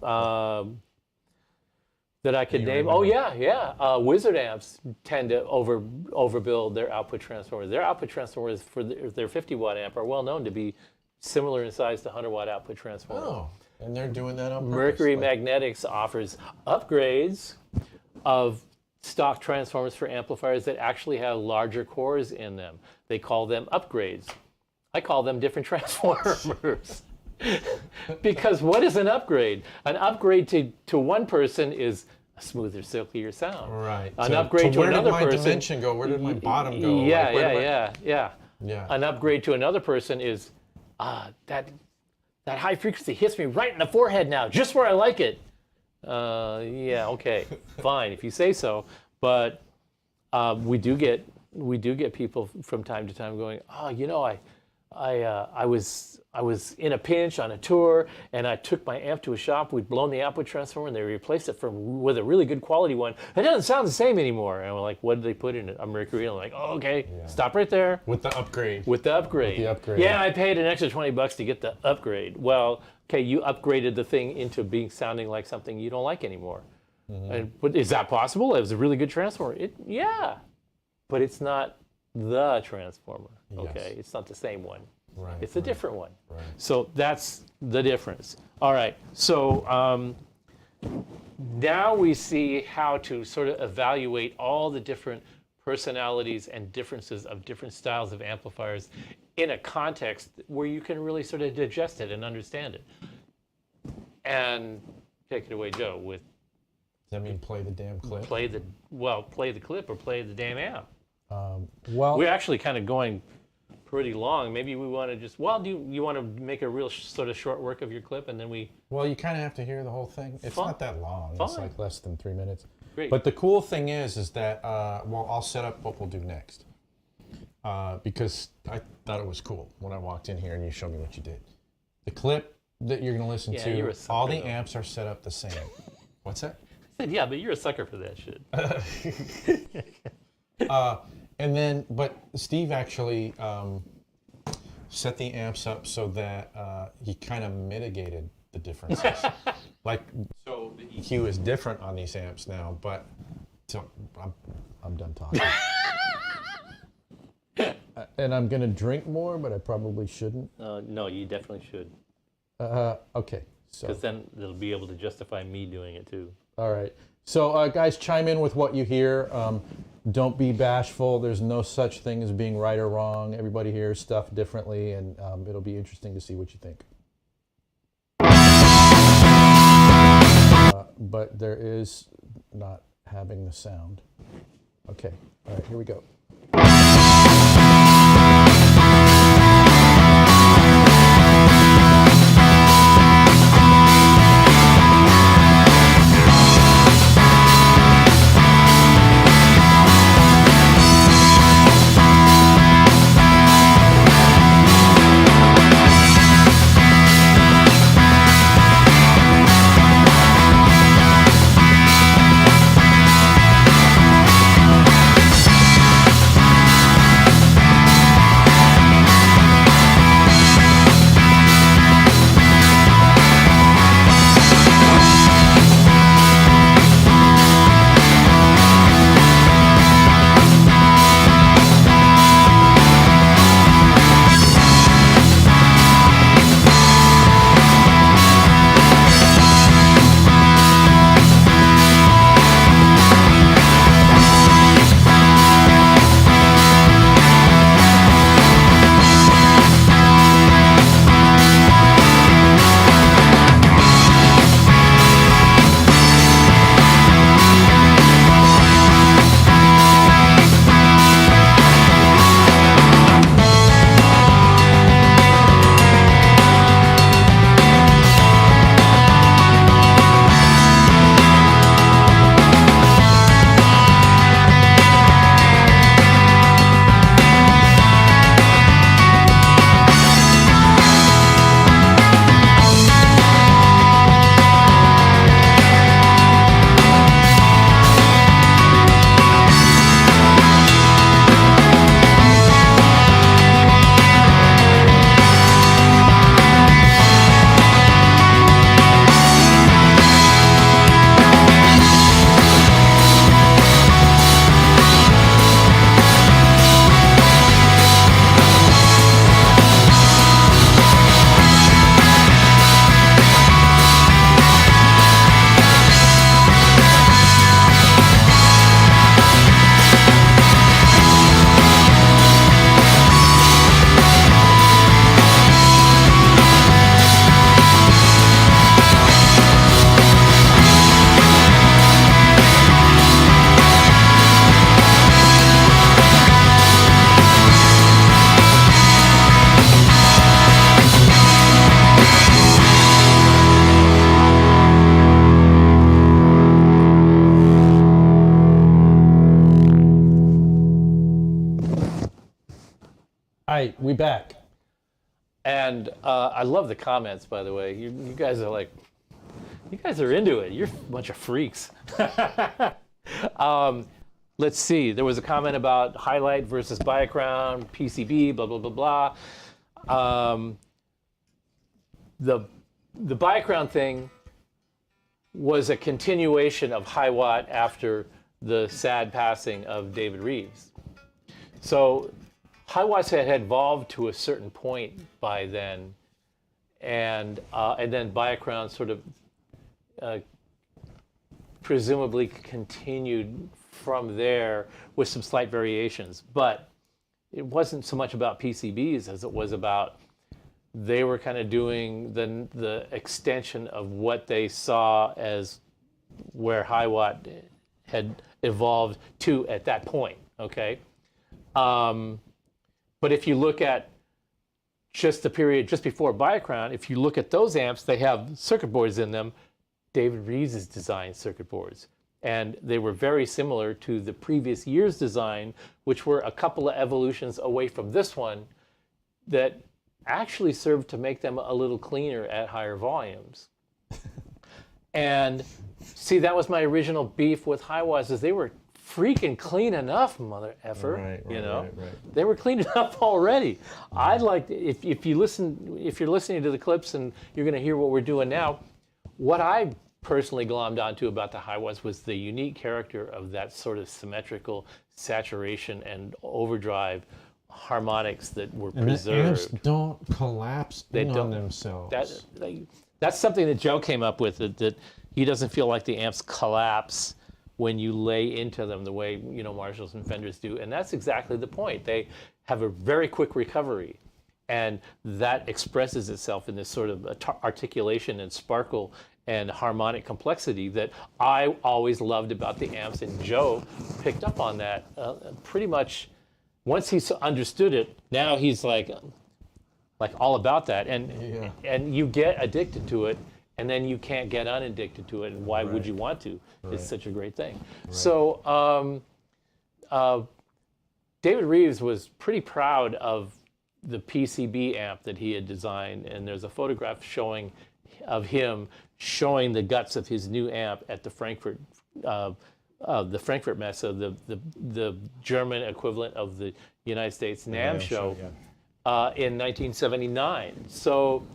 That I could you name. remember? Oh yeah. Wizard amps tend to overbuild their output transformers. Their output transformers for their 50 watt amp are well known to be similar in size to 100 watt output transformer. Oh, and they're doing that on purpose. Mercury like- Magnetics offers upgrades of stock transformers for amplifiers that actually have larger cores in them. They call them upgrades. I call them different transformers. Because what is an upgrade? An upgrade to one person is a smoother, silkier sound. Right. An upgrade to where another did my person. dimension go? Where did my bottom go? Yeah, Like, where did yeah. Yeah. An upgrade to another person is that high frequency hits me right in the forehead now, just where I like it. Yeah, okay, fine if you say so. But we do get people from time to time going, I was in a pinch on a tour, and I took my amp to a shop. We'd blown the output transformer, and they replaced it with a really good quality one. It doesn't sound the same anymore. And we're like, what did they put in it? A Mercury. And I'm like, oh, okay, stop right there. With the upgrade. With the upgrade. With the upgrade. Yeah, I paid an extra $20 to get the upgrade. Well, okay, you upgraded the thing into sounding like something you don't like anymore. But is that possible? It was a really good transformer. Yeah, but it's not the transformer. Okay, it's not the same one. Right. It's a different one. Right. So that's the difference. All right. So now we see how to sort of evaluate all the different personalities and differences of different styles of amplifiers in a context where you can really sort of digest it and understand it. And take it away, Joe, with Does that mean play the damn clip? play the clip or play the damn amp. Well, We're actually kind of going pretty long. Maybe we want to just, do you want to make a real sort of short work of your clip and then we... Well, you kind of have to hear the whole thing. It's Fine. not that long. It's Fine. like less than 3 minutes. Great. But the cool thing is that, I'll set up what we'll do next. Because I thought it was cool when I walked in here and you showed me what you did. The clip that you're going to listen Yeah, you're a to, sucker, all the though. amps are set up the same. What's that? I said, yeah, but you're a sucker for that shit. And then, but Steve actually set the amps up so that he kind of mitigated the differences. So the EQ is different on these amps now, but so I'm done talking. And I'm gonna drink more, but I probably shouldn't. No, you definitely should. Okay. So Because then they'll be able to justify me doing it too. all right. So guys, chime in with what you hear. Don't be bashful. There's no such thing as being right or wrong. Everybody hears stuff differently, and it'll be interesting to see what you think. But there is not having the sound. Okay. All right, here we go. right, we back. And I love the comments, by the way. You guys are like, you guys are into it. You're a bunch of freaks. Let's see. There was a comment about highlight versus Biocrown, PCB, blah, blah, blah, blah. The Biocrown thing was a continuation of Hiwatt after the sad passing of David Reeves. So Hiwatt had evolved to a certain point by then, and then Biocrown sort of presumably continued from there with some slight variations. But it wasn't so much about PCBs as it was about they were kind of doing the extension of what they saw as where Hiwatt had evolved to at that point, okay? But if you look at just the period just before Biocrown, if you look at those amps, they have circuit boards in them. David Reeves' designed circuit boards. And they were very similar to the previous year's design, which were a couple of evolutions away from this one that actually served to make them a little cleaner at higher volumes. And see, that was my original beef with Hiwatt, is they were freaking clean enough, mother effer. Right, you know, right. they were clean enough already. I'd like if you're listening to the clips and you're going to hear what we're doing now, what I personally glommed onto about the Hiwatt was the unique character of that sort of symmetrical saturation and overdrive harmonics that were preserved. The amps don't collapse on themselves. That's something that Joe came up with, that he doesn't feel like the amps collapse when you lay into them the way, you know, Marshalls and Fenders do. And that's exactly the point. They have a very quick recovery. And that expresses itself in this sort of articulation and sparkle and harmonic complexity that I always loved about the amps. And Joe picked up on that pretty much once he understood it. Now he's like all about that. And you get addicted to it, and then you can't get unaddicted to it. And why would you want to? It's such a great thing. Right. So David Reeves was pretty proud of the PCB amp that he had designed, and there's a photograph of him showing the guts of his new amp at the Frankfurt Messe, the German equivalent of the United States NAMM show in 1979. So,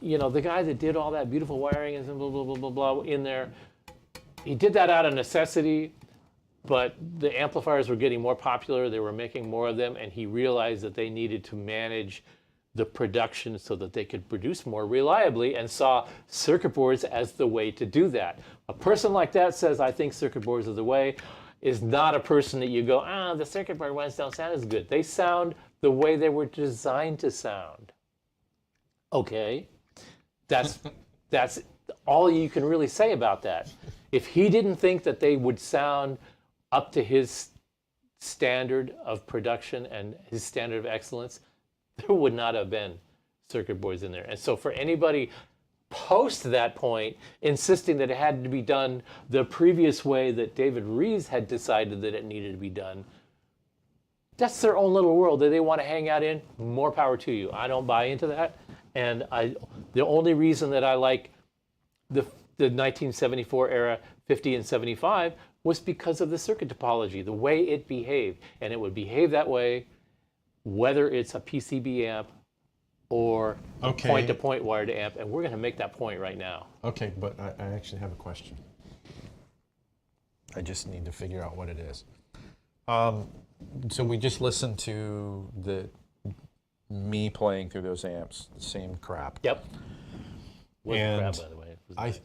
you know, the guy that did all that beautiful wiring and blah, blah, blah, blah, blah in there, he did that out of necessity, but the amplifiers were getting more popular, they were making more of them, and he realized that they needed to manage the production so that they could produce more reliably, and saw circuit boards as the way to do that. A person like that says, I think circuit boards are the way, is not a person that you go, the circuit board ones don't sound as good. They sound the way they were designed to sound. Okay, that's all you can really say about that. If he didn't think that they would sound up to his standard of production and his standard of excellence, there would not have been circuit boards in there. And so for anybody post that point insisting that it had to be done the previous way that David Reeves had decided that it needed to be done, that's their own little world that they want to hang out in. More power to you. I don't buy into that. And the only reason that I like the 1974 era 50 and 75 was because of the circuit topology, the way it behaved. And it would behave that way whether it's a PCB amp or point-to-point wired amp. And we're going to make that point right now. Okay, but I actually have a question. I just need to figure out what it is. So we just listened to me playing through those amps, the same crap. Yep. And crap, by the way. It was nice.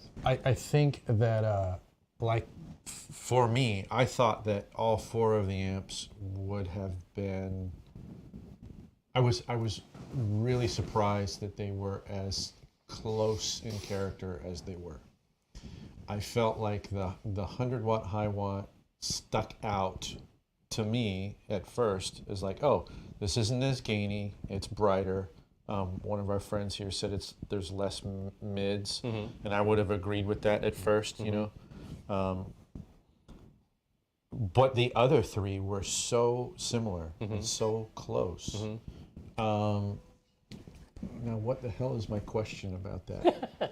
I think that, for me, I thought that all four of the amps would have been. I was really surprised that they were as close in character as they were. I felt like the 100-watt Hiwatt stuck out to me at first as like, oh, this isn't as gainy, it's brighter. One of our friends here said there's less mids, and I would have agreed with that at first, you know. But the other three were so similar and so close. Now, what the hell is my question about that?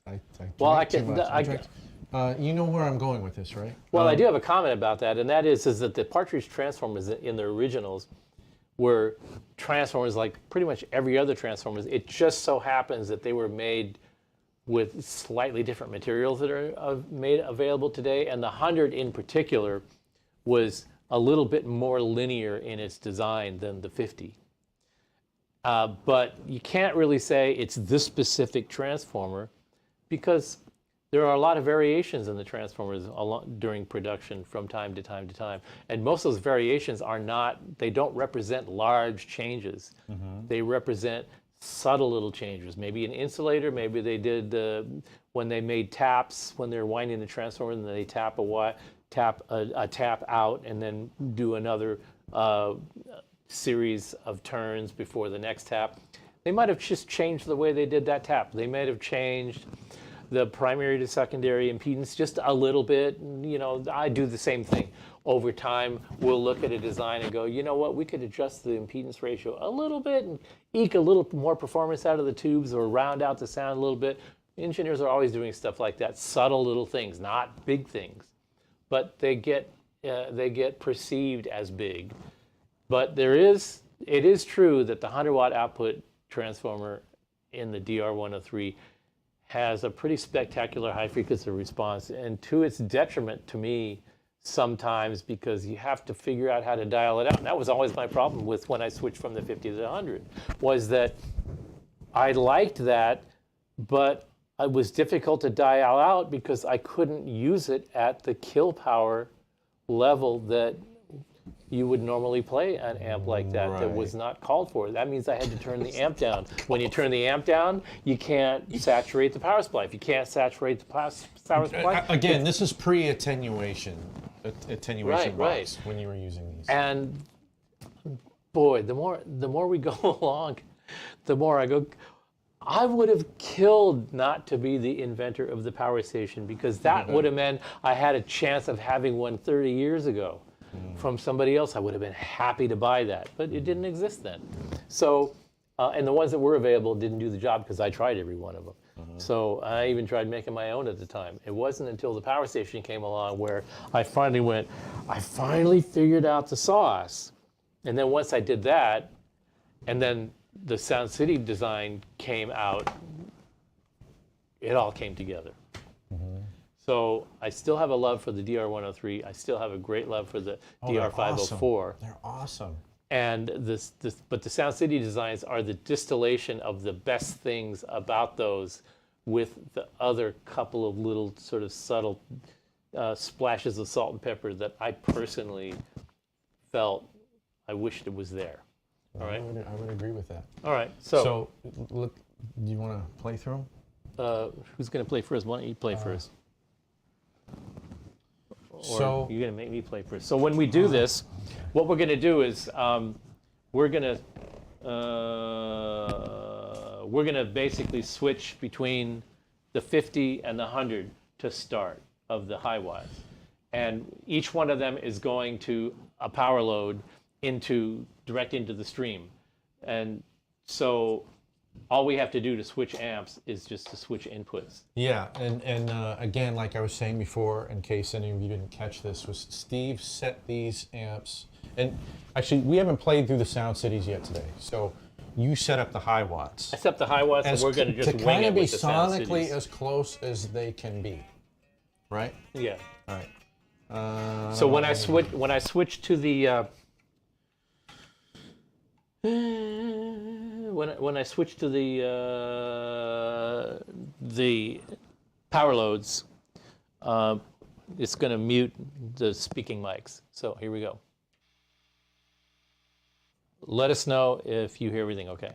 I Well, drank too much. You know where I'm going with this, right? Well, I do have a comment about that, and that is that the Partridge Transformers in the originals were Transformers like pretty much every other Transformers. It just so happens that they were made with slightly different materials that are made available today, and the 100 in particular was a little bit more linear in its design than the 50. But you can't really say it's this specific Transformer because there are a lot of variations in the Transformers during production from time to time to time. And most of those variations they don't represent large changes. They represent subtle little changes. Maybe an insulator, maybe they did when they made taps, when they're winding the Transformer, and they tap a tap out and then do another series of turns before the next tap. They might have just changed the way they did that tap. They might have changed the primary to secondary impedance just a little bit. You know, I do the same thing. Over time, we'll look at a design and go, you know what, we could adjust the impedance ratio a little bit and eke a little more performance out of the tubes or round out the sound a little bit. Engineers are always doing stuff like that, subtle little things, not big things. But they get perceived as big. But it is true that the 100-watt output transformer in the DR103 has a pretty spectacular high frequency response, and to its detriment to me sometimes, because you have to figure out how to dial it out. And that was always my problem with when I switched from the 50 to the 100, was that I liked that, but it was difficult to dial out because I couldn't use it at the kill power level that you would normally play an amp like that that was not called for. That means I had to turn the amp down. When you turn the amp down, you can't saturate the power supply. If you can't saturate the power supply... Again, this is pre-attenuation. Attenuation Right, box when you were using these. And boy, the more we go along, the more I go, I would have killed not to be the inventor of the power station, because that would have meant I had a chance of having one 30 years ago. From somebody else, I would have been happy to buy that, but it didn't exist then. So, and the ones that were available didn't do the job because I tried every one of them. So I even tried making my own at the time. It wasn't until the power station came along where I finally figured out the sauce. And then once I did that, and then the Sound City design came out, it all came together. So I still have a love for the DR103. I still have a great love for the DR504. They're awesome. And but the Sound City designs are the distillation of the best things about those, with the other couple of little sort of subtle splashes of salt and pepper that I personally felt I wished it was there. All right. I would agree with that. All right. So look, do you want to play through them? who's going to play first? Why don't you play first? Or you're going to make me play first. So when we do this, what we're going to do is we're going to basically switch between the 50 and the 100 to start of the Hiwatt. And each one of them is going to a power load direct into the stream. And so all we have to do to switch amps is just to switch inputs. Yeah, and again, like I was saying before, in case any of you didn't catch this, was Steve set these amps. And actually, we haven't played through the Sound Cities yet today. So you set up the Hiwatts. I set up the Hiwatts, and we're going to just wing kind it of be with the Sound sonically Cities. as close as they can be, right? Yeah. All right. So when I switch to the when I switch to the power loads, it's going to mute the speaking mics. So here we go. Let us know if you hear everything okay.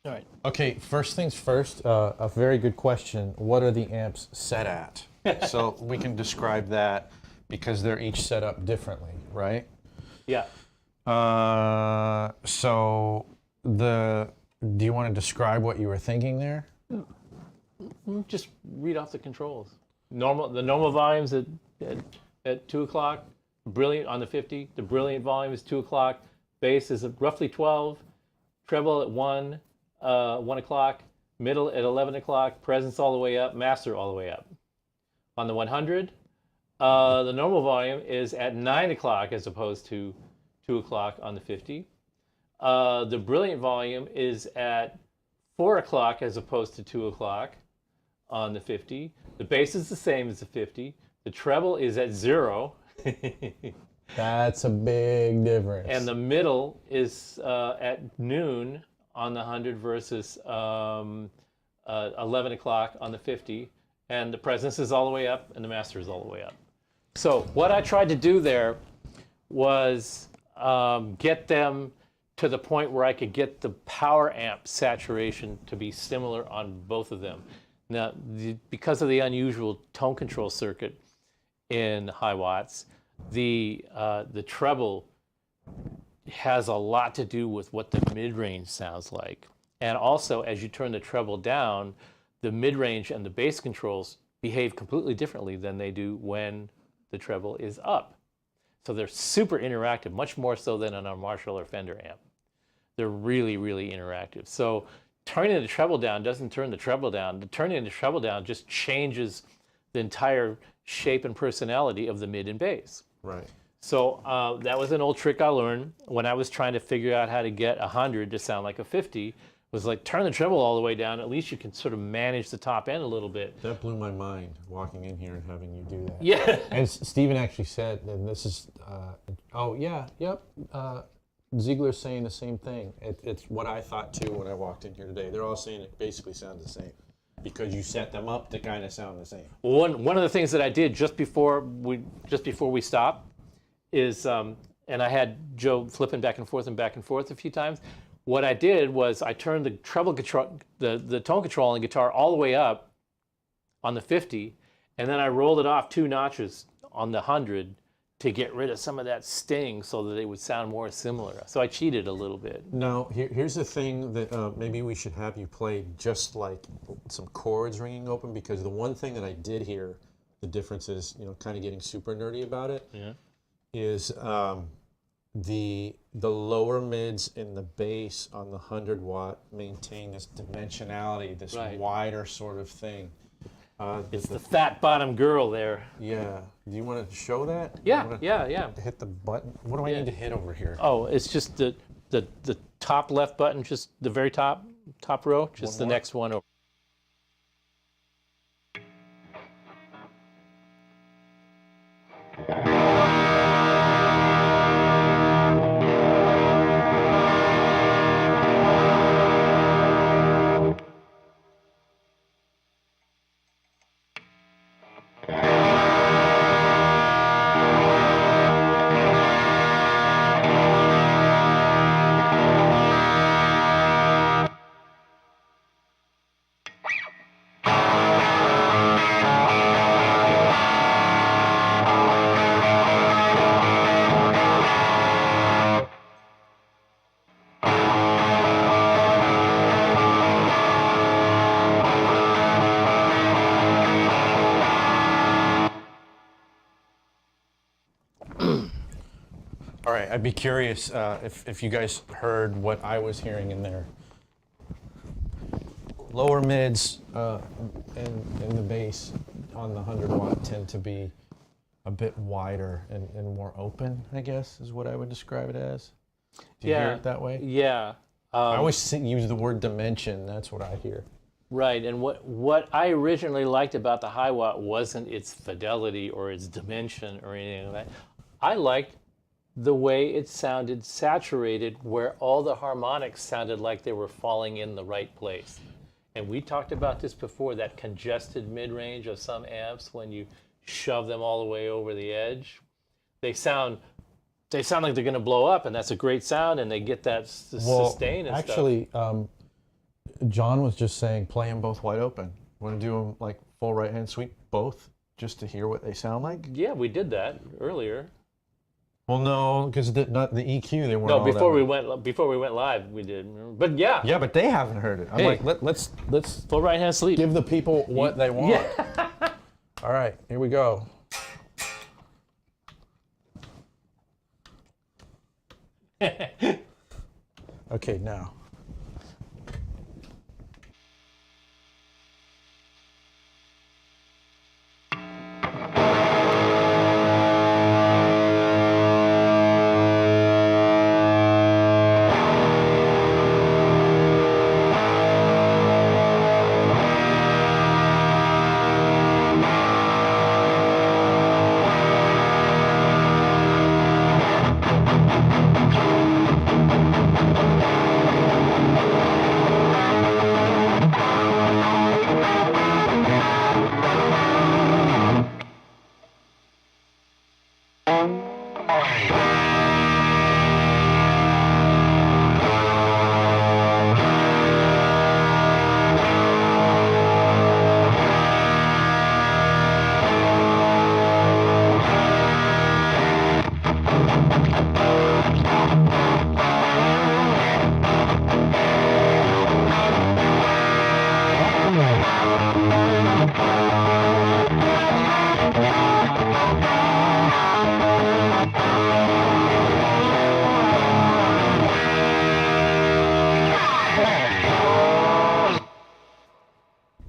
All right. Okay, first things first, a very good question. What are the amps set at? So we can describe that because they're each set up differently, right? Yeah. Do you want to describe what you were thinking there? Just read off the controls. The normal volumes at 2 o'clock. Brilliant on the 50. The brilliant volume is 2 o'clock. Bass is at roughly 12. Treble at 1 o'clock. Middle at 11 o'clock. Presence all the way up. Master all the way up. On the 100, the normal volume is at 9 o'clock as opposed to 2 o'clock on the 50. The brilliant volume is at 4 o'clock as opposed to 2 o'clock on the 50. The bass is the same as the 50. The treble is at 0. That's a big difference. And the middle is at noon on the 100 versus 11 o'clock on the 50. And the presence is all the way up and the master is all the way up. So what I tried to do there was get them to the point where I could get the power amp saturation to be similar on both of them. Now, because of the unusual tone control circuit in Hiwatts, the treble has a lot to do with what the mid-range sounds like. And also, as you turn the treble down, the mid-range and the bass controls behave completely differently than they do when the treble is up. So they're super interactive, much more so than on a Marshall or Fender amp. They're really, really interactive. So turning the treble down doesn't turn the treble down. Turning the treble down just changes the entire shape and personality of the mid and bass. right. So that was an old trick I learned when I was trying to figure out how to get 100 to sound like a 50. Was like, turn the treble all the way down. At least you can sort of manage the top end a little bit. That blew my mind, walking in here and having you do that. Yeah. And Steven actually said, and this is, Ziegler's saying the same thing. It's what I thought too when I walked in here today. They're all saying it basically sounds the same because you set them up to kind of sound the same. One of the things that I did just before we stopped is, and I had Joe flipping back and forth a few times. What I did was I turned the treble control, the tone control on the guitar all the way up on the 50, and then I rolled it off 2 notches on the 100 to get rid of some of that sting so that they would sound more similar. So I cheated a little bit. Now, here's the thing that maybe we should have you play just like some chords ringing open, because the one thing that I did hear, the difference is, kind of getting super nerdy about it, is the lower mids in the bass on the 100-watt maintain this dimensionality, this wider sort of thing. It's the fat bottom girl there. Yeah. Do you want to show that? Yeah. Hit the button. What do I need to hit over here? Oh, it's just the top left button, just the very top row, just the next one over. right, I'd be curious if you guys heard what I was hearing in there. Lower mids in the bass on the 100 watt tend to be a bit wider and more open, I guess, is what I would describe it as. Do you hear it that way? Yeah. I always use the word dimension. That's what I hear. Right, and what I originally liked about the Hiwatt wasn't its fidelity or its dimension or anything like that. I liked the way it sounded saturated, where all the harmonics sounded like they were falling in the right place. And we talked about this before, that congested mid-range of some amps when you shove them all the way over the edge. They sound like they're going to blow up, and that's a great sound, and they get that sustain and actually, John was just saying play them both wide open. Want to do them like full right hand sweep both, just to hear what they sound like? Yeah, we did that earlier. Well, no, because not the EQ, they weren't. No, all before that we went live, we did. But yeah, Yeah, but they haven't heard it. I'm Hey. like, let's full right hand sleep. give the people what they want. Yeah. All right, here we go. Okay, now.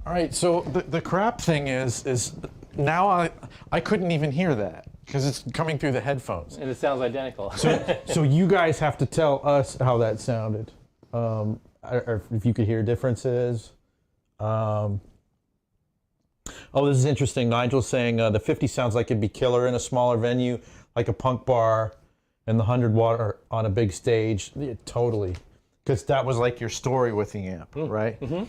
All right, so the crap thing is now I couldn't even hear that because it's coming through the headphones. And it sounds identical. So you guys have to tell us how that sounded, or if you could hear differences. Oh, this is interesting. Nigel's saying the 50 sounds like it'd be killer in a smaller venue, like a punk bar, and the 100 watt are on a big stage. Yeah, totally, because that was like your story with the amp, right? Mm-hmm.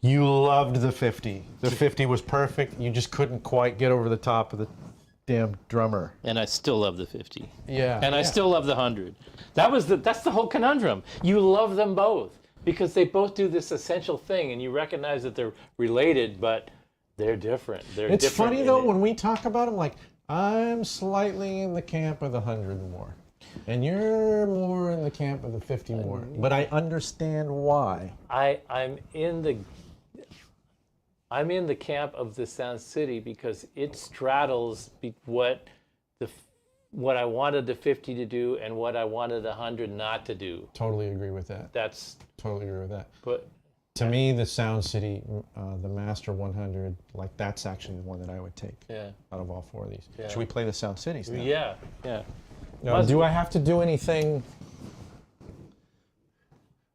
You loved the 50. The 50 was perfect. You just couldn't quite get over the top of the damn drummer. And I still love the 50. Yeah. And I still love the 100. That's the whole conundrum. You love them both because they both do this essential thing, and you recognize that they're related, but they're different. It's funny though when we talk about them, like I'm slightly in the camp of the 100 more, and you're more in the camp of the 50 more. But I understand why. I'm in the camp of the Sound City because it straddles what I wanted the 50 to do and what I wanted the 100 not to do. Totally agree with that. Totally agree with that. But To me, the Sound City, the Master 100, like that's actually the one that I would take out of all four of these. Yeah. Should we play the Sound Cities now? Yeah. Do I have to do anything?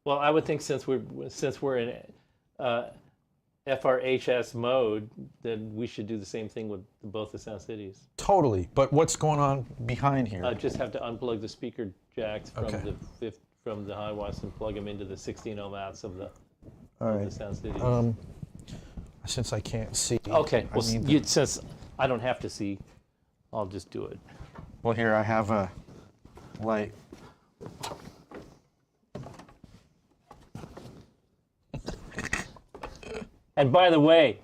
Well, I would think since we're in FRHS mode, then we should do the same thing with both the Sound Cities. Totally. But what's going on behind here? Just have to unplug the speaker jacks from Okay. from the Hiwatts and plug them into the 16 ohm outs of the Sound Cities. Since I can't see. Okay. I Well, need since I don't have to see, I'll just do it. well, here I have a light. And by the way,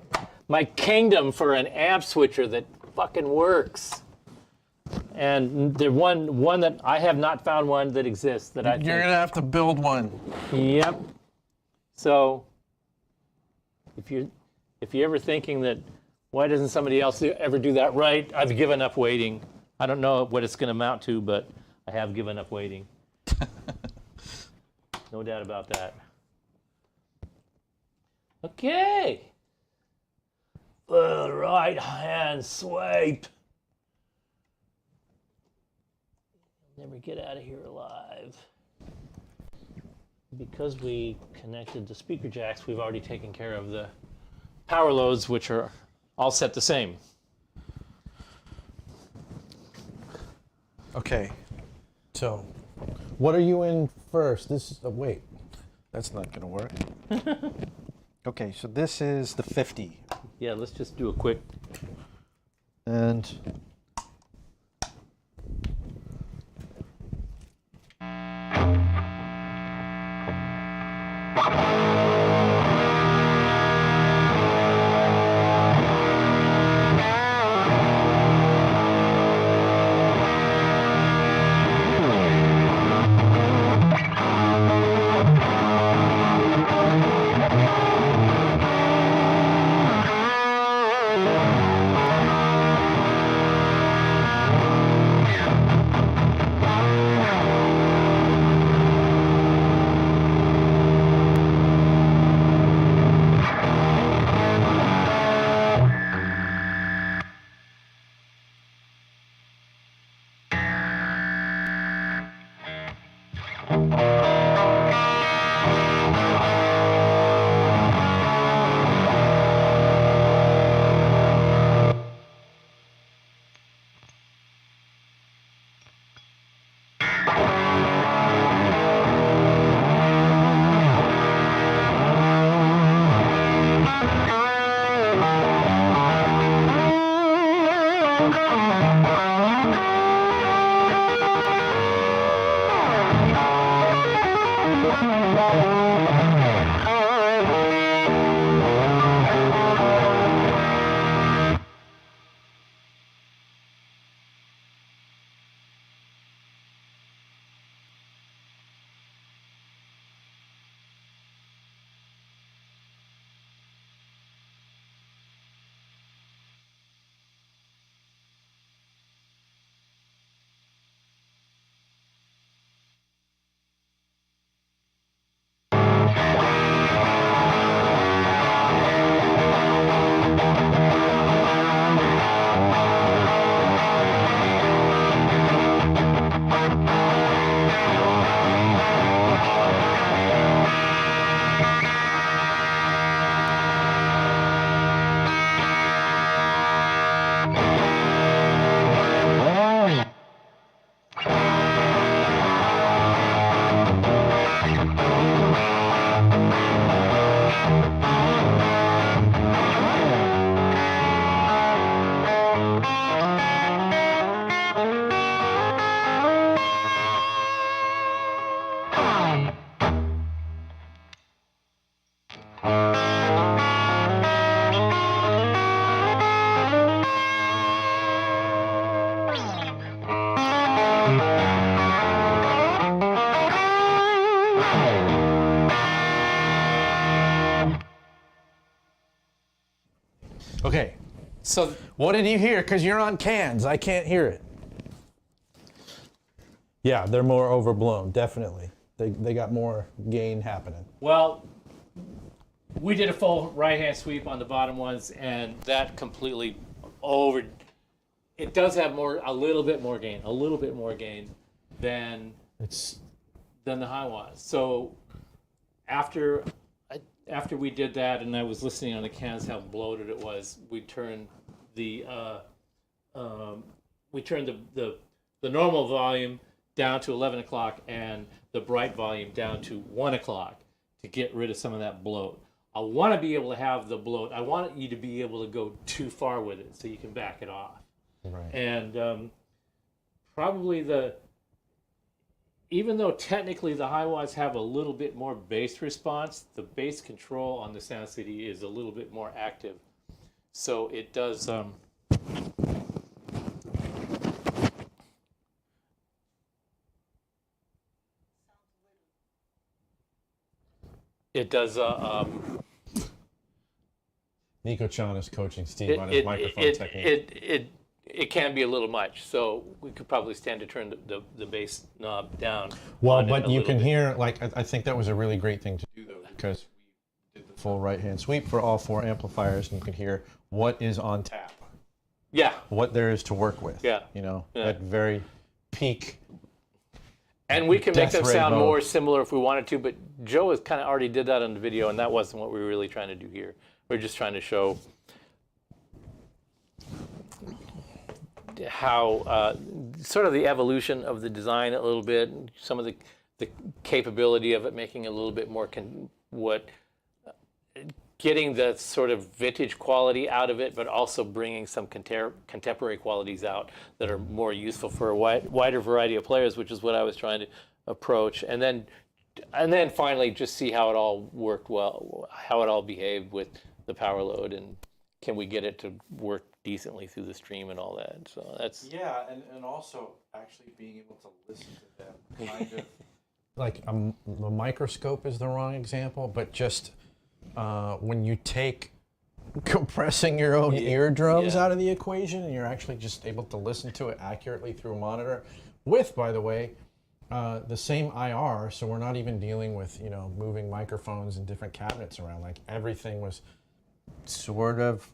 my kingdom for an amp switcher that fucking works. And the one that I have not found one that exists that I think. You're gonna have to build one. Yep. So if you're ever thinking that why doesn't somebody else ever do that right, I've given up waiting. I don't know what it's going to amount to, but I have given up waiting. No doubt about that. Okay. The right hand swipe. Never get out of here alive. Because we connected the speaker jacks, we've already taken care of the power loads, which are all set the same. Okay. So, what are you in first? This is, wait, that's not gonna work. Okay, so this is the 50. Yeah, let's just do a quick. And okay, So what did you hear? Because you're on cans. I can't hear it. Yeah, they're more overblown, definitely. They got more gain happening. well, we did a full right hand sweep on the bottom ones, and that completely over. It does have a little bit more gain than It's the Hiwatt. So after we did that, and I was listening on the cans how bloated it was, we turned the normal volume down to 11 o'clock and the bright volume down to 1 o'clock to get rid of some of that bloat. I want to be able to have the bloat. I want you to be able to go too far with it so you can back it off. right. And probably even though technically the Hiwatts have a little bit more bass response, the bass control on the Sound City is a little bit more active. So it does. It does. Nico Chan is coaching Steve on his microphone technique. it can be a little much. So we could probably stand to turn the bass knob down. Well, on it but a you little can bit. hear, like, I think that was a really great thing to do, though, because we did the full right-hand sweep for all 4 amplifiers, and you can hear what is on tap, Yeah. what there is to work with. Yeah. You know, Yeah. at very peak. And we can make them Death ray sound mode. more similar if we wanted to, but Joe has kind of already did that on the video, and that wasn't what we were really trying to do here. We're just trying to show how sort of the evolution of the design a little bit, some of the capability of it, making it a little bit more getting the sort of vintage quality out of it, but also bringing some contemporary qualities out that are more useful for a wider variety of players, which is what I was trying to approach. And then finally just see how it all worked well, how it all behaved with the power load, and can we get it to work decently through the stream and all that. So that's... Yeah, and also actually being able to listen to them kind of. Like, the microscope is the wrong example, but just when you take compressing your own eardrums yeah. out of the equation, and you're actually just able to listen to it accurately through a monitor with, by the way, the same IR, so we're not even dealing with, you know, moving microphones and different cabinets around. Like, everything was sort of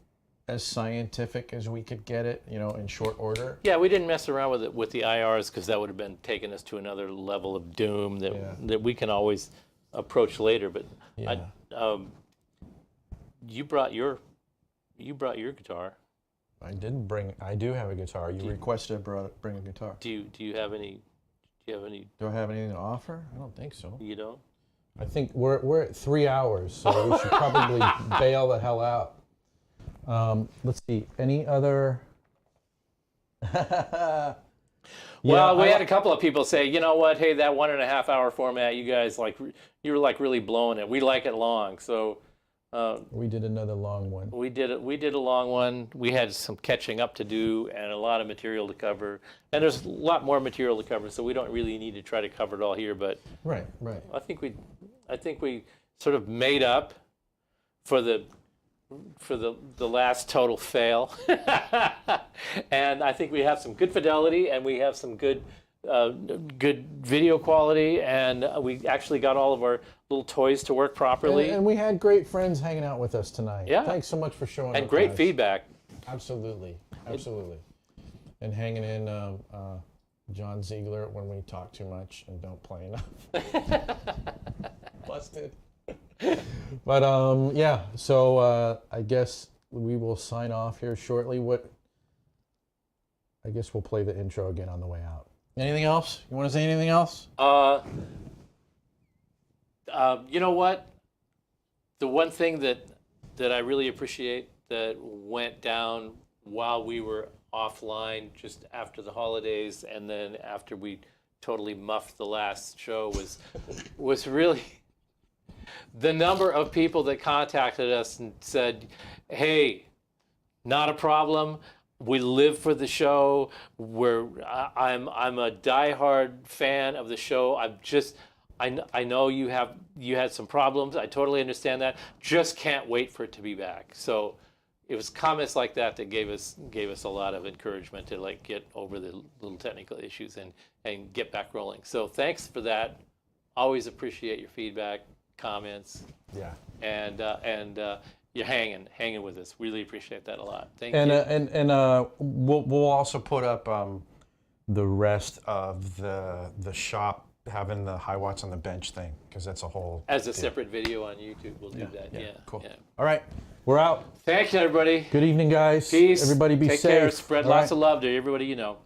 as scientific as we could get it, you know, in short order. Yeah, we didn't mess around with it with the IRs because that would have been taking us to another level of doom that we can always approach later. But Yeah. you brought your guitar. I do have a guitar. You requested I bring a guitar. Do you have any? Do you have any? Do I have anything to offer? I don't think so. You don't? I think we're at 3 hours, so we should probably bail the hell out. Let's see. Any other? Well, we had a couple of people say, you know what? Hey, that 1.5 hour format, you guys you were like really blowing it. We like it long, so. We did another long one. We did a long one. We had some catching up to do and a lot of material to cover. And there's a lot more material to cover, so we don't really need to try to cover it all here. But Right. I think we sort of made up for the last total fail. And I think we have some good fidelity, and we have some good video quality, and we actually got all of our little toys to work properly. And we had great friends hanging out with us tonight. Yeah. Thanks so much for showing up. And great guys. feedback. Absolutely. And hanging in John Ziegler when we talk too much and don't play enough. Busted. But yeah, so I guess we will sign off here shortly. I guess we'll play the intro again on the way out. Anything else? You want to say anything else? You know what? The one thing that I really appreciate that went down while we were offline just after the holidays, and then after we totally muffed the last show, was really the number of people that contacted us and said, hey, not a problem. We live for the show. I'm a diehard fan of the show. I know you had some problems. I totally understand that. Just can't wait for it to be back. So it was comments like that gave us a lot of encouragement to like get over the little technical issues and get back rolling. So thanks for that. Always appreciate your feedback, comments. Yeah. And you're hanging with us. Really appreciate that a lot. Thank you. And we'll also put up the rest of the shop having the Hiwatts on the bench thing, because that's a whole As a separate video on YouTube, we'll do that. Yeah. Cool. Yeah. All right, we're out. Thanks, everybody. Good evening, guys. Peace. Everybody be Take safe. care. Spread All lots right. of love to everybody you know.